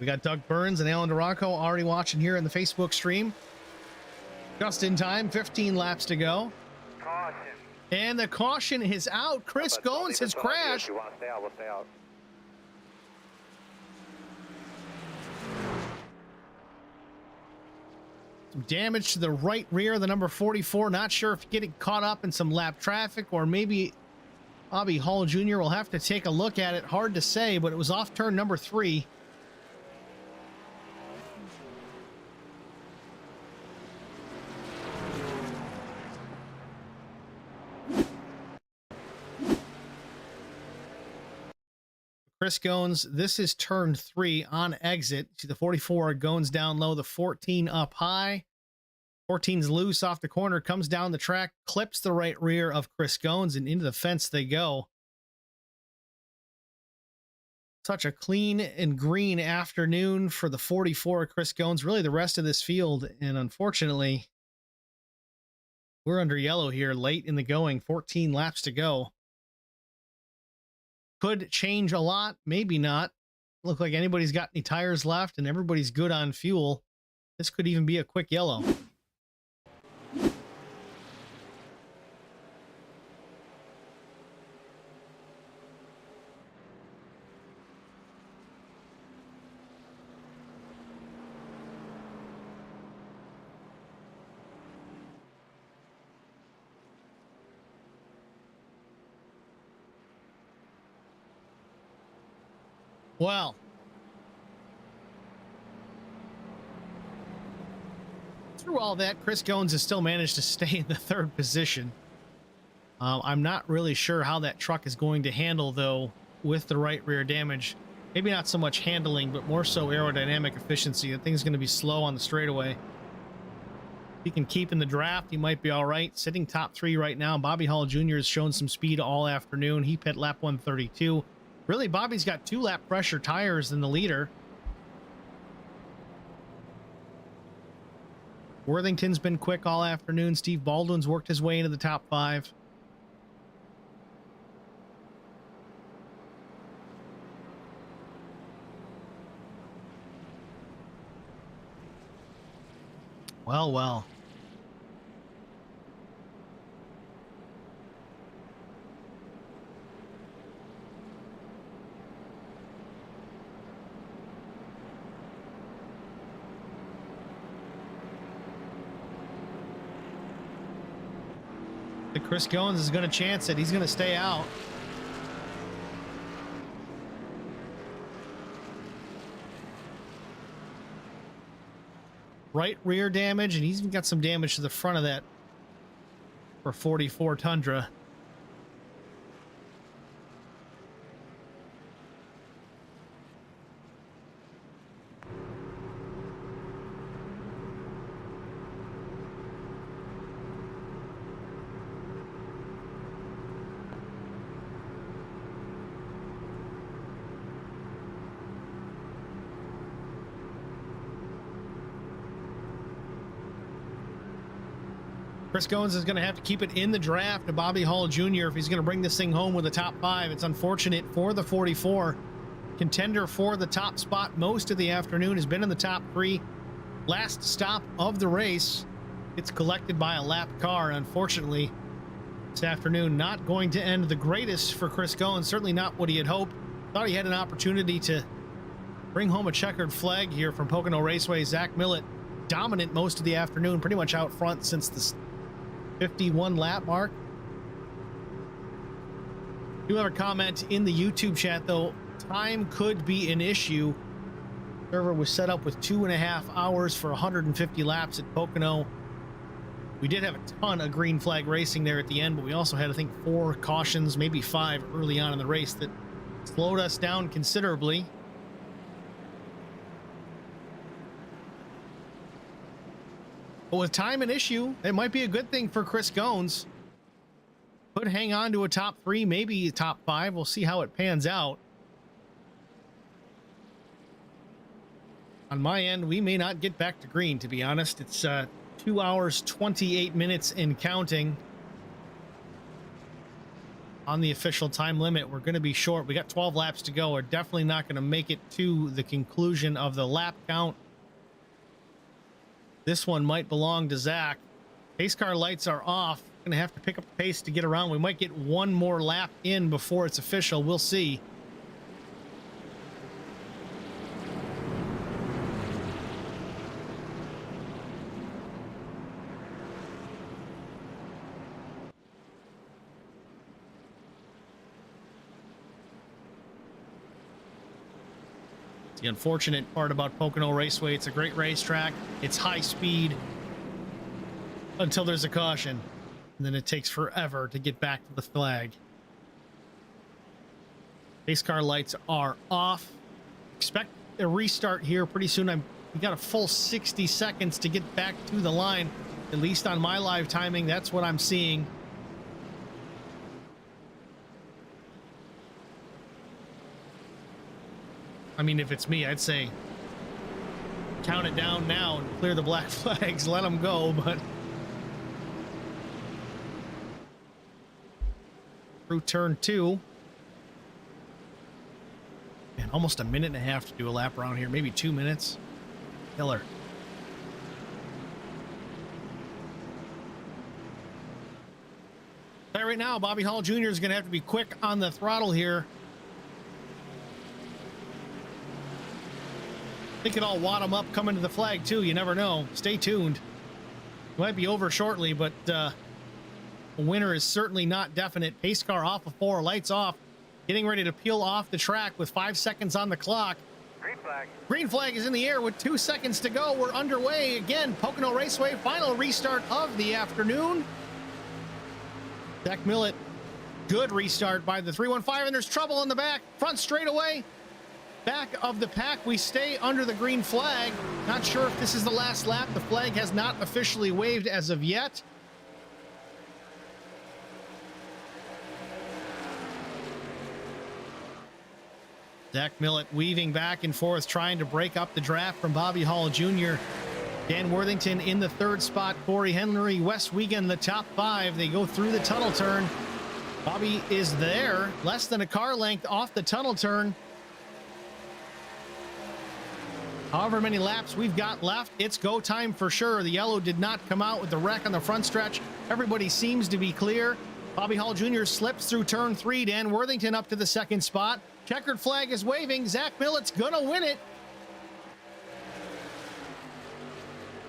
We got Doug Burns and Alan DeRocco already watching here in the Facebook stream. Just in time, 15 laps to go. Caution. And the caution is out. Chris Goins has crashed. You want to stay out, we'll stay out. Damage to the right rear of the number 44. Not sure if getting caught up in some lap traffic, or maybe Bobby Hall Jr. will have to take a look at it. Hard to say, but it was off turn number 3. Chris Gones, this is turn 3 on exit. See the 44 Gones down low, the 14 up high. 14's loose off the corner, comes down the track, clips the right rear of Chris Gones, and into the fence they go. Such a clean and green afternoon for the 44 Chris Gones, really the rest of this field, and unfortunately, we're under yellow here late in the going, 14 laps to go. Could change a lot, maybe not. Look like anybody's got any tires left and everybody's good on fuel. This could even be a quick yellow. Well, through all that, Chris Gones has still managed to stay in the 3rd position. I'm not really sure how that truck is going to handle, though, with the right rear damage. Maybe not so much handling, but more so aerodynamic efficiency. The thing's going to be slow on the straightaway. If he can keep in the draft, he might be all right. Sitting top 3 right now. Bobby Hall Jr. has shown some speed all afternoon. He pit lap 132. Really, Bobby's got 2 lap pressure tires than the leader. Worthington's been quick all afternoon. Steve Baldwin's worked his way into the top 5. Well, well. Chris Gones is going to chance it. He's going to stay out. Right rear damage, and he's even got some damage to the front of that for 44 Tundra. Chris Gones is going to have to keep it in the draft to Bobby Hall Jr. if he's going to bring this thing home with a top 5. It's unfortunate for the 44. Contender for the top spot most of the afternoon, has been in the top 3. Last stop of the race, it's collected by a lap car. Unfortunately, this afternoon not going to end the greatest for Chris Gones. Certainly not what he had hoped. Thought he had an opportunity to bring home a checkered flag here from Pocono Raceway. Zach Millett dominant most of the afternoon, pretty much out front since the 51 lap mark. Do have a comment in the YouTube chat, though. Time could be an issue. Server was set up with 2.5 hours for 150 laps at Pocono. We did have a ton of green flag racing there at the end, but we also had, I think, 4 cautions, maybe 5 early on in the race that slowed us down considerably. But with time an issue, it might be a good thing for Chris Gones. Could hang on to a top 3, maybe a top 5. We'll see how it pans out. On my end, we may not get back to green, to be honest. It's 2 hours, 28 minutes and counting on the official time limit. We're going to be short. We got 12 laps to go. We're definitely not going to make it to the conclusion of the lap count. This one might belong to Zach. Pace car lights are off. Going to have to pick up the pace to get around. We might get one more lap in before it's official. We'll see. The unfortunate part about Pocono Raceway, it's a great racetrack. It's high speed until there's a caution. And then it takes forever to get back to the flag. Pace car lights are off. Expect a restart here pretty soon. We got a full 60 seconds to get back to the line. At least on my live timing, that's what I'm seeing. I mean, if it's me, I'd say count it down now and clear the black flags, let them go, but through turn 2. Man, almost a minute and a half to do a lap around here, maybe 2 minutes. Killer. Right now, Bobby Hall Jr. is going to have to be quick on the throttle here. They could all wad them up coming to the flag, too. You never know. Stay tuned. It might be over shortly, but the winner is certainly not definite. Pace car off of 4, lights off. Getting ready to peel off the track with 5 seconds on the clock. Green flag. Green flag is in the air with 2 seconds to go. We're underway again. Pocono Raceway, final restart of the afternoon. Zach Millett, good restart by the 315, and there's trouble in the back. Front straightaway, back of the pack. We stay under the green flag. Not sure if this is the last lap. The flag has not officially waved as of yet. Zach Millett weaving back and forth, trying to break up the draft from Bobby Hall Jr. Dan Worthington in the 3rd spot. Corey Henry, Wes Wiegand, the top 5. They go through the tunnel turn. Bobby is there, less than a car length off the tunnel turn. However many laps we've got left, it's go time for sure. The yellow did not come out with the wreck on the front stretch. Everybody seems to be clear. Bobby Hall Jr. slips through turn 3. Dan Worthington up to the 2nd spot. Checkered flag is waving. Zach Millett's gonna win it.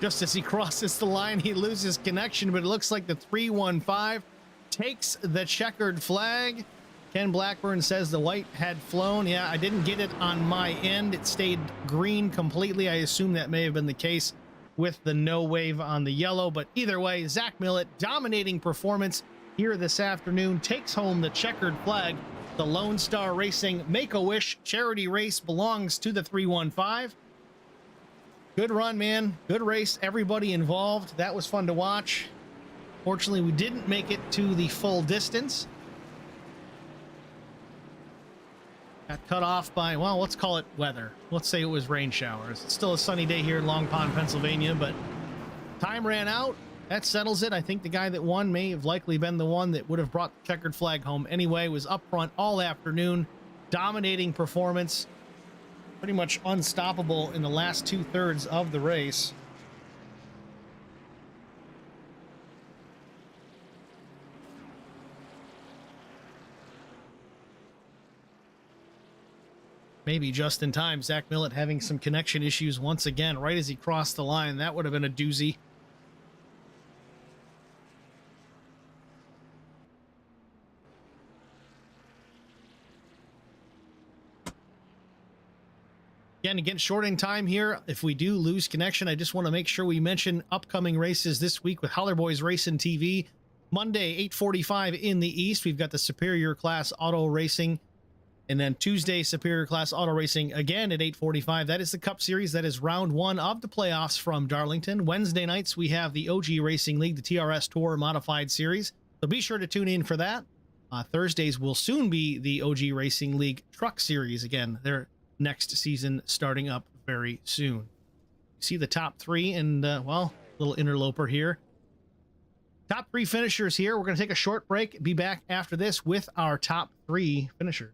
Just as he crosses the line, he loses connection, but it looks like the 315 takes the checkered flag. Ken Blackburn says the white had flown. Yeah, I didn't get it on my end. It stayed green completely. I assume that may have been the case with the no wave on the yellow, but either way, Zach Millett, dominating performance here this afternoon, takes home the checkered flag. The Lonestar Racing Make-A-Wish charity race belongs to the 315. Good run, man. Good race. Everybody involved. That was fun to watch. Fortunately, we didn't make it to the full distance. Got cut off by, well, let's call it weather. Let's say it was rain showers. It's still a sunny day here in Long Pond, Pennsylvania, but time ran out. That settles it. I think the guy that won may have likely been the one that would have brought the checkered flag home anyway. Was up front all afternoon. Dominating performance. Pretty much unstoppable in the last 2/3 of the race. Maybe just in time. Zach Millett having some connection issues once again right as he crossed the line. That would have been a doozy. Again, short in time here. If we do lose connection, I just want to make sure we mention upcoming races this week with Holler Boys Racing TV. Monday, 8:45 in the East. We've got the Superior Class Auto Racing. And then Tuesday, Superior Class Auto Racing again at 8:45. That is the Cup Series. That is round 1 of the playoffs from Darlington. Wednesday nights, we have the OG Racing League, the TRS Tour Modified Series. So be sure to tune in for that. Thursdays will soon be the OG Racing League Truck Series. Again, their next season starting up very soon. See the top 3 and, well, little interloper here. Top 3 finishers here. We're going to take a short break. Be back after this with our top 3 finishers.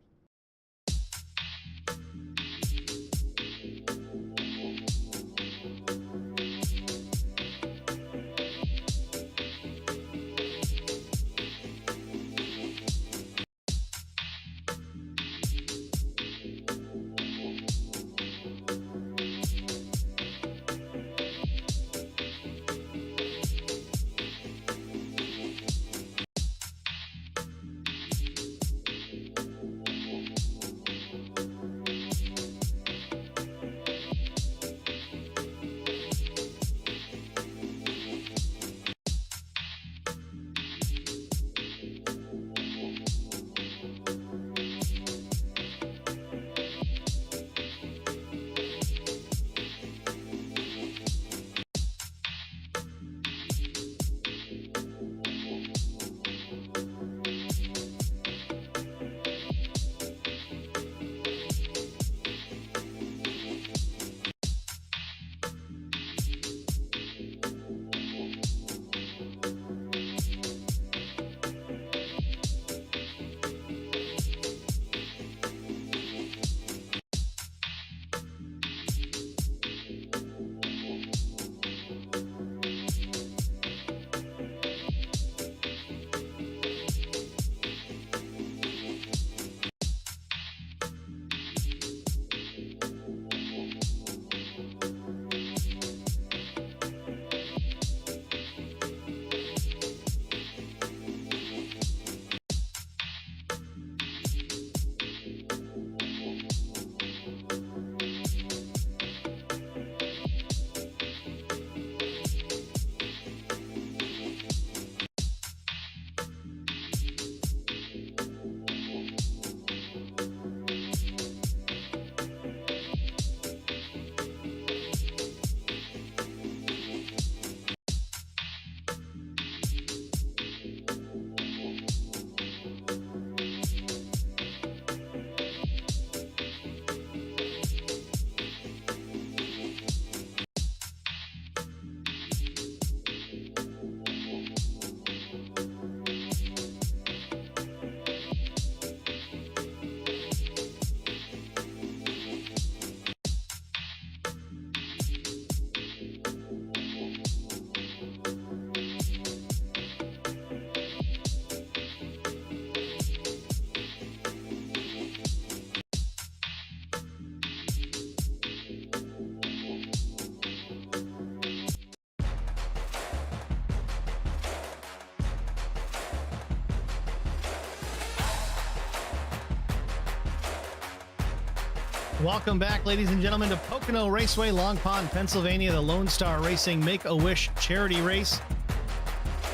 Welcome back, ladies and gentlemen, to Pocono Raceway, Long Pond, Pennsylvania, the Lonestar Racing Make-A-Wish charity race.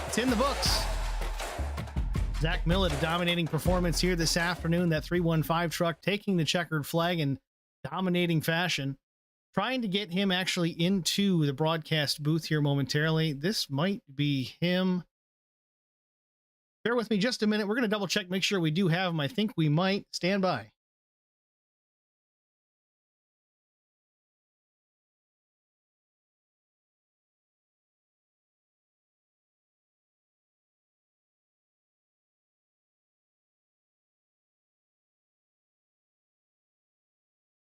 It's in the books. Zach Millett, a dominating performance here this afternoon. That 315 truck taking the checkered flag in dominating fashion. Trying to get him actually into the broadcast booth here momentarily. This might be him. Bear with me just a minute. We're going to double check, make sure we do have him. I think we might. Stand by.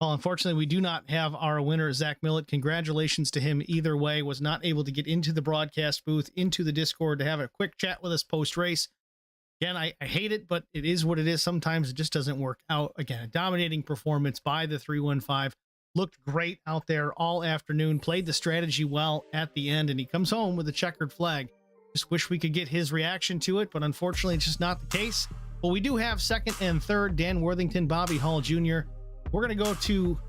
Well, unfortunately, we do not have our winner, Zach Millett. Congratulations to him either way. Was not able to get into the broadcast booth, into the Discord to have a quick chat with us post-race. Again, I hate it, but it is what it is. Sometimes it just doesn't work out. Again, a dominating performance by the 315. Looked great out there all afternoon. Played the strategy well at the end, and he comes home with a checkered flag. Just wish we could get his reaction to it, but unfortunately, it's just not the case. But we do have second and third, Dan Worthington, Bobby Hall Jr. We're going to go to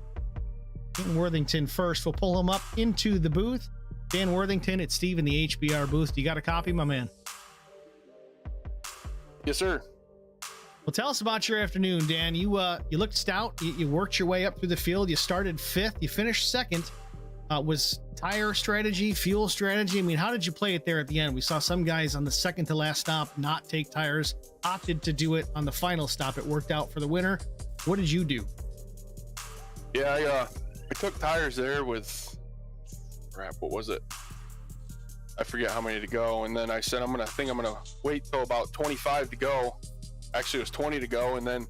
Dan Worthington first. We'll pull him up into the booth. Dan Worthington, it's Steve in the HBR booth. You got a copy, my man? Yes, sir. Well, tell us about your afternoon, Dan. You looked stout. You worked your way up through the field. You started fifth. You finished second. Was tire strategy, fuel strategy? I mean, how did you play it there at the end? We saw some guys on the second to last stop not take tires, opted to do it on the final stop. It worked out for the winner. What did you do? Yeah, I took tires there with, what was it? I forget how many to go. And then I said, I'm going to wait till about 25 to go. Actually, it was 20 to go. And then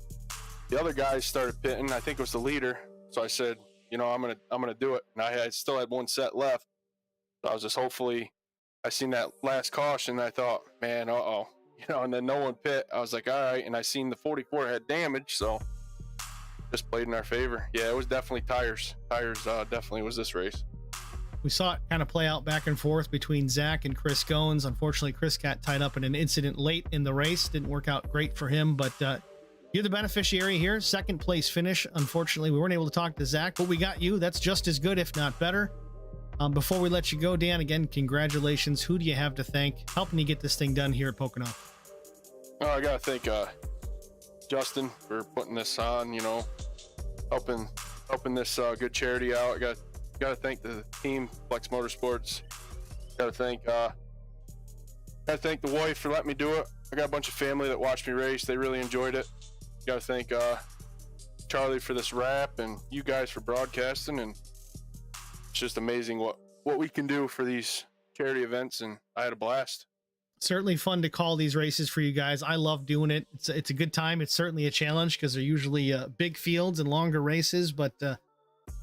the other guys started pitting. I think it was the leader. So I said, I'm going to do it. And I still had one set left. So I was just hopefully, I seen that last caution. And I thought, man, and then no one pit. I was like, all right. And I seen the 44 had damage. So just played in our favor. Yeah, it was definitely tires. Tires definitely was this race. We saw it kind of play out back and forth between Zach and Chris Goins. Unfortunately, Chris got tied up in an incident late in the race. Didn't work out great for him, but you're the beneficiary here. Second place finish. Unfortunately, we weren't able to talk to Zach, but we got you. That's just as good, if not better. Before we let you go, Dan, again, congratulations. Who do you have to thank helping you get this thing done here at Pocono? Oh, I got to thank Justin for putting this on, helping this good charity out. I got to thank the team, Flex Motorsports. Got to thank the wife for letting me do it. I got a bunch of family that watched me race. They really enjoyed it. Got to thank Charlie for this wrap and you guys for broadcasting. And it's just amazing what we can do for these charity events. And I had a blast. Certainly fun to call these races for you guys. I love doing it. It's a good time. It's certainly a challenge because they're usually big fields and longer races, but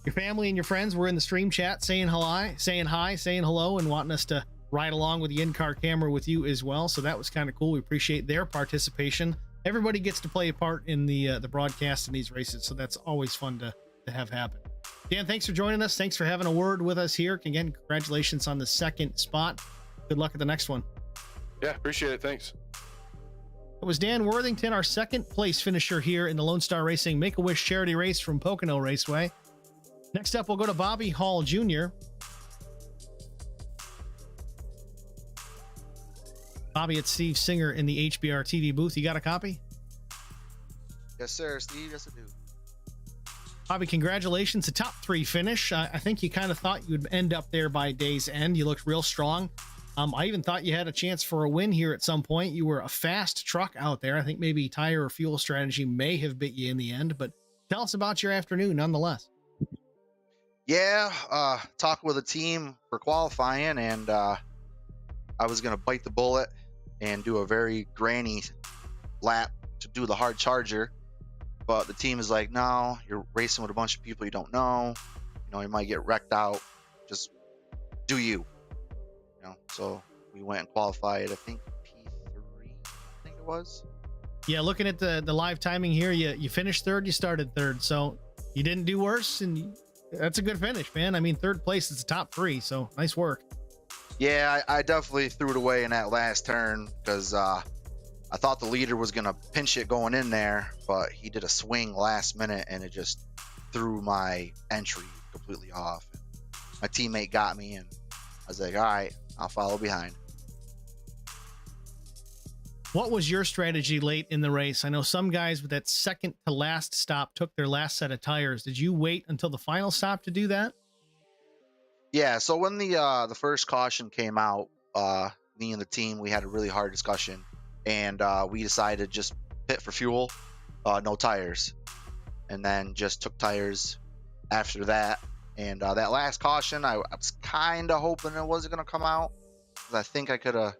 your family and your friends were in the stream chat saying hi, saying hello, and wanting us to ride along with the in-car camera with you as well. So that was kind of cool. We appreciate their participation. Everybody gets to play a part in the broadcast in these races. So that's always fun to have happen. Dan, thanks for joining us. Thanks for having a word with us here. Again, congratulations on the second spot. Good luck at the next one. Yeah, appreciate it. Thanks. It was Dan Worthington, our second place finisher here in the Lonestar Racing Make-A-Wish charity race from Pocono Raceway. Next up, we'll go to Bobby Hall Jr. Bobby, it's Steve Singer in the HBR TV booth. You got a copy? Yes, sir, Steve. Yes, I do. Bobby, congratulations. A top three finish. I think you kind of thought you would end up there by day's end. You looked real strong. I even thought you had a chance for a win here at some point. You were a fast truck out there. I think maybe tire or fuel strategy may have bit you in the end, but tell us about your afternoon nonetheless. Yeah, talked with a team for qualifying, and I was going to bite the bullet and do a very granny lap to do the hard charger. But the team is like, no, you're racing with a bunch of people you don't know. You might get wrecked out. Just do you. So we went and qualified, I think P3, I think it was. Yeah, looking at the live timing here, you finished third, you started third, so you didn't do worse, and that's a good finish, man. I mean, third place is the top three, so nice work. Yeah, I definitely threw it away in that last turn because I thought the leader was going to pinch it going in there, but he did a swing last minute, and it just threw my entry completely off. My teammate got me, and I was like, all right, I'll follow behind. What was your strategy late in the race? I know some guys with that second to last stop took their last set of tires. Did you wait until the final stop to do that? Yeah, so when the first caution came out, me and the team, we had a really hard discussion, and we decided just pit for fuel, no tires, and then just took tires after that. And that last caution, I was kind of hoping it wasn't going to come out, because I think I could have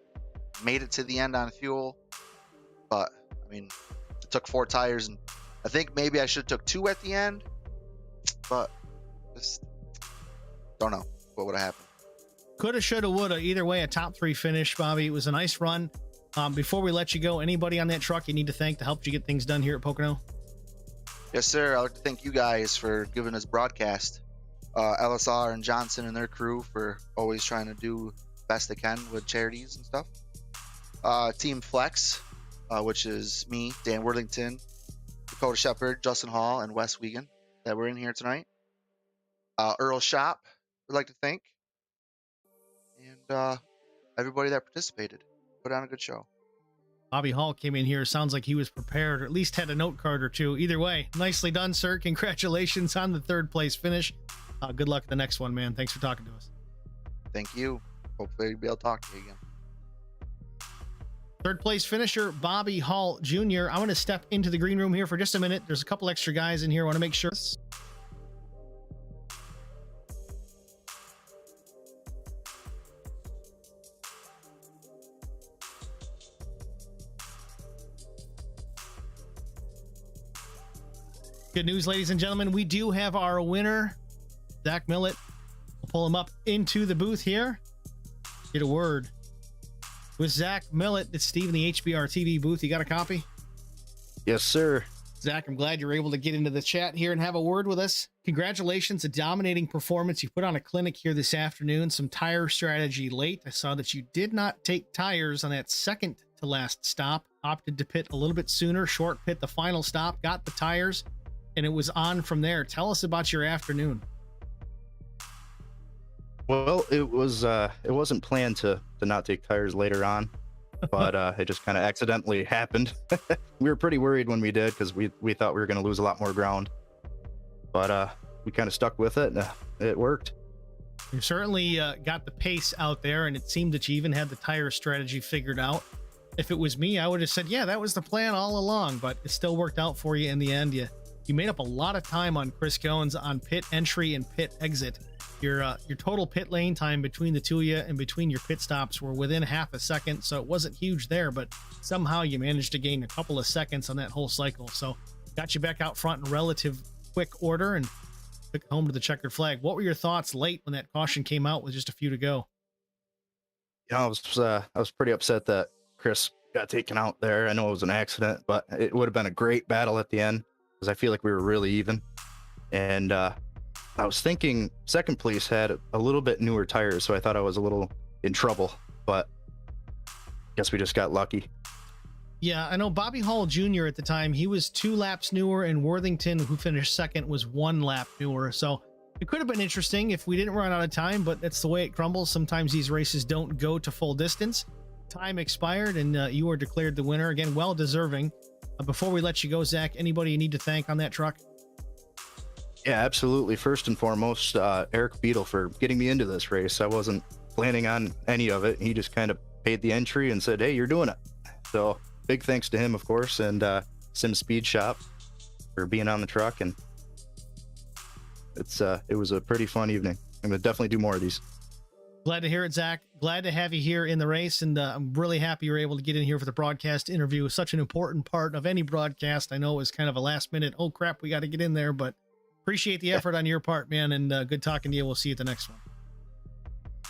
made it to the end on fuel. But I mean, it took 4 tires, and I think maybe I should have took 2 at the end, but just don't know what would have happened. Coulda, shoulda, woulda. Either way, a top 3 finish, Bobby. It was a nice run. Before we let you go, anybody on that truck you need to thank to help you get things done here at Pocono? Yes, sir. I'd like to thank you guys for giving us broadcast. LSR and Johnson and their crew for always trying to do best they can with charities and stuff. Team Flex, which is me, Dan Worthington, Dakota Shepard, Justin Hall, and Wes Wiegand that were in here tonight. Earl Shop, we'd like to thank. And everybody that participated. Put on a good show. Bobby Hall came in here. Sounds like he was prepared, or at least had a note card or two. Either way, nicely done, sir. Congratulations on the 3rd place finish. Good luck at the next one, man. Thanks for talking to us. Thank you. Hopefully we'll be able to talk to you again. 3rd place finisher, Bobby Hall Jr. I'm going to step into the green room here for just a minute. There's a couple extra guys in here. I want to make sure. Good news, ladies and gentlemen. We do have our winner, Zach Millett. We'll pull him up into the booth here. Get a word with Zach Millett. It's Steve in the HBR TV booth. You got a copy? Yes, sir. Zach, I'm glad you're able to get into the chat here and have a word with us. Congratulations, a dominating performance. You put on a clinic here this afternoon, some tire strategy late. I saw that you did not take tires on that second to last stop, opted to pit a little bit sooner, short pit the final stop, got the tires, and it was on from there. Tell us about your afternoon. Well, it wasn't planned to not take tires later on, but it just kind of accidentally happened. We were pretty worried when we did, because we thought we were going to lose a lot more ground, but we kind of stuck with it, and it worked. You certainly got the pace out there, and it seemed that you even had the tire strategy figured out. If it was me, I would have said, yeah, that was the plan all along, but it still worked out for you in the end. You made up a lot of time on Chris Goins on pit entry and pit exit. Your total pit lane time between the two of you and between your pit stops were within half a second, so it wasn't huge there, but somehow you managed to gain a couple of seconds on that whole cycle. So got you back out front in relative quick order and took it home to the checkered flag. What were your thoughts late when that caution came out with just a few to go? I was pretty upset that Chris got taken out there. I know it was an accident, but it would have been a great battle at the end, because I feel like we were really even. And I was thinking second place had a little bit newer tires, so I thought I was a little in trouble, but guess we just got lucky. Yeah, I know Bobby Hall Jr. at the time, he was 2 laps newer, and Worthington, who finished second, was 1 lap newer. So it could have been interesting if we didn't run out of time, but that's the way it crumbles. Sometimes these races don't go to full distance. Time expired, and you were declared the winner. Again, well deserving. Before we let you go, Zach, anybody you need to thank on that truck? Yeah, absolutely. First and foremost, Eric Beadle for getting me into this race. I wasn't planning on any of it. He just kind of paid the entry and said, hey, you're doing it. So big thanks to him, of course, and Sim Speed Shop for being on the truck. And it was a pretty fun evening. I'm going to definitely do more of these. Glad to hear it, Zach. Glad to have you here in the race, and I'm really happy you were able to get in here for the broadcast interview. It's such an important part of any broadcast. I know it was kind of a last minute, oh crap, we got to get in there, but appreciate the effort on your part, man, and good talking to you. We'll see you at the next one.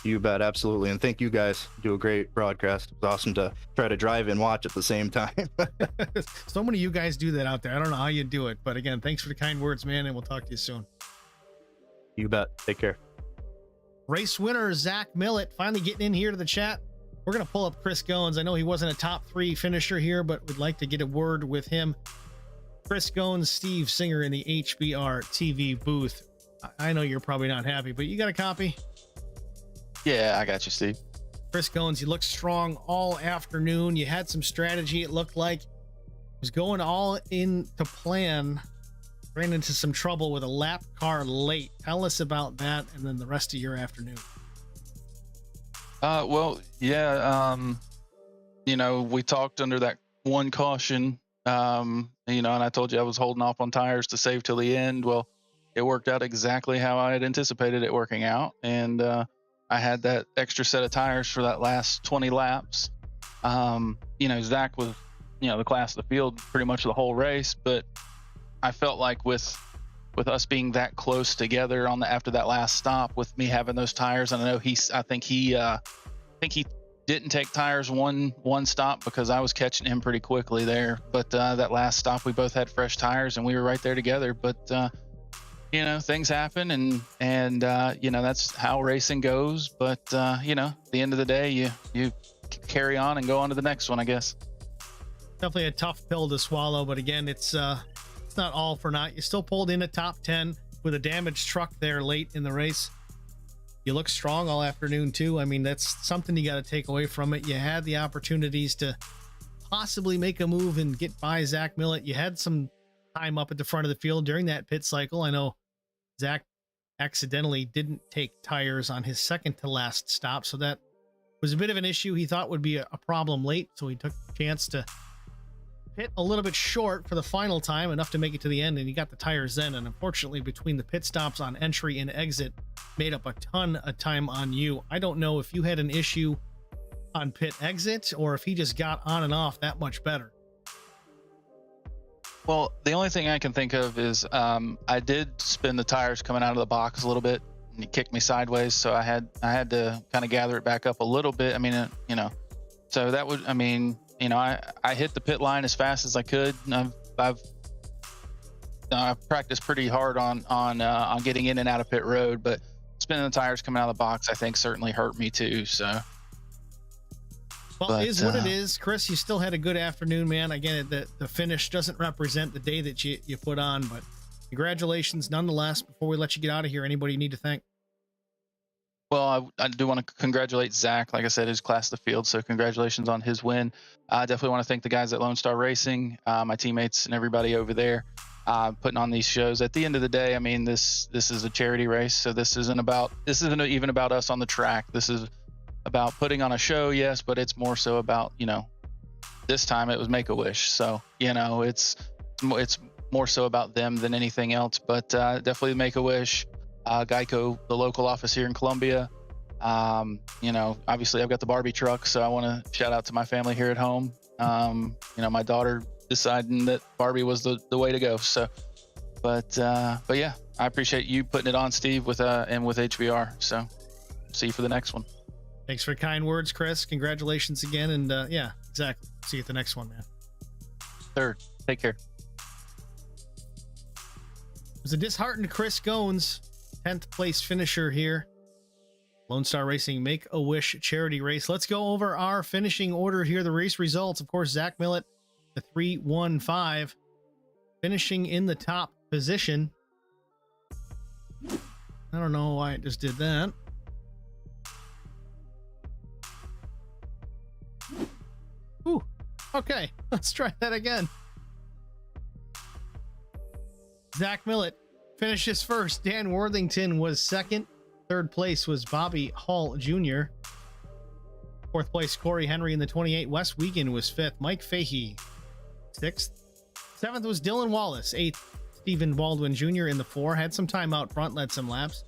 You bet, absolutely. And thank you guys. Do a great broadcast. It was awesome to try to drive and watch at the same time. So many of you guys do that out there. I don't know how you do it, but again, thanks for the kind words, man, and we'll talk to you soon. You bet. Take care. Race winner Zach Millett finally getting in here to the chat. We're going to pull up Chris Goins. I know he wasn't a top 3 finisher here, but would like to get a word with him. Chris Gones, Steve Singer in the HBR TV booth. I know you're probably not happy, but you got a copy? Yeah, I got you, Steve. Chris Gones, you looked strong all afternoon. You had some strategy. It looked like it was going all into plan. Ran into some trouble with a lap car late. Tell us about that and then the rest of your afternoon. Well, yeah, we talked under that one caution, and I told you I was holding off on tires to save till the end. Well, it worked out exactly how I had anticipated it working out. And I had that extra set of tires for that last 20 laps. Zach was, the class of the field pretty much the whole race, but I felt like with us being that close together after that last stop, with me having those tires, and I think he didn't take tires one stop because I was catching him pretty quickly there. But that last stop, we both had fresh tires and we were right there together. But things happen, and that's how racing goes. But at the end of the day, you carry on and go on to the next one, I guess. Definitely a tough pill to swallow, but again, it's not all for naught. You still pulled in a top 10 with a damaged truck there late in the race. You look strong all afternoon too. I mean, that's something you got to take away from it. You had the opportunities to possibly make a move and get by Zach Millett. You had some time up at the front of the field during that pit cycle. I know Zach accidentally didn't take tires on his second to last stop, so that was a bit of an issue he thought would be a problem late, so he took the chance to pit a little bit short for the final time, enough to make it to the end, and he got the tires then. And unfortunately, between the pit stops on entry and exit, made up a ton of time on you. I don't know if you had an issue on pit exit or if he just got on and off that much better. Well, the only thing I can think of is I did spin the tires coming out of the box a little bit, and he kicked me sideways, so I had to kind of gather it back up a little bit. I mean, so that would, I hit the pit line as fast as I could. I've practiced pretty hard on getting in and out of pit road, but spinning the tires coming out of the box, I think, certainly hurt me too. So, it is what it is, Chris. You still had a good afternoon, man. Again, the finish doesn't represent the day that you put on, but congratulations nonetheless. Before we let you get out of here, anybody you need to thank? Well, I do want to congratulate Zach. Like I said, his class of the field, so congratulations on his win. I definitely want to thank the guys at Lonestar Racing, my teammates and everybody over there putting on these shows. At the end of the day, I mean, this is a charity race, so this isn't even about us on the track. This is about putting on a show, yes, but it's more so about, this time it was Make-A-Wish. So, it's more so about them than anything else, but definitely Make-A-Wish. Geico, the local office here in Columbia. Obviously I've got the Barbie truck, so I want to shout out to my family here at home. My daughter deciding that Barbie was the way to go. So, but yeah, I appreciate you putting it on, Steve, with HBR. So see you for the next one. Thanks for kind words, Chris. Congratulations again. And yeah, exactly. See you at the next one, man. Third, take care. It was a disheartened Chris Gones, 10th place finisher here. Lonestar Racing Make-A-Wish charity race. Let's go over our finishing order here. The race results, of course, Zach Millett, the 315, finishing in the top position. I don't know why it just did that. Ooh, okay, let's try that again. Zach Millett finishes first. Dan Worthington was second. Third place was Bobby Hall Jr. Fourth place, Corey Henry in the 28. Wes Wiegand was fifth. Mike Fahey, sixth. Seventh was Dylan Wallace. Eighth, Stephen Baldwin Jr. in the 4. Had some time out front, led some laps.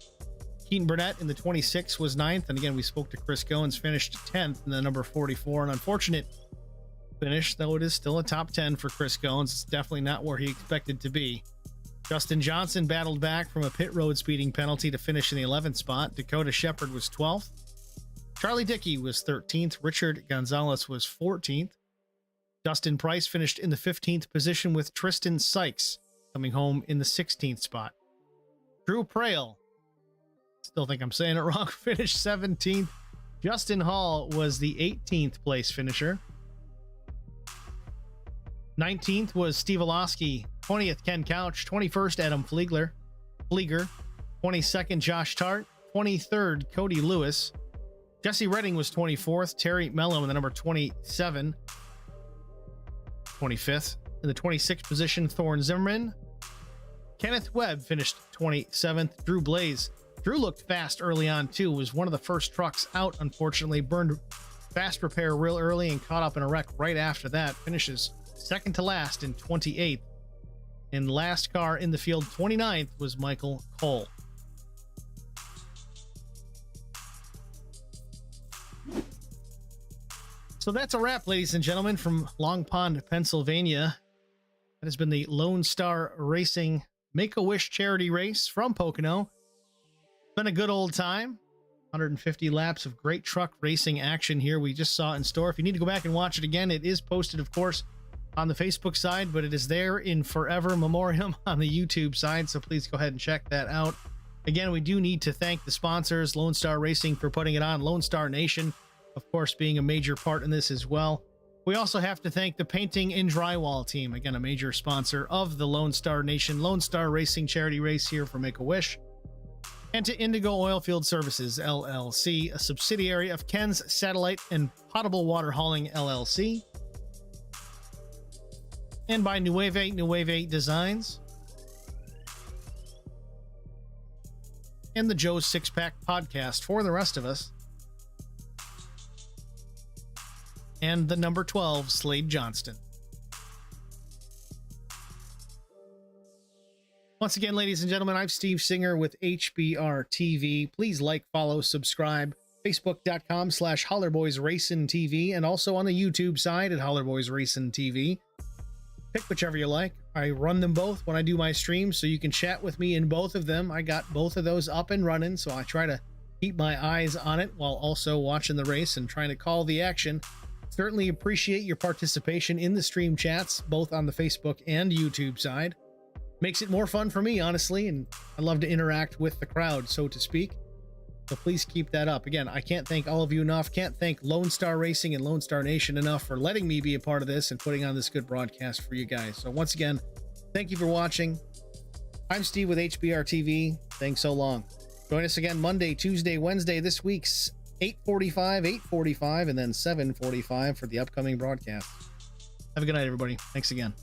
Keaton Burnett in the 26 was ninth. And again, we spoke to Chris Goins, finished 10th in the number 44. An unfortunate finish, though it is still a top 10 for Chris Goins. It's definitely not where he expected to be. Justin Johnson battled back from a pit road speeding penalty to finish in the 11th spot. Dakota Shepard was 12th. Charlie Dickey was 13th. Richard Gonzalez was 14th. Dustin Price finished in the 15th position, with Tristan Sykes coming home in the 16th spot. Drew Prail, still think I'm saying it wrong, finished 17th. Justin Hall was the 18th place finisher. 19th was Steve Olosky. 20th, Ken Couch. 21st, Adam Flieger. 22nd, Josh Tart. 23rd, Cody Lewis. Jesse Redding was 24th. Terry Mello in the number 27. 25th. In the 26th position, Thorne Zimmerman. Kenneth Webb finished 27th. Drew Blaze. Drew looked fast early on, too. Was one of the first trucks out, unfortunately. Burned fast repair real early and caught up in a wreck right after that. Finishes second to last in 28th. And last car in the field, 29th, was Michael Cole. So that's a wrap, ladies and gentlemen, from Long Pond, Pennsylvania. That has been the Lone Star Racing Make-A-Wish charity race from Pocono. Been a good old time. 150 laps of great truck racing action here we just saw in store. If you need to go back and watch it again, it is posted, of course, on the Facebook side, but it is there in forever memoriam on the YouTube side, so please go ahead and check that out. Again, we do need to thank the sponsors, Lone Star Racing for putting it on, Lone Star Nation, of course, being a major part in this as well. We also have to thank the Painting and Drywall team, again, a major sponsor of the Lone Star Nation, Lone Star Racing charity race here for Make-A-Wish. And to Indigo Oilfield Services, LLC, a subsidiary of Ken's Satellite and Potable Water Hauling, LLC. And by Nueve Designs. And the Joe's Six Pack Podcast for the rest of us. And the number 12, Slade Johnston. Once again, ladies and gentlemen, I'm Steve Singer with HBR TV. Please like, follow, subscribe. Facebook.com/HollerBoysRacingTV and also on the YouTube side at HollerBoysRacingTV. Pick whichever you like. I run them both when I do my streams, so you can chat with me in both of them. I got both of those up and running, so I try to keep my eyes on it while also watching the race and trying to call the action. Certainly appreciate your participation in the stream chats, both on the Facebook and YouTube side. Makes it more fun for me, honestly, and I love to interact with the crowd, so to speak. So please keep that up. Again, I can't thank all of you enough. Can't thank Lone Star Racing and Lone Star Nation enough for letting me be a part of this and putting on this good broadcast for you guys. So once again, thank you for watching. I'm Steve with HBR TV. Thanks so long. Join us again Monday, Tuesday, Wednesday, this week's 8:45, 8:45, and then 7:45 for the upcoming broadcast. Have a good night, everybody. Thanks again.